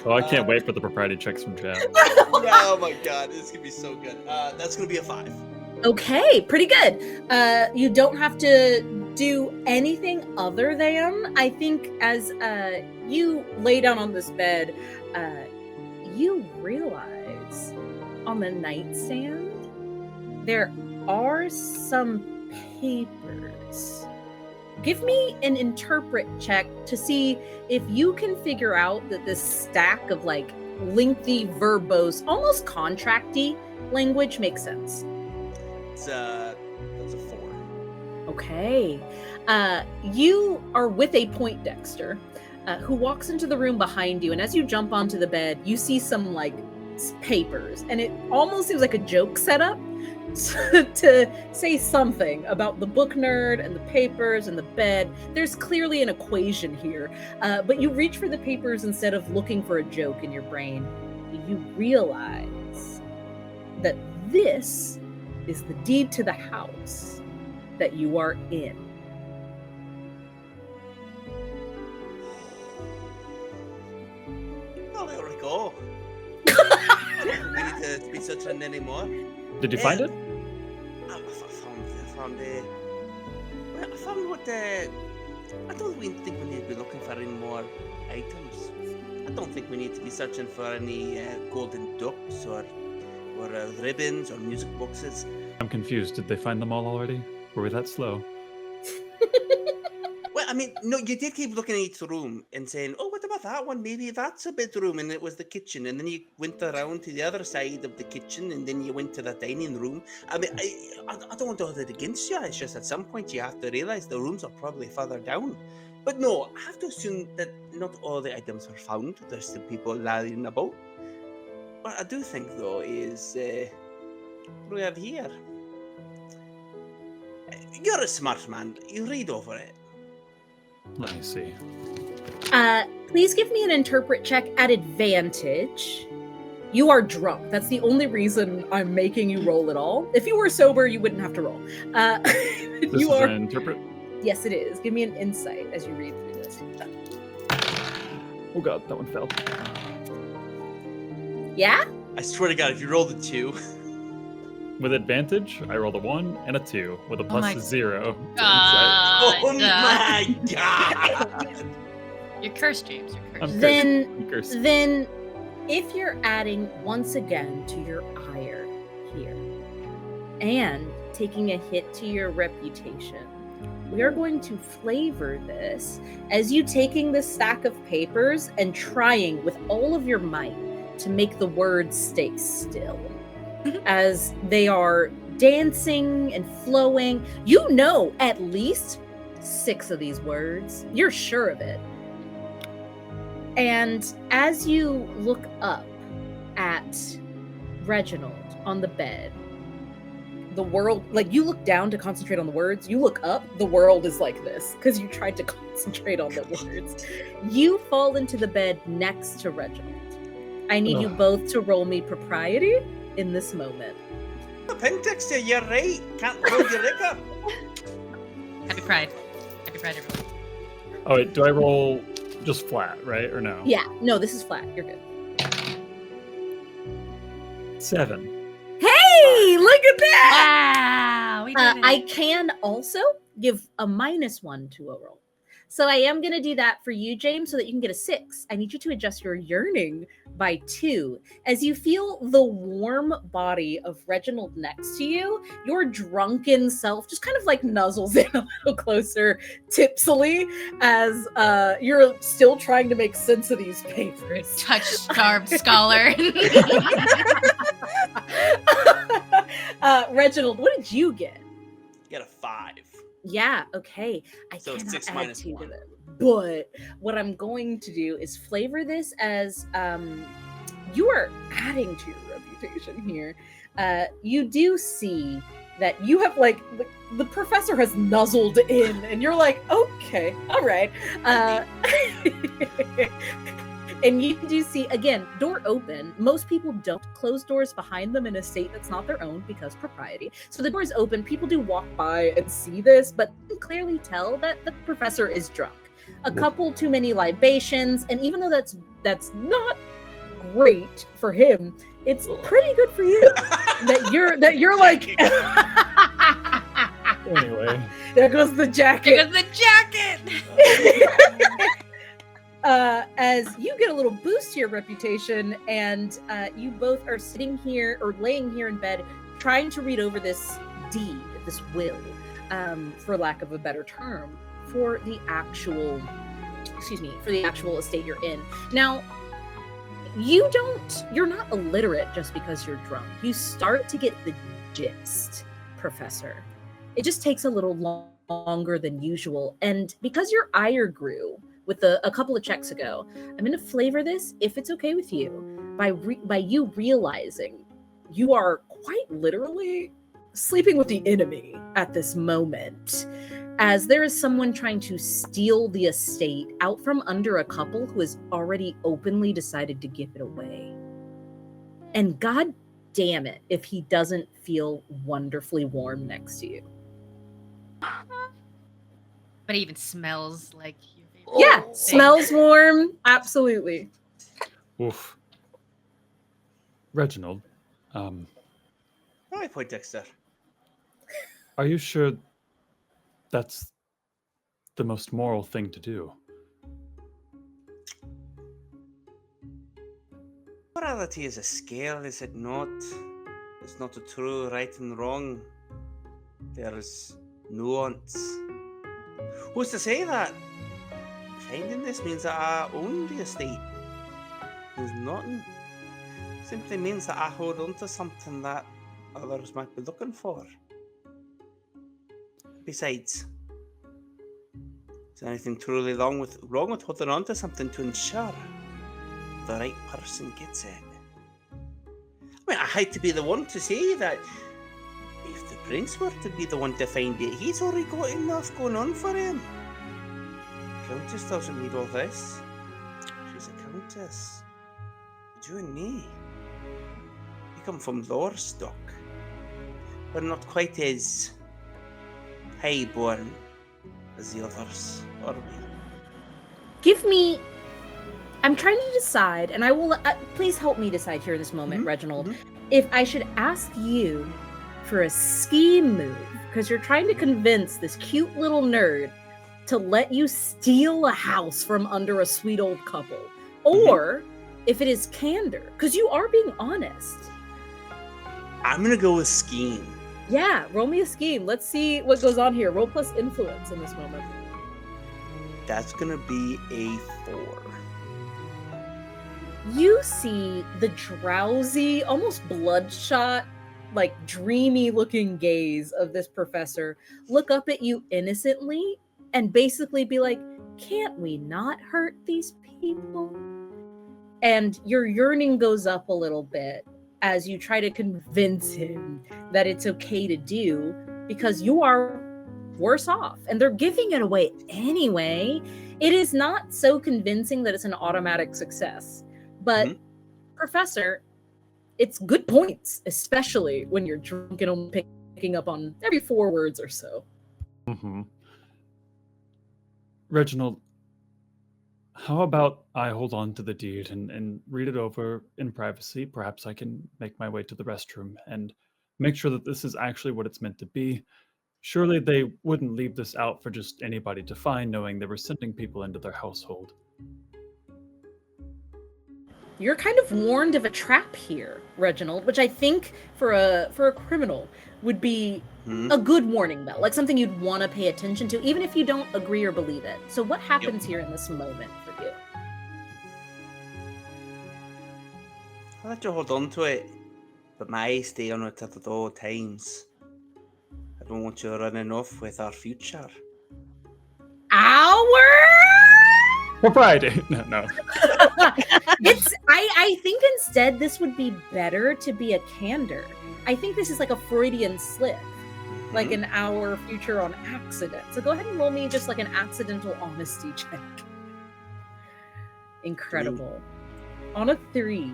Oh, I can't wait for the propriety checks from chat. Oh my god, this is gonna be so good. That's gonna be a 5. Okay, pretty good. You don't have to do anything other than, I think, as you lay down on this bed, you realize on the nightstand there are some papers. Give me an interpret check to see if you can figure out that this stack of like lengthy, verbose, almost contracty language makes sense. That's a 4. Okay. You are with a Poindexter who walks into the room behind you, and as you jump onto the bed, you see some like papers, and it almost seems like a joke setup to say something about the book nerd and the papers and the bed. There's clearly an equation here, but you reach for the papers instead of looking for a joke in your brain. You realize that this is the deed to the house that you are in. Oh, there we go. We need to be searching anymore. Did you find it? I found what I don't really think we need to be looking for any more items. I don't think we need to be searching for any golden ducks or ribbons or music boxes. I'm confused. Did they find them all already? Were we that slow? Well, I mean, no, you did keep looking at each room and saying, oh, what about that one? Maybe that's a bedroom, and it was the kitchen. And then you went around to the other side of the kitchen, and then you went to the dining room. I mean, I don't want to hold it against you. It's just at some point you have to realize the rooms are probably further down. But no, I have to assume that not all the items are found. There's still people lying about. What I do think, though, is what do we have here? You're a smart man. You read over it. Let me see. Please give me an interpret check at advantage. You are drunk. That's the only reason I'm making you roll at all. If you were sober, you wouldn't have to roll. This you is are. an interpret? Yes, it is. Give me an insight as you read through this. Oh god, that one fell. Yeah? I swear to God, if you roll the 2, With advantage, I rolled a 1 and a 2 with a plus my 0 to insight. oh my God! You're cursed, James. You're cursed. I'm Then- cursed. I'm cursed. Then, if you're adding once again to your ire here and taking a hit to your reputation, we are going to flavor this as you taking this stack of papers and trying with all of your might to make the words stay still as they are dancing and flowing. You know at least 6 of these words. You're sure of it. And as you look up at Reginald on the bed, the world, like you look down to concentrate on the words, you look up, the world is like this because you tried to concentrate on the words. You fall into the bed next to Reginald. I need you both to roll me propriety in this moment. Appendix, you're right. Can't hold your leg up. Happy Pride. Happy Pride, everyone. Oh wait, do I roll just flat, right, or no? Yeah, no, this is flat. You're good. 7. Hey, look at that! Wow, we did it. I can also give a -1 to a roll. So I am going to do that for you, James, so that you can get a 6. I need you to adjust your yearning by 2. As you feel the warm body of Reginald next to you, your drunken self just kind of like nuzzles in a little closer, tipsily, as you're still trying to make sense of these papers. Touch-starved scholar. Reginald, what did you get? You got a 5. Yeah, okay. I So cannot 6 add minus 2 to 1. it. But what I'm going to do is flavor this as you are adding to your reputation here. You do see that you have like the professor has nuzzled in, and you're like, okay, all right. And you do see, again, door open. Most people don't close doors behind them in a state that's not their own because propriety. So the door is open. People do walk by and see this, but you can clearly tell that the professor is drunk. A couple too many libations, and even though that's not great for him, it's pretty good for you. that you're like Anyway. there goes the jacket. Because the jacket. As you get a little boost to your reputation, and you both are sitting here or laying here in bed trying to read over this deed, this will, for lack of a better term, for the actual estate you're in. Now, you're not illiterate just because you're drunk. You start to get the gist, Professor. It just takes a little longer than usual, and because your ire grew with a couple of checks ago, I'm going to flavor this, if it's okay with you, by you realizing you are quite literally sleeping with the enemy at this moment, as there is someone trying to steal the estate out from under a couple who has already openly decided to give it away. And God damn it if he doesn't feel wonderfully warm next to you. But it even smells like your favorite Yeah, thing. smells warm. Absolutely. Oof. Reginald, Hi, Poindexter. are you sure that's the most moral thing to do? Morality is a scale, is it not? It's not a true right and wrong. There's nuance. Who's to say that finding this means that I own the estate? Means nothing. Simply means that I hold on to something that others might be looking for. Besides, is there anything truly wrong with holding on to something to ensure the right person gets it? I mean, I hate to be the one to say that if the prince were to be the one to find it, he's already got enough going on for him. The countess doesn't need all this. She's a countess. You and me, we come from lower stock. We're not quite as high-born as the others, are we? Give me I'm trying to decide, and I will please help me decide here in this moment, Reginald, mhm. if I should ask you for a scheme move, because you're trying to convince this cute little nerd to let you steal a house from under a sweet old couple, or if it is candor, because you are being honest. I'm gonna go with scheme. Yeah, roll me a scheme. Let's see what goes on here. Roll plus influence in this moment. That's gonna be a 4. You see the drowsy, almost bloodshot, like dreamy looking gaze of this professor look up at you innocently and basically be like, can't we not hurt these people? And your yearning goes up a little bit as you try to convince him that it's okay to do because you are worse off and they're giving it away anyway. It is not so convincing that it's an automatic success. But, Professor, it's good points, especially when you're drunk and only picking up on every 4 words or so. Reginald, how about I hold on to the deed and read it over in privacy? Perhaps I can make my way to the restroom and make sure that this is actually what it's meant to be. Surely they wouldn't leave this out for just anybody to find, knowing they were sending people into their household. You're kind of warned of a trap here, Reginald, which I think for a criminal would be a good warning bell, like something you'd want to pay attention to, even if you don't agree or believe it. So what happens here in this moment for you? I'll let you hold on to it, but my eyes stay on it at all times. I don't want you running off with our future. Our Propriety. No. I think instead this would be better to be a candor. I think this is like a Freudian slip, like an our future on accident. So go ahead and roll me just like an accidental honesty check. Incredible. On a 3,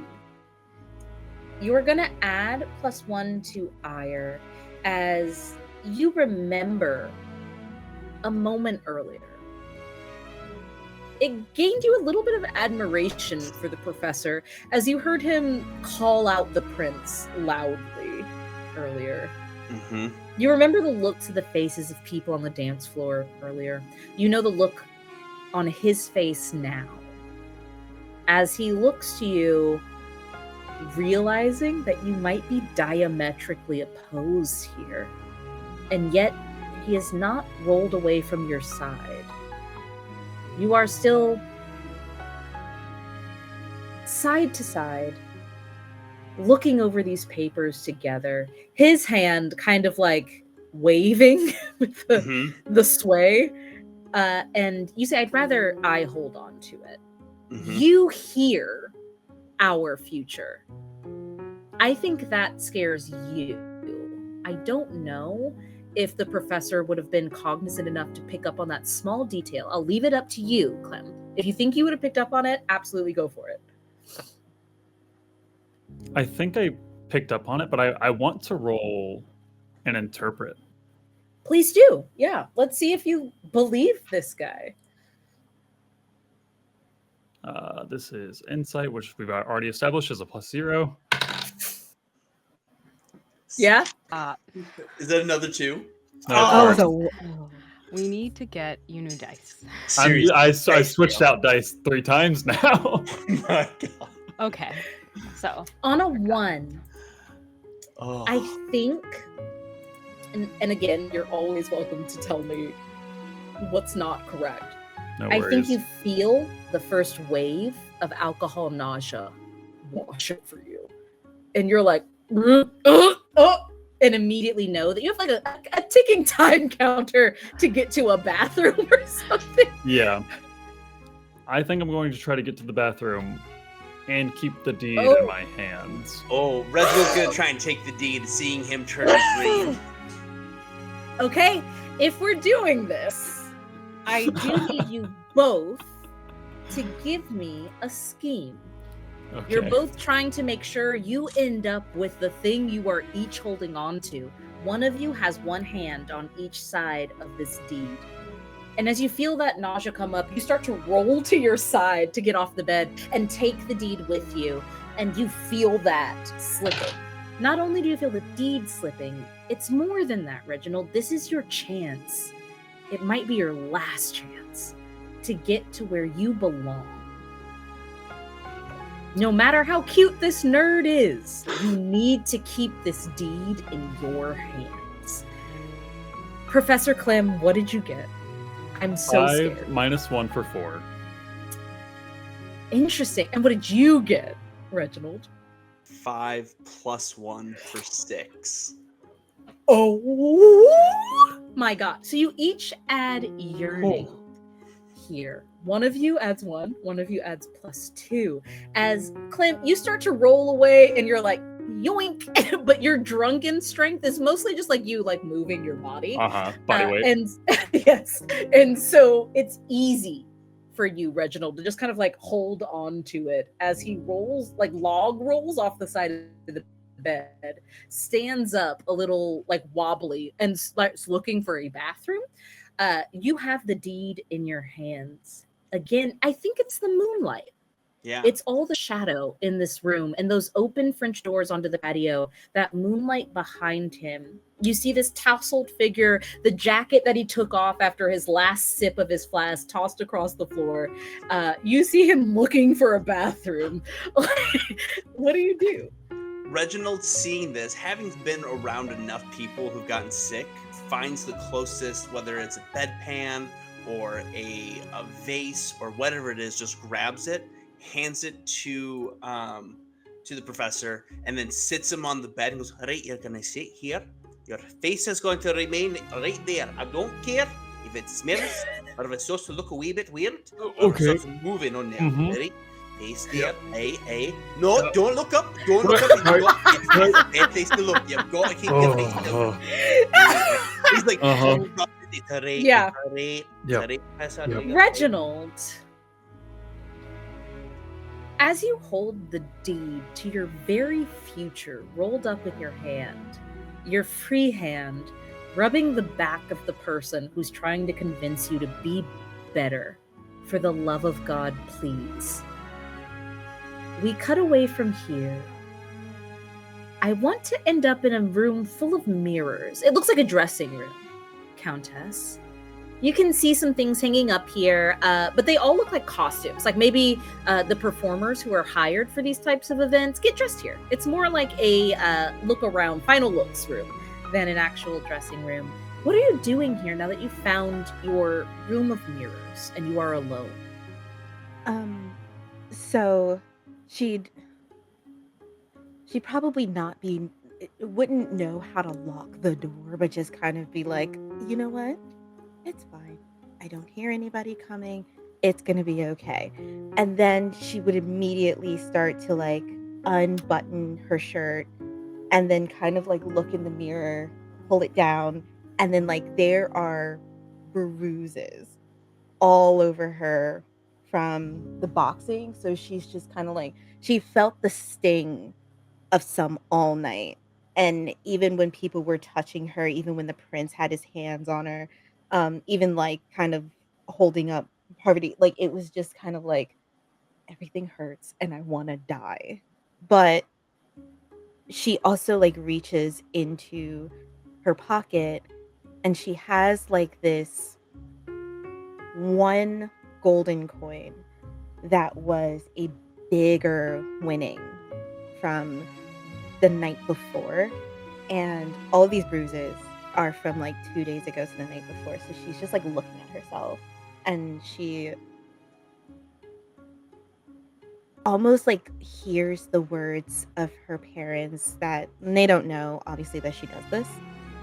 you are gonna add +1 to ire as you remember a moment earlier. It gained you a little bit of admiration for the professor as you heard him call out the prince loudly earlier. You remember the looks of the faces of people on the dance floor earlier. You know the look on his face now as he looks to you, realizing that you might be diametrically opposed here, and yet he has not rolled away from your side. You are still side to side, looking over these papers together, his hand kind of like waving with the sway. And you say, I'd rather I hold on to it. You hear our future. I think that scares you. I don't know if the professor would have been cognizant enough to pick up on that small detail. I'll leave it up to you, Clem. If you think you would have picked up on it, absolutely go for it. I think I picked up on it, but I want to roll and interpret. Please do. Yeah. Let's see if you believe this guy. This is insight, which we've already established as a +0. Yeah? Is that another 2? We need to get you new dice. I switched out dice 3 times now. Oh my god. Okay. So on a 1, I think, and again, you're always welcome to tell me what's not correct. No I worries. think you feel the first wave of alcohol nausea wash over you. And you're like, and immediately know that you have like a ticking time counter to get to a bathroom or something. Yeah. I think I'm going to try to get to the bathroom and keep the deed in my hands. Oh, Reginald's gonna try and take the deed, seeing him turn green. Okay, if we're doing this, I do need you both to give me a scheme. Okay. You're both trying to make sure you end up with the thing you are each holding on to. One of you has one hand on each side of this deed. And as you feel that nausea come up, you start to roll to your side to get off the bed and take the deed with you, and you feel that slipping. Not only do you feel the deed slipping, it's more than that, Reginald. This is your chance. It might be your last chance to get to where you belong. No matter how cute this nerd is, you need to keep this deed in your hands. Professor Clem, what did you get? I'm so 5 scared. -1 for 4. Interesting. And what did you get, Reginald? 5 + 1 for 6. Oh my god. So you each add yearning here. One of you adds 1, one of you adds +2. As Clem, you start to roll away and you're like, yoink, but your drunken strength is mostly just like you like moving your body. Body weight. And yes. And so it's easy for you, Reginald, to just kind of like hold on to it as he rolls, like log rolls off the side of the bed, stands up a little like wobbly and starts looking for a bathroom. You have the deed in your hands. Again, I think it's the moonlight. Yeah. It's all the shadow in this room and those open French doors onto the patio, that moonlight behind him. You see this tousled figure, the jacket that he took off after his last sip of his flask tossed across the floor. You see him looking for a bathroom. What do you do? Reginald, seeing this, having been around enough people who've gotten sick, finds the closest, whether it's a bedpan or a vase or whatever it is, just grabs it, hands it to the professor, and then sits him on the bed and goes, "All right, you're gonna sit here. Your face is going to remain right there. I don't care if it smells or if it's just to look a wee bit weird or if it's just moving on there. Right? Face there. Hey. No, don't look up. Don't look up. You've got to keep a bad face to look. You've got to keep your face down." He's like, Yeah. Yep. Reginald, as you hold the deed to your very future rolled up in your hand, your free hand rubbing the back of the person who's trying to convince you to be better, for the love of God, please. We cut away from here. I want to end up in a room full of mirrors. It looks like a dressing room, Countess. You can see some things hanging up here, but they all look like costumes. Like maybe the performers who are hired for these types of events get dressed here. It's more like a look around, final looks room than an actual dressing room. What are you doing here now that you found your room of mirrors and you are alone? So she'd probably wouldn't know how to lock the door, but just kind of be like, you know what? It's fine. I don't hear anybody coming. It's going to be okay. And then she would immediately start to like unbutton her shirt and then kind of like look in the mirror, pull it down. And then like there are bruises all over her from the boxing. So she's just kind of like, she felt the sting of some all night. And even when people were touching her, even when the prince had his hands on her, even like kind of holding up Parvati, like it was just kind of like everything hurts and I want to die. But she also like reaches into her pocket and she has like this one golden coin that was a bigger winning from the night before, and all of these bruises are from like 2 days ago, so the night before. So she's just like looking at herself and she almost like hears the words of her parents that they don't know obviously that she does this.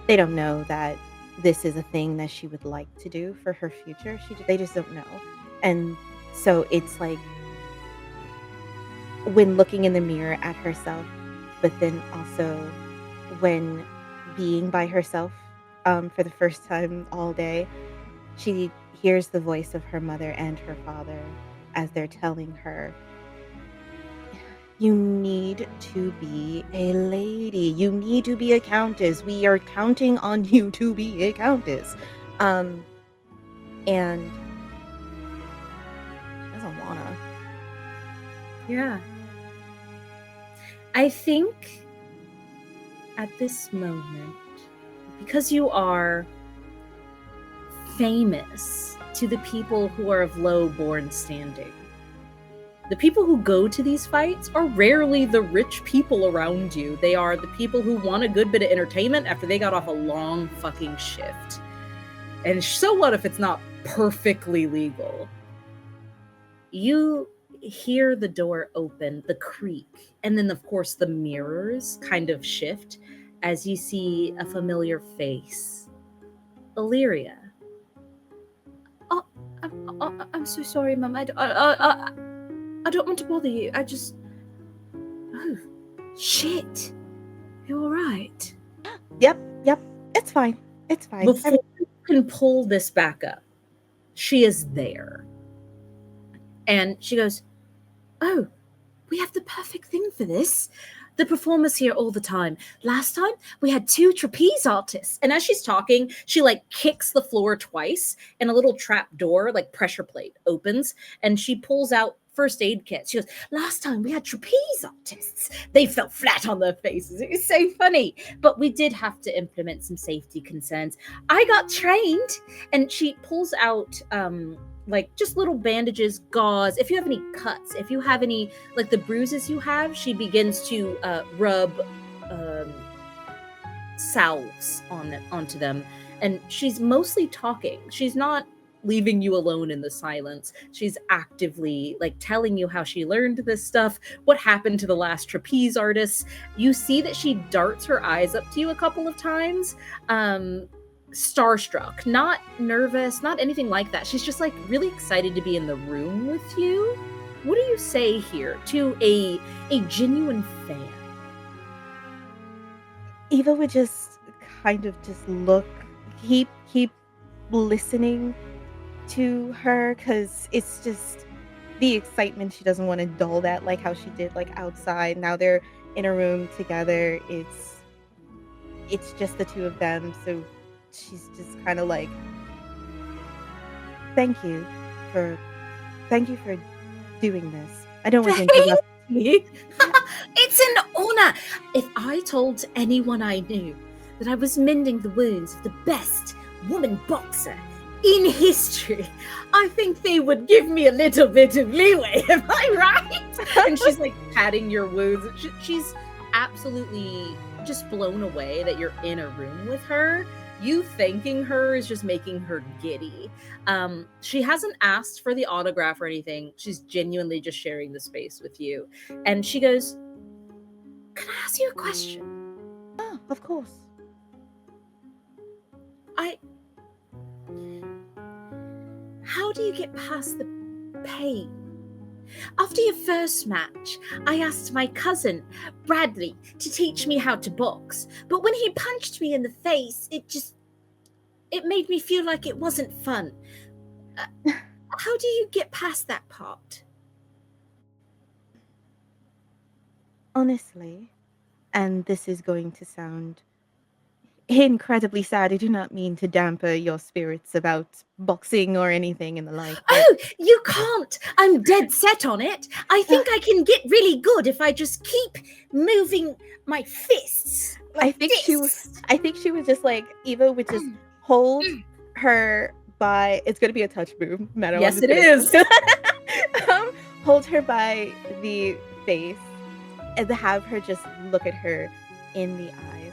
They don't know that this is a thing that she would like to do for her future. They just don't know. And so it's like when looking in the mirror at herself, but then also when being by herself for the first time all day, she hears the voice of her mother and her father as they're telling her, you need to be a lady. You need to be a countess. We are counting on you to be a countess. and she doesn't wanna. Yeah. I think at this moment, because you are famous to the people who are of low born standing, the people who go to these fights are rarely the rich people around you. They are the people who want a good bit of entertainment after they got off a long fucking shift. And so what if it's not perfectly legal? You hear the door open, the creak, and then, of course, the mirrors kind of shift as you see a familiar face. Illyria. Oh, I'm so sorry, Mum. I don't want to bother you. I just... Oh, shit. You all right? Yep. It's fine. Before you can pull this back up, she is there. And she goes, oh, we have the perfect thing for this. The performers here all the time. Last time we had 2 trapeze artists. And as she's talking, she like kicks the floor twice and a little trap door, like pressure plate, opens and she pulls out first aid kits. She goes, last time we had trapeze artists. They fell flat on their faces. It was so funny. But we did have to implement some safety concerns. I got trained. And she pulls out like just little bandages, gauze. If you have any cuts, if you have any, like the bruises you have, she begins to rub salves onto them. And she's mostly talking. She's not leaving you alone in the silence. She's actively like telling you how she learned this stuff, what happened to the last trapeze artists. You see that she darts her eyes up to you a couple of times. Starstruck, not nervous, not anything like that. She's just like really excited to be in the room with you. What do you say here to a genuine fan? Eva would just kind of just look, keep listening to her, because it's just the excitement. She doesn't want to dull that like how she did like outside. Now they're in a room together. It's just the two of them. So she's just kind of like, thank you for doing this. I don't want to interrupt you. It's an honor. If I told anyone I knew that I was mending the wounds of the best woman boxer in history, I think they would give me a little bit of leeway. Am I right? And she's like patting your wounds. She's absolutely just blown away that you're in a room with her. You thanking her is just making her giddy. She hasn't asked for the autograph or anything. She's genuinely just sharing the space with you. And she goes, can I ask you a question? Oh, of course. How do you get past the pain? After your first match, I asked my cousin, Bradley, to teach me how to box. But when he punched me in the face, it made me feel like it wasn't fun. How do you get past that part? Honestly, and this is going to sound incredibly sad. I do not mean to damper your spirits about boxing or anything and the like. Oh, you can't. I'm dead set on it. I think I can get really good if I just keep moving my fists. I think she was just like, Eva would just hold her by, it's going to be a touch move. Madam, yes, it is. Hold her by the face and have her just look at her in the eyes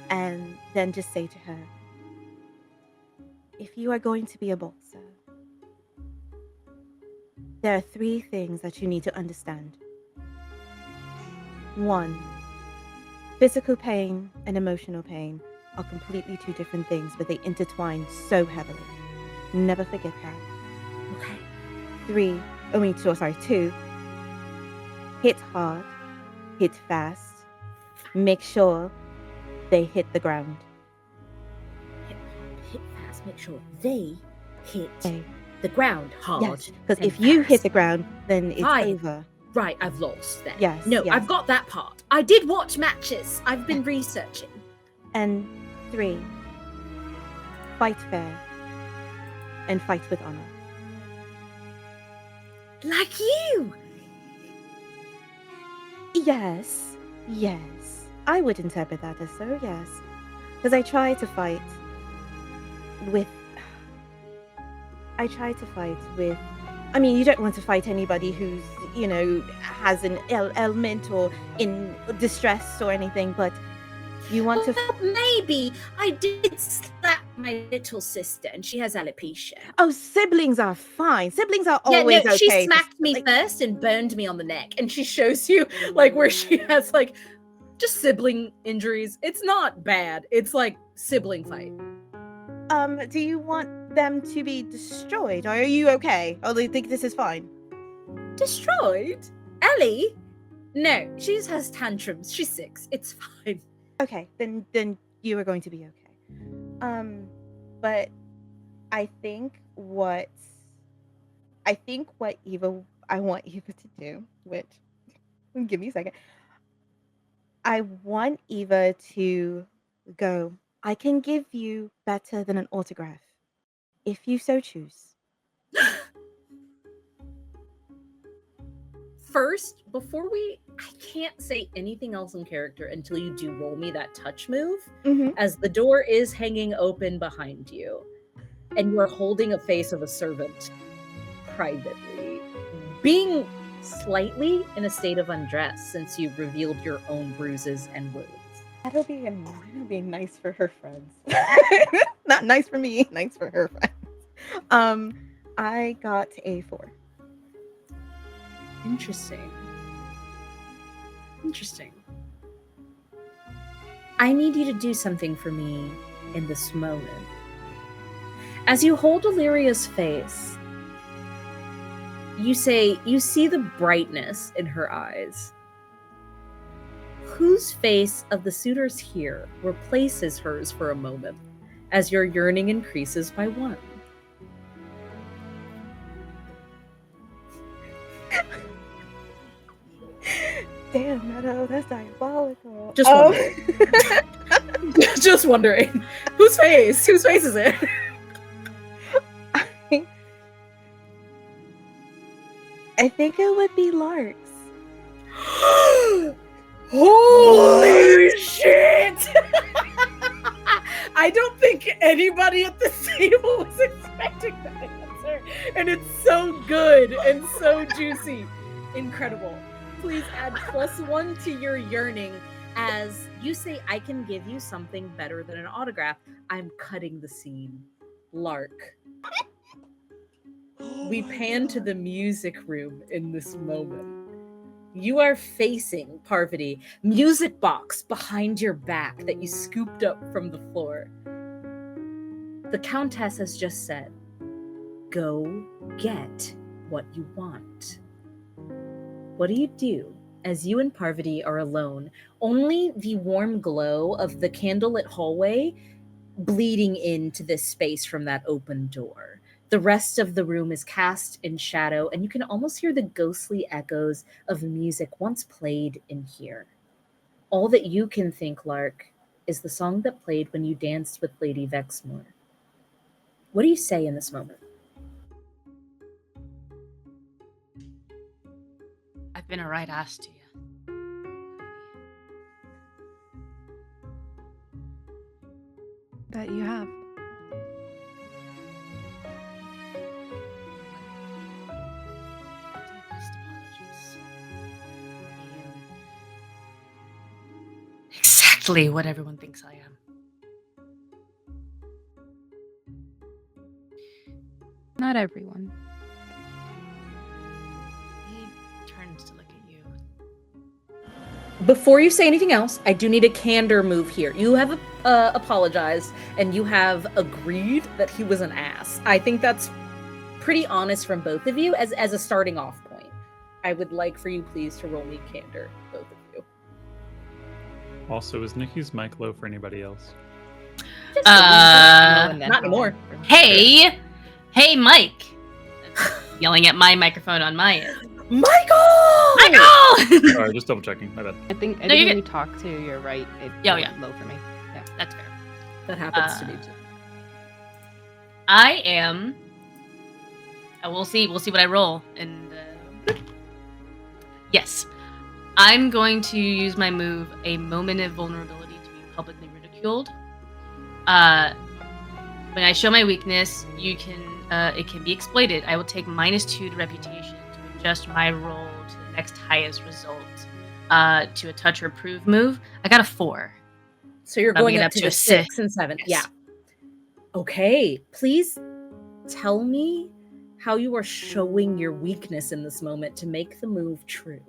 and then just say to her, if you are going to be a boxer, there are 3 things that you need to understand. 1, physical pain and emotional pain are completely 2 different things, but they intertwine so heavily. Never forget that. Okay. 2, hit hard, hit fast, make sure they hit the ground. Hit fast, make sure they hit the ground hard. Yes, because if you hit the ground, then it's over. Right, I've lost then. Yes. No, yes. I've got that part. I did watch matches. I've been researching. And 3, fight fair. and fight with honor. Like you! Yes. I would interpret that as so, yes. Because I try to fight with... I mean, you don't want to fight anybody who's, has an ailment or in distress or anything, but you want to... Well, maybe I did slap my little sister and she has alopecia. Oh, siblings are fine. Siblings are Yeah, always no, okay. she smacked me first and burned me on the neck. And she shows you, like, where she has, like, just sibling injuries. It's not bad. It's, like, sibling fight. Do you want them to be destroyed? Or are you okay? Or do you think this is fine? Destroyed? Ellie? No, she just has tantrums. She's 6. It's fine. Okay, then you are going to be okay. But I think what I want Eva to do, which give me a second. I want Eva to go, I can give you better than an autograph, if you so choose. First, I can't say anything else in character until you do roll me that touch move, as the door is hanging open behind you, and you are holding a face of a servant privately, being slightly in a state of undress since you've revealed your own bruises and wounds. That'll be nice for her friends. Not nice for me, nice for her friends. I got a 4. Interesting. I need you to do something for me in this moment. As you hold Illyria's face, you say you see the brightness in her eyes. Whose face of the suitors here replaces hers for a moment as your yearning increases by 1? Damn, Meadow, that's diabolical. Just wondering. Just wondering. Whose face? Whose face is it? I think it would be Lark's. Holy shit! I don't think anybody at this table was expecting that answer. And it's so good and so juicy. Incredible. Please add +1 to your yearning as you say, I can give you something better than an autograph. I'm cutting the scene. Lark. We pan to the music room in this moment. You are facing Parvati, music box behind your back that you scooped up from the floor. The Countess has just said, go get what you want. What do as you and Parvati are alone? Only the warm glow of the candlelit hallway bleeding into this space from that open door. The rest of the room is cast in shadow, and you can almost hear the ghostly echoes of music once played in here. All that you can think, Lark, is the song that played when you danced with Lady Vexmore. What do you say in this moment? I've been a right ass to you. That you have. Deepest apologies. I am exactly what everyone thinks I am. Not everyone. He turns to look at you. Before you say anything else, I do need a candor move here. You have apologized, and you have agreed that he was an ass. I think that's pretty honest from both of you as a starting off point. I would like for you, please, to roll me candor, both of you. Also, is Nikki's mic low for anybody else? Not anymore. Hey, Mike. Yelling at my microphone on my end. Michael! Sorry, just double checking. My bad. I think you're when good. you talk to your right, it's Yeah. low for me. Yeah. That's fair. That happens to me too. I am We'll see. We'll see what I roll. And yes, I'm going to use my move, a moment of vulnerability, to be publicly ridiculed. When I show my weakness, it can be exploited. I will take -2 to reputation to adjust my roll to the next highest result. To a touch or prove move, I got a 4. So you're I'll going get up up to to the a 6. 6 and 7. Yes. Yeah. Okay. Please tell me how you are showing your weakness in this moment to make the move true.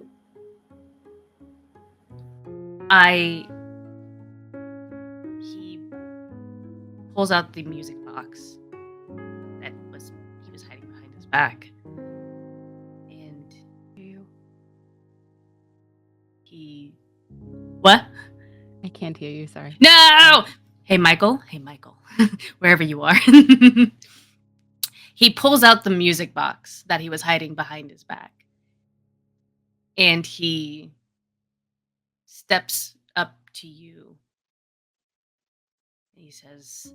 He pulls out the music box that he was hiding behind his back, and he what? I can't hear you, sorry. No! Hey Michael, wherever you are. He pulls out the music box that he was hiding behind his back, and he steps up to you. He says,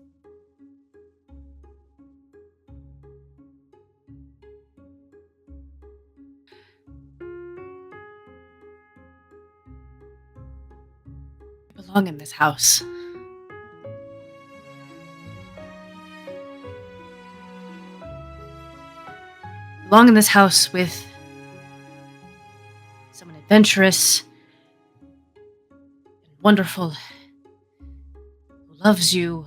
"You belong in this house." Belong in this house with someone adventurous and wonderful who loves you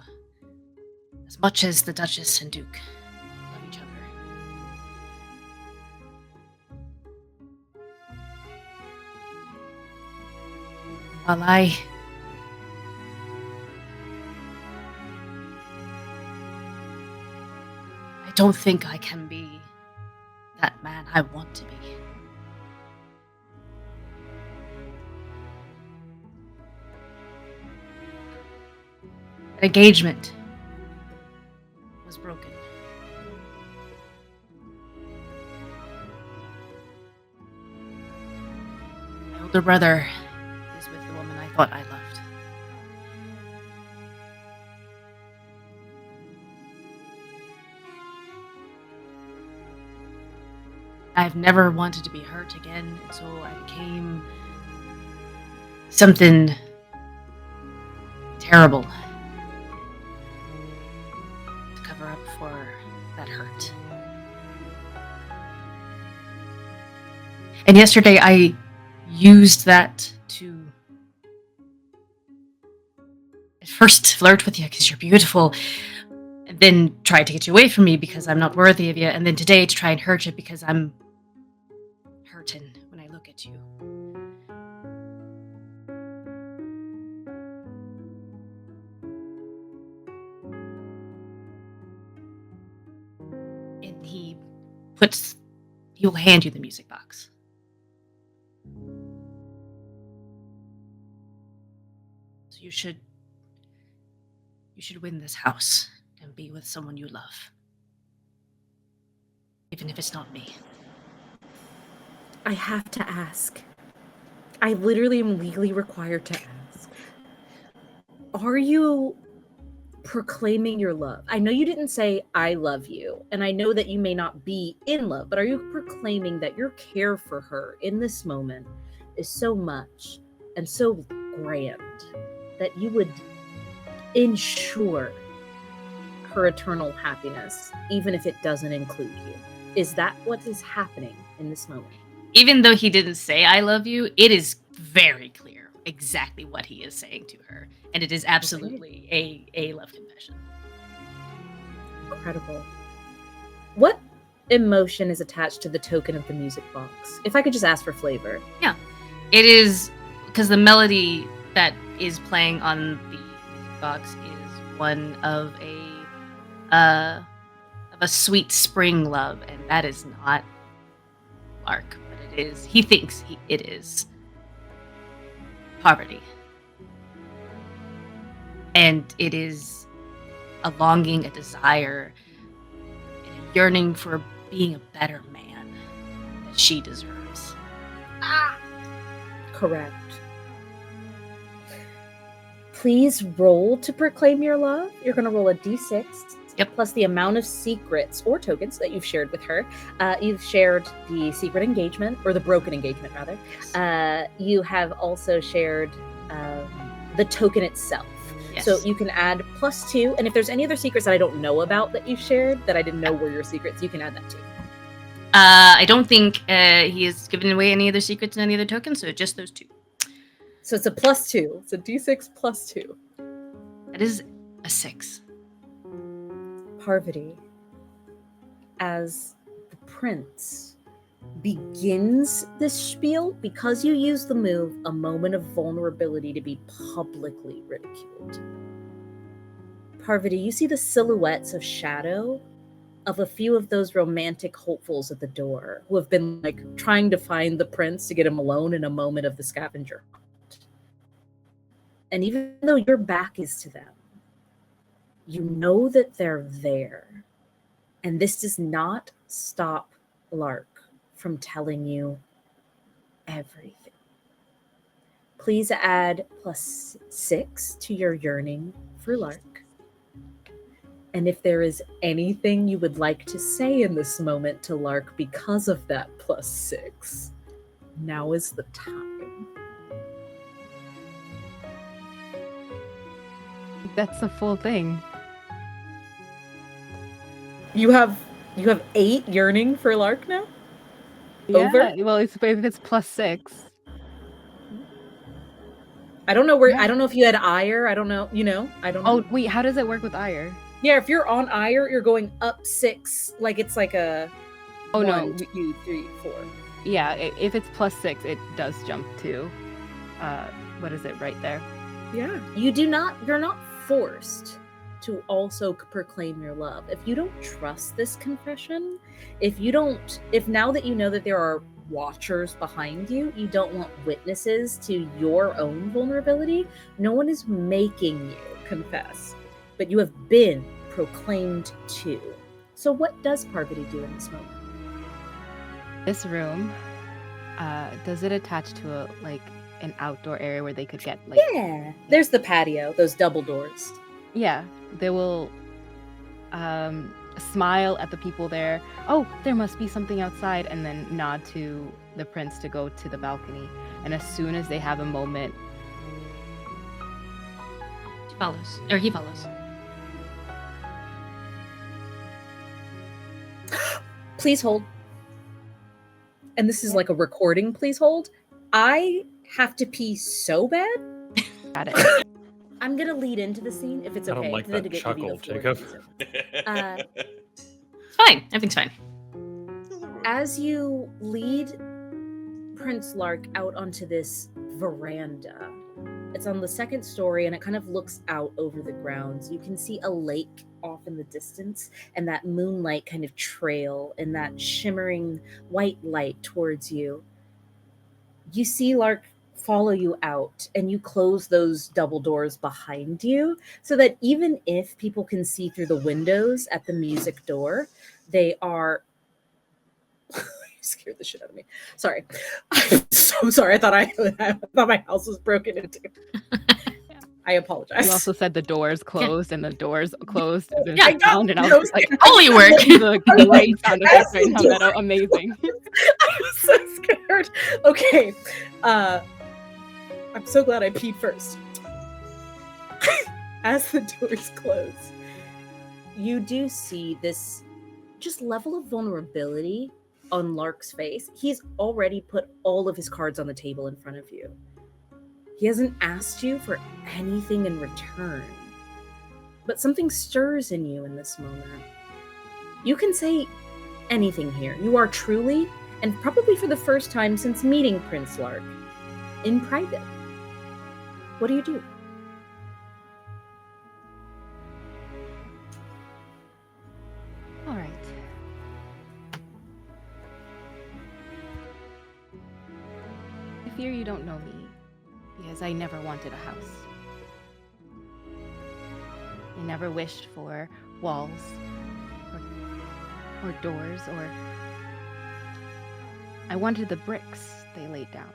as much as the Duchess and Duke love each other. While I don't think I can be that man I want to be. That engagement was broken. My older brother is with the woman I thought I loved. I've never wanted to be hurt again, and so I became something terrible to cover up for that hurt. And yesterday I used that to at first flirt with you because you're beautiful, and then try to get you away from me because I'm not worthy of you, and then today to try and hurt you because I'm hurting when I look at you. And he will hand you the music box. So you should win this house and be with someone you love. Even if it's not me. I have to ask. I literally am legally required to ask. Are you proclaiming your love? I know you didn't say I love you, and I know that you may not be in love, but are you proclaiming that your care for her in this moment is so much and so grand that you would ensure her eternal happiness, even if it doesn't include you? Is that what is happening in this moment? Even though he didn't say I love you, it is very clear exactly what he is saying to her. And it is absolutely a love confession. Incredible. What emotion is attached to the token of the music box? If I could just ask for flavor. Yeah. It is because the melody that is playing on the music box is one of a sweet spring love, and that is not Lark, but it is. He thinks it is poverty, and it is a longing, a desire, and a yearning for being a better man that she deserves. Correct. Please roll to proclaim your love. You're going to roll a d6 Yep. plus the amount of secrets or tokens that you've shared with her. You've shared the secret engagement, or the broken engagement, rather. Yes. You have also shared the token itself. Yes. So you can add +2, and if there's any other secrets that I don't know about that you've shared, that I didn't know were your secrets, you can add that too. I don't think he has given away any other secrets and any other tokens, so just those 2. So it's a +2. It's a d6 +2. That is a 6. Parvati, as the prince begins this spiel, because you use the move, a moment of vulnerability to be publicly ridiculed. Parvati, you see the silhouettes of shadow of a few of those romantic hopefuls at the door who have been trying to find the prince to get him alone in a moment of the scavenger hunt. And even though your back is to them, you know that they're there. And this does not stop Lark from telling you everything. Please add +6 to your yearning for Lark. And if there is anything you would like to say in this moment to Lark because of that +6, now is the time. That's the full thing. You have 8 yearning for Lark now? Yeah, Over? well, if it's +6. I don't know where. Yeah. I don't know if you had ire. I don't know. I don't know. Oh, wait, how does it work with ire? Yeah, if you're on ire, you're going up 6. Like it's like a. Oh, no, 1, 2, 3, 4. Yeah, if it's +6, it does jump to, what is it, right there? Yeah. You're not forced to also proclaim your love. If you don't trust this confession, if now that you know that there are watchers behind you, you don't want witnesses to your own vulnerability, no one is making you confess, but you have been proclaimed to. So what does Parvati do in this moment? This room, does it attach to an outdoor area where they could get Yeah, there's the patio, those double doors. Yeah, they will smile at the people there. Oh, there must be something outside, and then nod to the prince to go to the balcony. And as soon as they have a moment, He follows. Please hold. And this is like a recording, please hold. I have to pee so bad. got it. I'm gonna lead into the scene if it's okay. I don't like then that to give you the chuckle, floor Jacob. to use it. It's fine. Everything's fine. As you lead Prince Lark out onto this veranda, it's on the 2nd story and it kind of looks out over the grounds. You can see a lake off in the distance and that moonlight kind of trail and that shimmering white light towards you. You see Lark follow you out and you close those double doors behind you so that even if people can see through the windows at the music door, they are you scared the shit out of me. Sorry. I'm so sorry. I thought my house was broken into. I apologize. You also said the doors closed and the doors closed. And Yeah, I got sound, and I was like, Holy work. the great sound effects right now that are amazing. I was so scared. Okay. I'm so glad I peed first. As the doors close, you do see this just level of vulnerability on Lark's face. He's already put all of his cards on the table in front of you. He hasn't asked you for anything in return. But something stirs in you in this moment. You can say anything here. You are truly, and probably for the first time since meeting Prince Lark, in private. What do you do? All right. I fear you don't know me, because I never wanted a house. I never wished for walls, or doors, or... I wanted the bricks they laid down.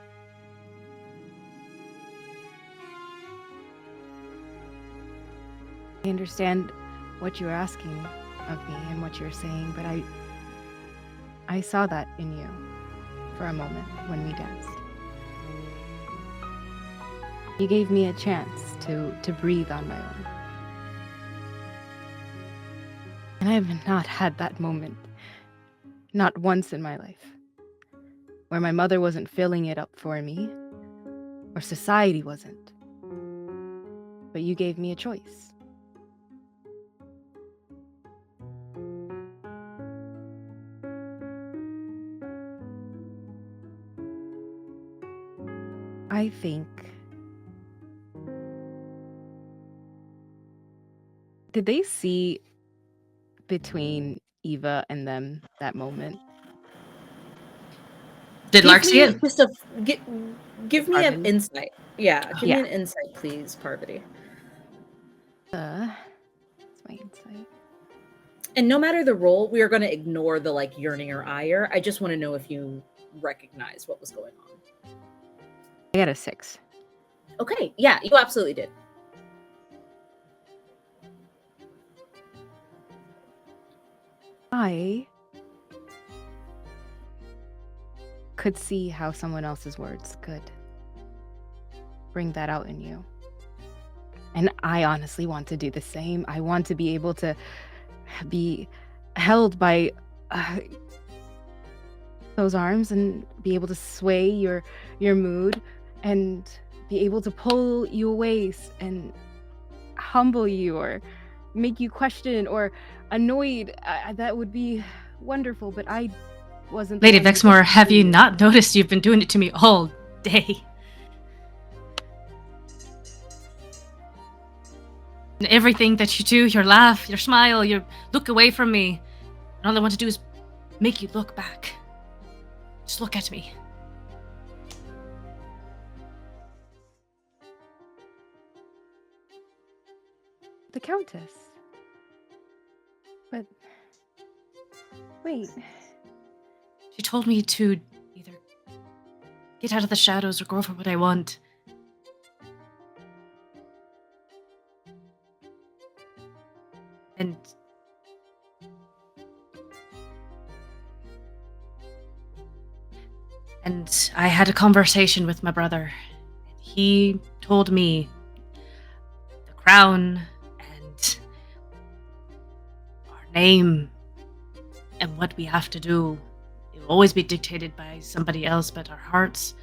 I understand what you're asking of me and what you're saying, but I saw that in you for a moment when we danced. You gave me a chance to breathe on my own. And I have not had that moment, not once in my life, where my mother wasn't filling it up for me, or society wasn't. But you gave me a choice. I think... Did they see between Eva and them that moment? Did Lark Give see me it? just a give me an Parvati? insight. Yeah, give me Yeah. an insight, please, Parvati. That's my insight. And no matter the role, we are going to ignore the like yearning or ire. I just want to know if you recognize what was going on. I got a 6. Okay, yeah, you absolutely did. I could see how someone else's words could bring that out in you. And I honestly want to do the same. I want to be able to be held by those arms and be able to sway your mood and be able to pull you away and humble you or make you question or annoyed. That would be wonderful, but I wasn't the Lady one who Vexmore, gets to have do you it. not noticed you've been doing it to me all day? And everything that you do, your laugh, your smile, your look away from me, and all I want to do is make you look back. Just look at me. The Countess. But wait, She told me to either get out of the shadows or go for what I want. And I had a conversation with my brother. And he told me the crown and our name and what we have to do, it will always be dictated by somebody else, but our hearts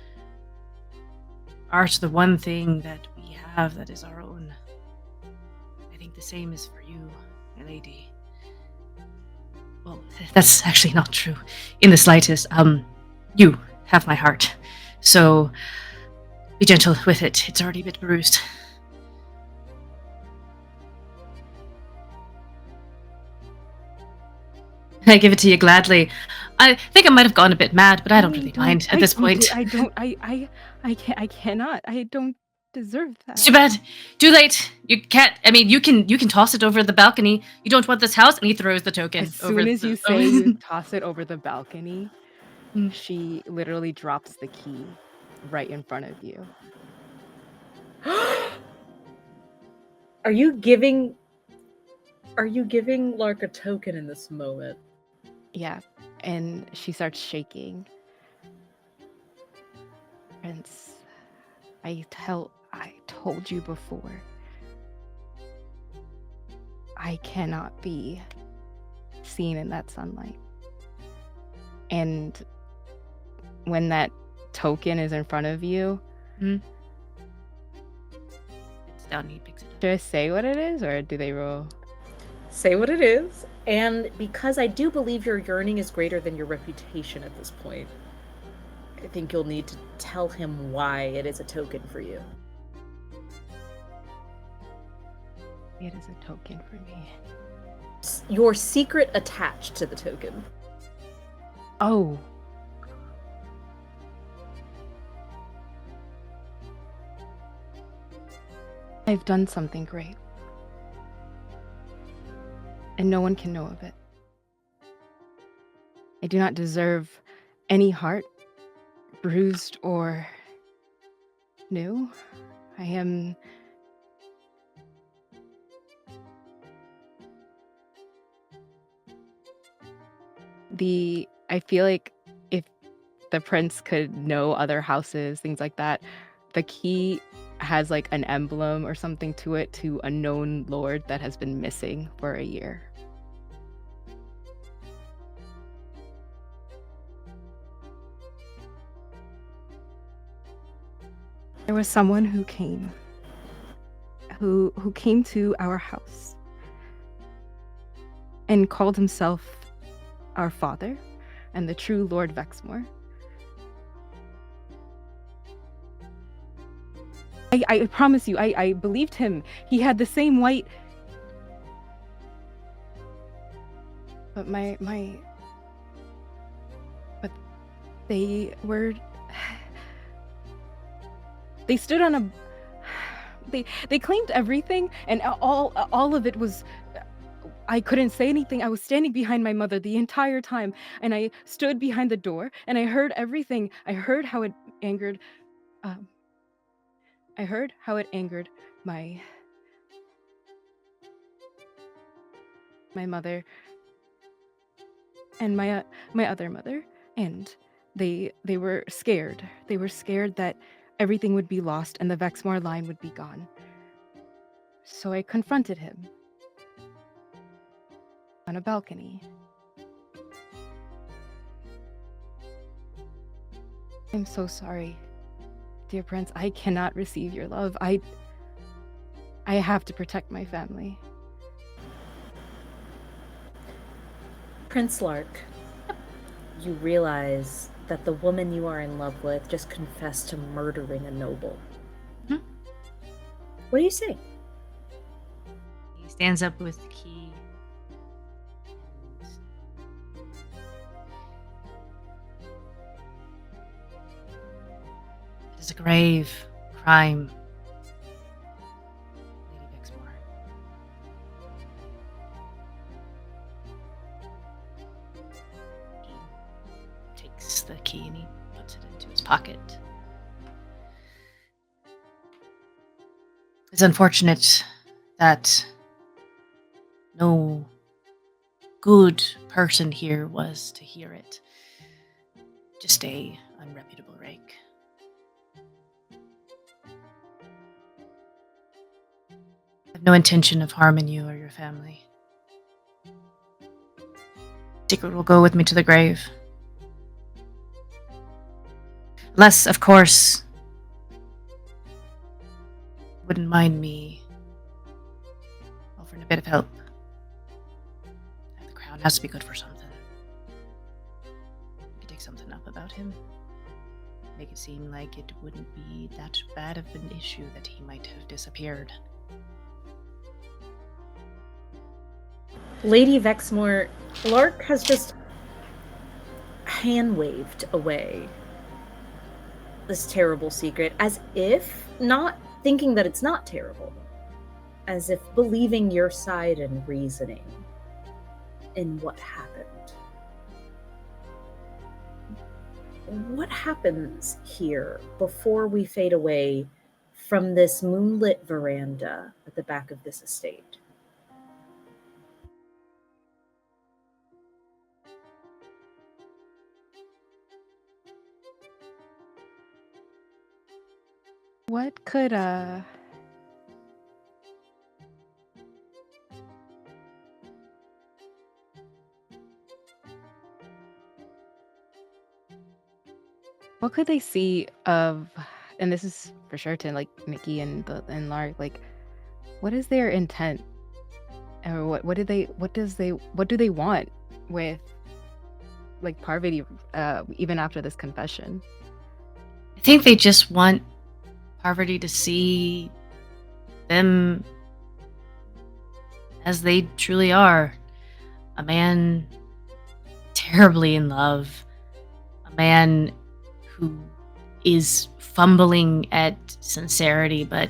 are the one thing that we have that is our own. I think the same is for you, my lady. Well, that's actually not true in the slightest. You have my heart, so be gentle with it. It's already a bit bruised. I give it to you gladly. I think I might have gone a bit mad, but I don't really mind at this point. I cannot. I don't deserve that. It's too bad. Too late. You can't. I mean, you can toss it over the balcony. You don't want this house, and he throws the token. As over soon as the, you say you toss it over the balcony, she literally drops the key right in front of you. Are you giving Lark a token in this moment? Yeah, and she starts shaking. Prince, I told you before. I cannot be seen in that sunlight. And when that token is in front of you, it's down. He picks it up. should I say what it is, or do they roll? Say what it is. And because I do believe your yearning is greater than your reputation at this point, I think you'll need to tell him why it is a token for you. It is a token for me. Your secret attached to the token. Oh. I've done something great. And no one can know of it. I do not deserve any heart, bruised or new. I am I feel like if the prince could know other houses, things like that, the key has like an emblem or something to it to a known lord that has been missing for a year. There was someone who came to our house and called himself our father and the true Lord Vexmore. I promise you, I believed him. He had the same white. But but they were. They stood on a. They claimed everything, and all of it was. I couldn't say anything. I was standing behind my mother the entire time, and I stood behind the door, and I heard everything. I heard how it angered. I heard how it angered my mother and my other mother, and they were scared. They were scared that everything would be lost and the Vexmore line would be gone. So I confronted him on a balcony. I'm so sorry, dear prince. I cannot receive your love. I have to protect my family. Prince Lark, you realize that the woman you are in love with just confessed to murdering a noble. Mhm. What do you say? He stands up with the key. It is a grave crime, Lady Vexmore. He takes the key and he puts it into his pocket. It's unfortunate that no good person here was to hear it. Just a unreputable rake. I have no intention of harming you or your family. Secret will go with me to the grave. Unless, of course, wouldn't mind me offering a bit of help. The crown has to be good for something. We could dig something up about him. Make it seem like it wouldn't be that bad of an issue that he might have disappeared. Lady Vexmore, Lark has just hand-waved away this terrible secret, as if not thinking that it's not terrible, as if believing your side and reasoning in what happened. What happens here before we fade away from this moonlit veranda at the back of this estate? What could they see of, and this is for sure to like Mickey and Lark, like what is their intent, or what do they want with like Parvati, even after this confession? I think they just want Parvati to see them as they truly are. A man terribly in love. A man who is fumbling at sincerity, but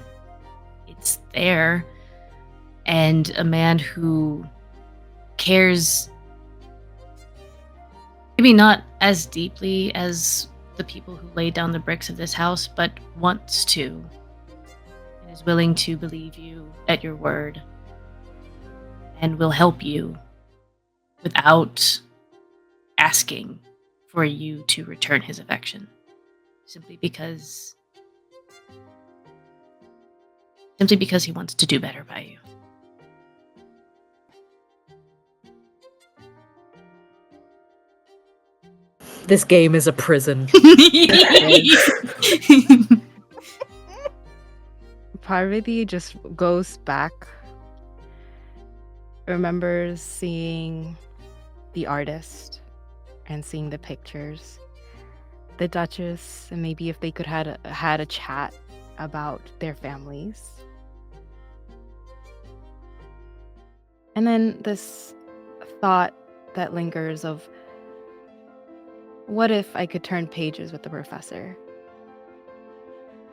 it's there. And a man who cares maybe not as deeply as the people who laid down the bricks of this house, but wants to, and is willing to believe you at your word, and will help you without asking for you to return his affection. Simply because he wants to do better by you. This game is a prison. Parvati just goes back, remembers seeing the artist and seeing the pictures, the Duchess, and maybe if they could had a chat about their families. And then this thought that lingers of, what if I could turn pages with the professor?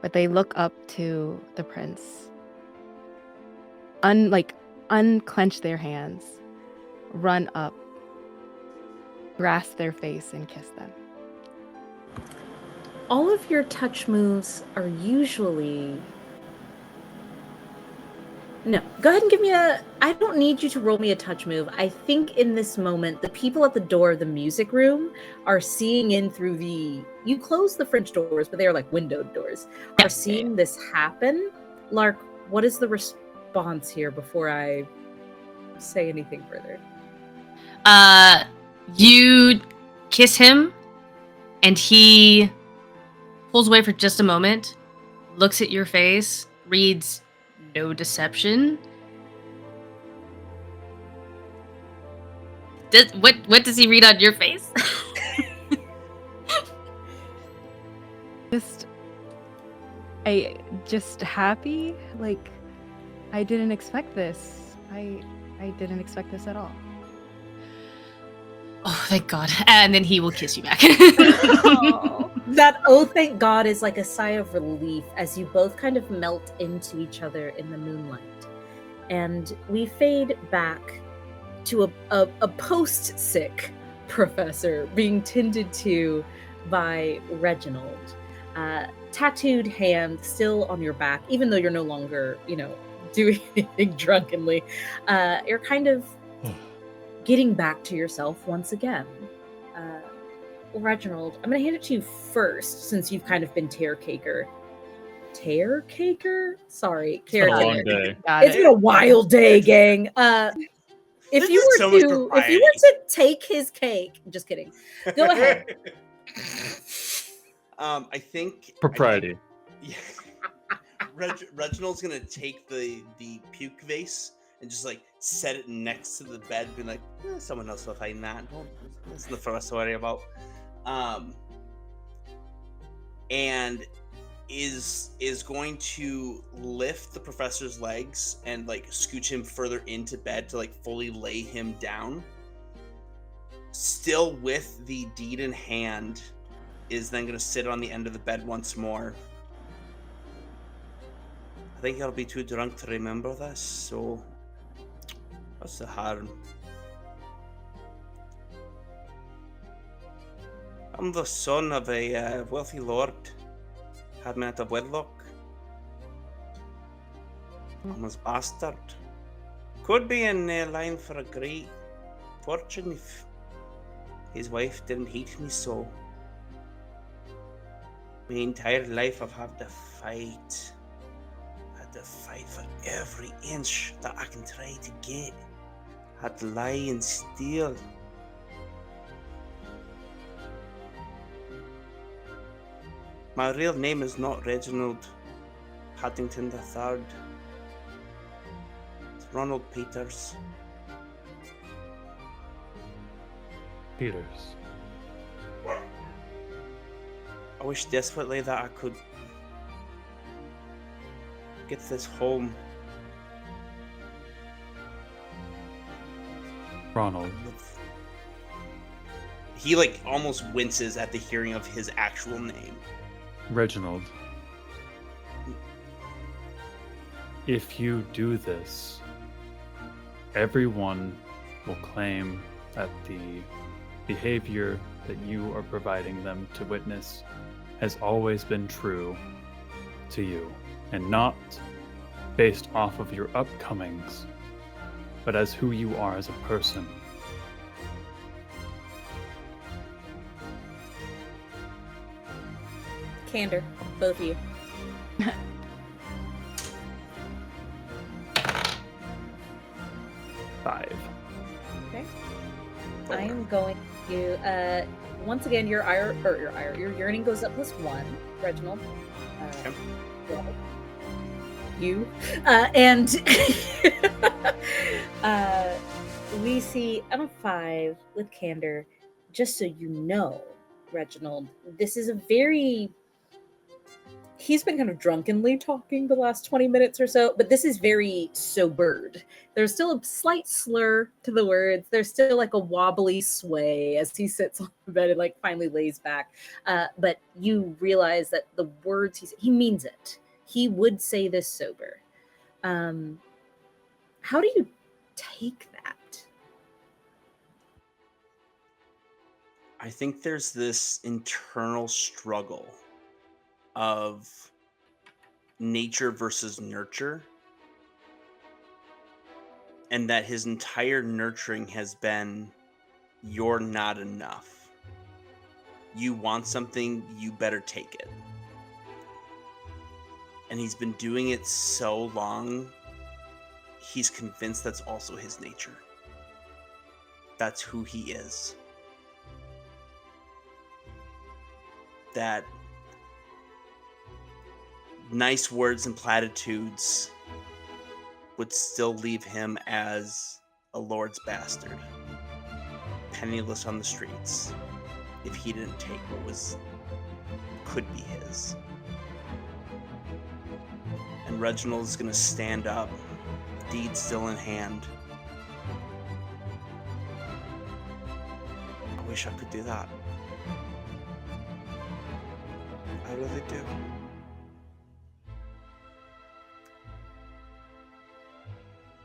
But they look up to the prince, unclench their hands, run up, grasp their face, and kiss them. All of your touch moves are usually... No, go ahead and give me I don't need you to roll me a touch move. I think in this moment, the people at the door of the music room are seeing in through you close the French doors, but they are like windowed doors, are seeing this happen. Lark, what is the response here before I say anything further? You kiss him, and he pulls away for just a moment, looks at your face, reads no deception. What does he read on your face? just happy. Like, I didn't expect this. I didn't expect this at all. Oh, thank God. And then he will kiss you back. That "oh, thank God" is like a sigh of relief as you both kind of melt into each other in the moonlight. And we fade back to a post-sick professor being tended to by Reginald. Tattooed hand still on your back, even though you're no longer, doing anything drunkenly. You're kind of getting back to yourself once again. Reginald, I'm going to hand it to you first, since you've kind of been tear-caker. Tear-caker? Sorry, caretaker. It's been a wild day, gang. If you were to take his cake, just kidding. Go ahead. I think propriety. Reginald's gonna take the puke vase and just like set it next to the bed, being like, someone else will find that. That's nothing for us to worry about. And is going to lift the professor's legs and like scooch him further into bed to like fully lay him down. Still with the deed in hand, is then going to sit on the end of the bed once more. I think I'll be too drunk to remember this, so what's the harm? I'm the son of a wealthy lord. Had me out of wedlock. I was bastard. Could be in line for a great fortune if his wife didn't hate me so. My entire life I've had to fight. Had to fight for every inch that I can try to get. Had to lie and steal. My real name is not Reginald Paddington III. It's Ronald Peters. Peters. I wish desperately that I could get this home. Ronald. He like almost winces at the hearing of his actual name. Reginald. If you do this, everyone will claim that the behavior that you are providing them to witness has always been true to you, and not based off of your upcomings, but as who you are as a person. Candor, both of you. Five. Okay. I am going to once again your yearning goes up +1, Reginald. Well, you and we see I'm a 5 with Candor. Just so you know, Reginald, this is a very he's been kind of drunkenly talking the last 20 minutes or so, but this is very sobered. There's still a slight slur to the words. There's still like a wobbly sway as he sits on the bed and like finally lays back. But you realize that the words he means it. He would say this sober. How do you take that? I think there's this internal struggle of nature versus nurture, and that his entire nurturing has been, you're not enough. You want something, you better take it. And he's been doing it so long, he's convinced that's also his nature. That's who he is. That nice words and platitudes would still leave him as a lord's bastard, penniless on the streets, if he didn't take what could be his. And Reginald's gonna stand up, deed still in hand. I wish I could do that. I really do.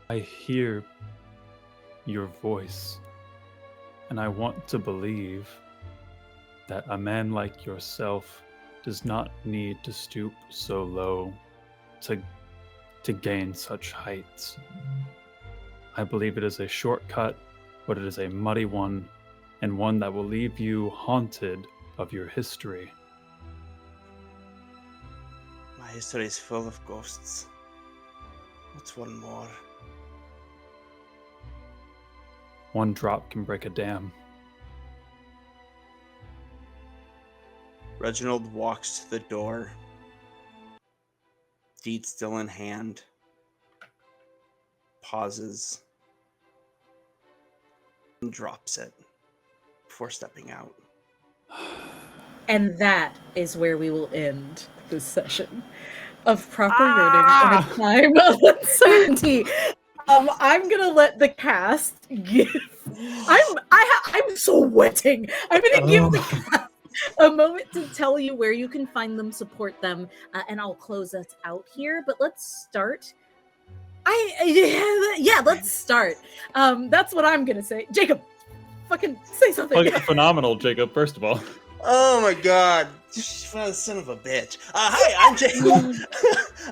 I hear your voice, and I want to believe that a man like yourself does not need to stoop so low to gain such heights. I believe it is a shortcut, but it is a muddy one, and one that will leave you haunted of your history. My history is full of ghosts. What's one more? One drop can break a dam. Reginald walks to the door, deed still in hand, pauses, and drops it before stepping out. And that is where we will end this session of proper yearning in a time of uncertainty. I'm gonna let the cast give. I'm sweating. I'm gonna give the cast a moment to tell you where you can find them, support them, and I'll close us out here. But let's start. Let's start. That's what I'm gonna say. Jacob, fucking say something. Phenomenal, Jacob, first of all. Oh my god. Son of a bitch. Hi, I'm Jacob.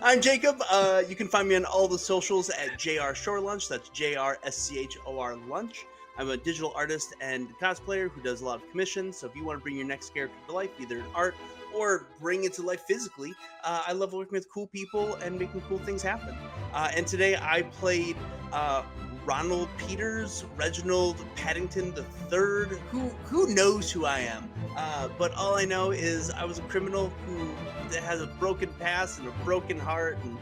I'm Jacob. You can find me on all the socials at JR Shore Lunch. That's JRSCHOR Lunch. I'm a digital artist and cosplayer who does a lot of commissions. So if you want to bring your next character to life, either in art or bring it to life physically, I love working with cool people and making cool things happen. And today I played Ronald Peters, Reginald Paddington III. Who knows who I am? But all I know is I was a criminal who has a broken past and a broken heart, and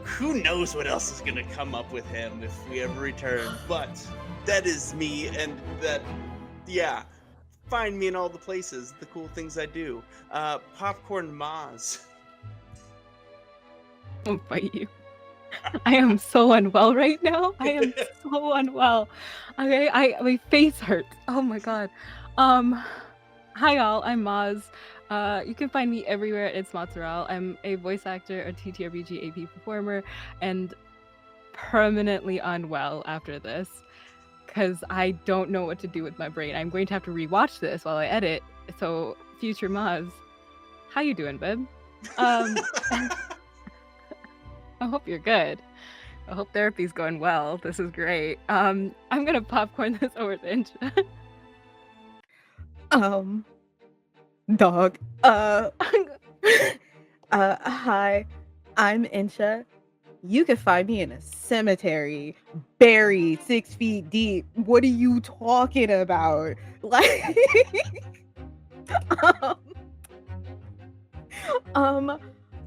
who knows what else is gonna come up with him if we ever return. But that is me, and find me in all the places, the cool things I do. Popcorn Maz. I'll fight you. I am so unwell right now. I am so unwell. Okay, my face hurts. Oh my god. Hi y'all, I'm Maz. You can find me everywhere at It's Mozzarella. I'm a voice actor, a TTRPG AP performer, and permanently unwell after this because I don't know what to do with my brain. I'm going to have to rewatch this while I edit. So, future Maz, how you doing, babe? I hope you're good. I hope therapy's going well. This is great. I'm gonna popcorn this over to Inja. Dog. Hi, I'm Incha. You can find me in a cemetery, buried 6 feet deep. What are you talking about? Like, um, um,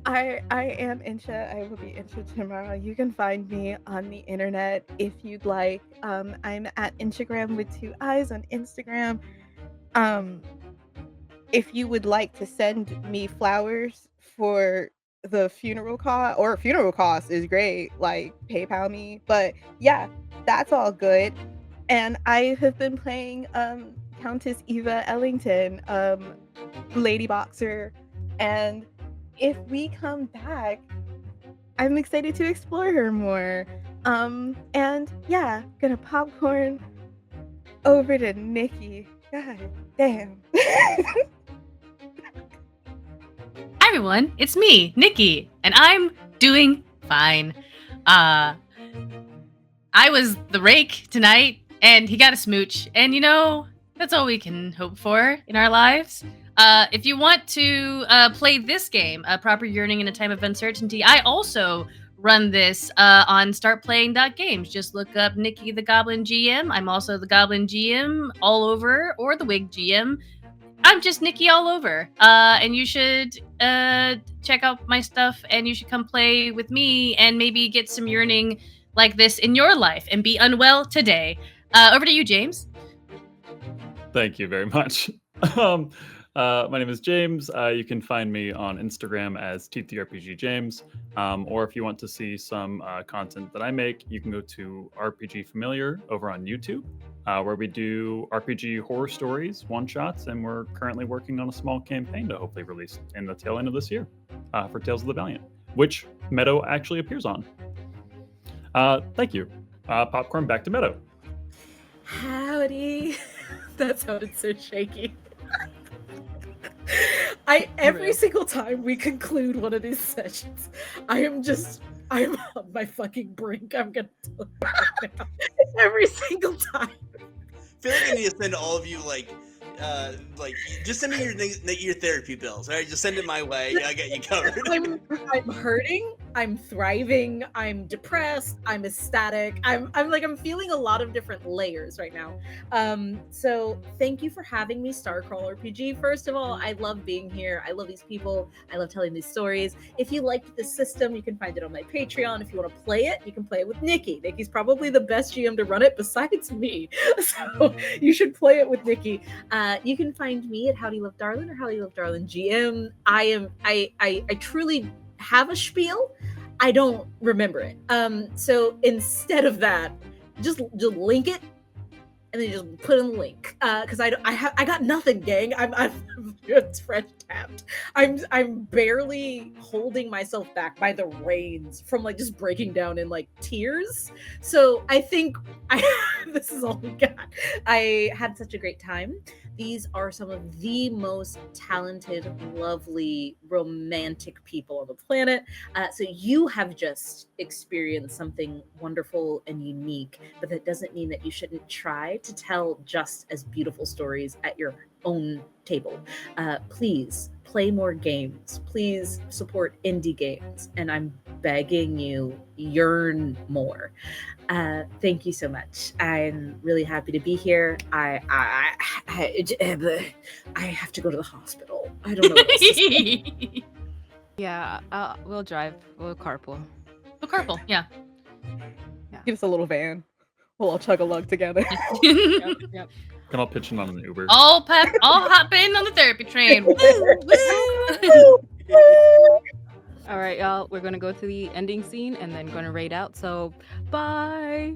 I am Incha. I will be Incha tomorrow. You can find me on the internet if you'd like. I'm at Instagram with 2 eyes on Instagram. Um, if you would like to send me flowers for the funeral cost, or funeral cost is great, like PayPal me. But yeah, that's all good. And I have been playing Countess Eva Ellington, Lady Boxer, and if we come back, I'm excited to explore her more. And yeah, gonna popcorn over to Nikki. God damn. Hi everyone, it's me, Nikki, and I'm doing fine. I was the rake tonight, and he got a smooch, and that's all we can hope for in our lives. If you want to play this game, Proper Yearning in a Time of Uncertainty, I also run this on startplaying.games. Just look up Nikki the Goblin GM. I'm also the Goblin GM all over, or the Wig GM. I'm just Nikki all over. And you should check out my stuff, and you should come play with me and maybe get some yearning like this in your life and be unwell today. Over to you, James. Thank you very much. My name is James. You can find me on Instagram as TTRPGJames. Or if you want to see some content that I make, you can go to RPG Familiar over on YouTube, where we do RPG horror stories, one-shots, and we're currently working on a small campaign to hopefully release in the tail end of this year for Tales of the Valiant, which Meadow actually appears on. Thank you. Popcorn, back to Meadow. Howdy. That sounded so shaky. Every single time we conclude one of these sessions, I'm on my fucking brink. I'm gonna tell you right now. Every single time. I feel like I need to send all of you like just send me your therapy bills. All right, just send it my way. I'll get you covered. I'm hurting. I'm thriving. I'm depressed. I'm ecstatic. I'm feeling a lot of different layers right now. So thank you for having me, Starcrawl RPG. First of all, I love being here. I love these people. I love telling these stories. If you liked the system, you can find it on my Patreon. If you want to play it, you can play it with Nikki. Nikki's probably the best GM to run it besides me. So you should play it with Nikki. You can find me at Howdy Love Darlin or Howdy Love Darlin GM. I truly have a spiel. I don't remember it. So instead of that, just link it and then just put in the link. Because I got nothing, gang. I'm it's fresh tapped. I'm barely holding myself back by the reins from like just breaking down in like tears. So I think this is all we got. I had such a great time. These are some of the most talented, lovely, romantic people on the planet. So you have just experienced something wonderful and unique, but that doesn't mean that you shouldn't try to tell just as beautiful stories at your own table. Please play more games. Please support indie games. And I'm begging you, yearn more. Thank you so much. I'm really happy to be here. I have to go to the hospital. I don't know what else to say. Yeah, we'll drive. We'll carpool. We'll carpool, yeah. Give us a little van. We'll all chug a lug together. Yep. Can I pitch in on an Uber? All hop in on the therapy train. Woo, woo. All right, y'all. We're gonna go to the ending scene and then gonna raid out. So, bye.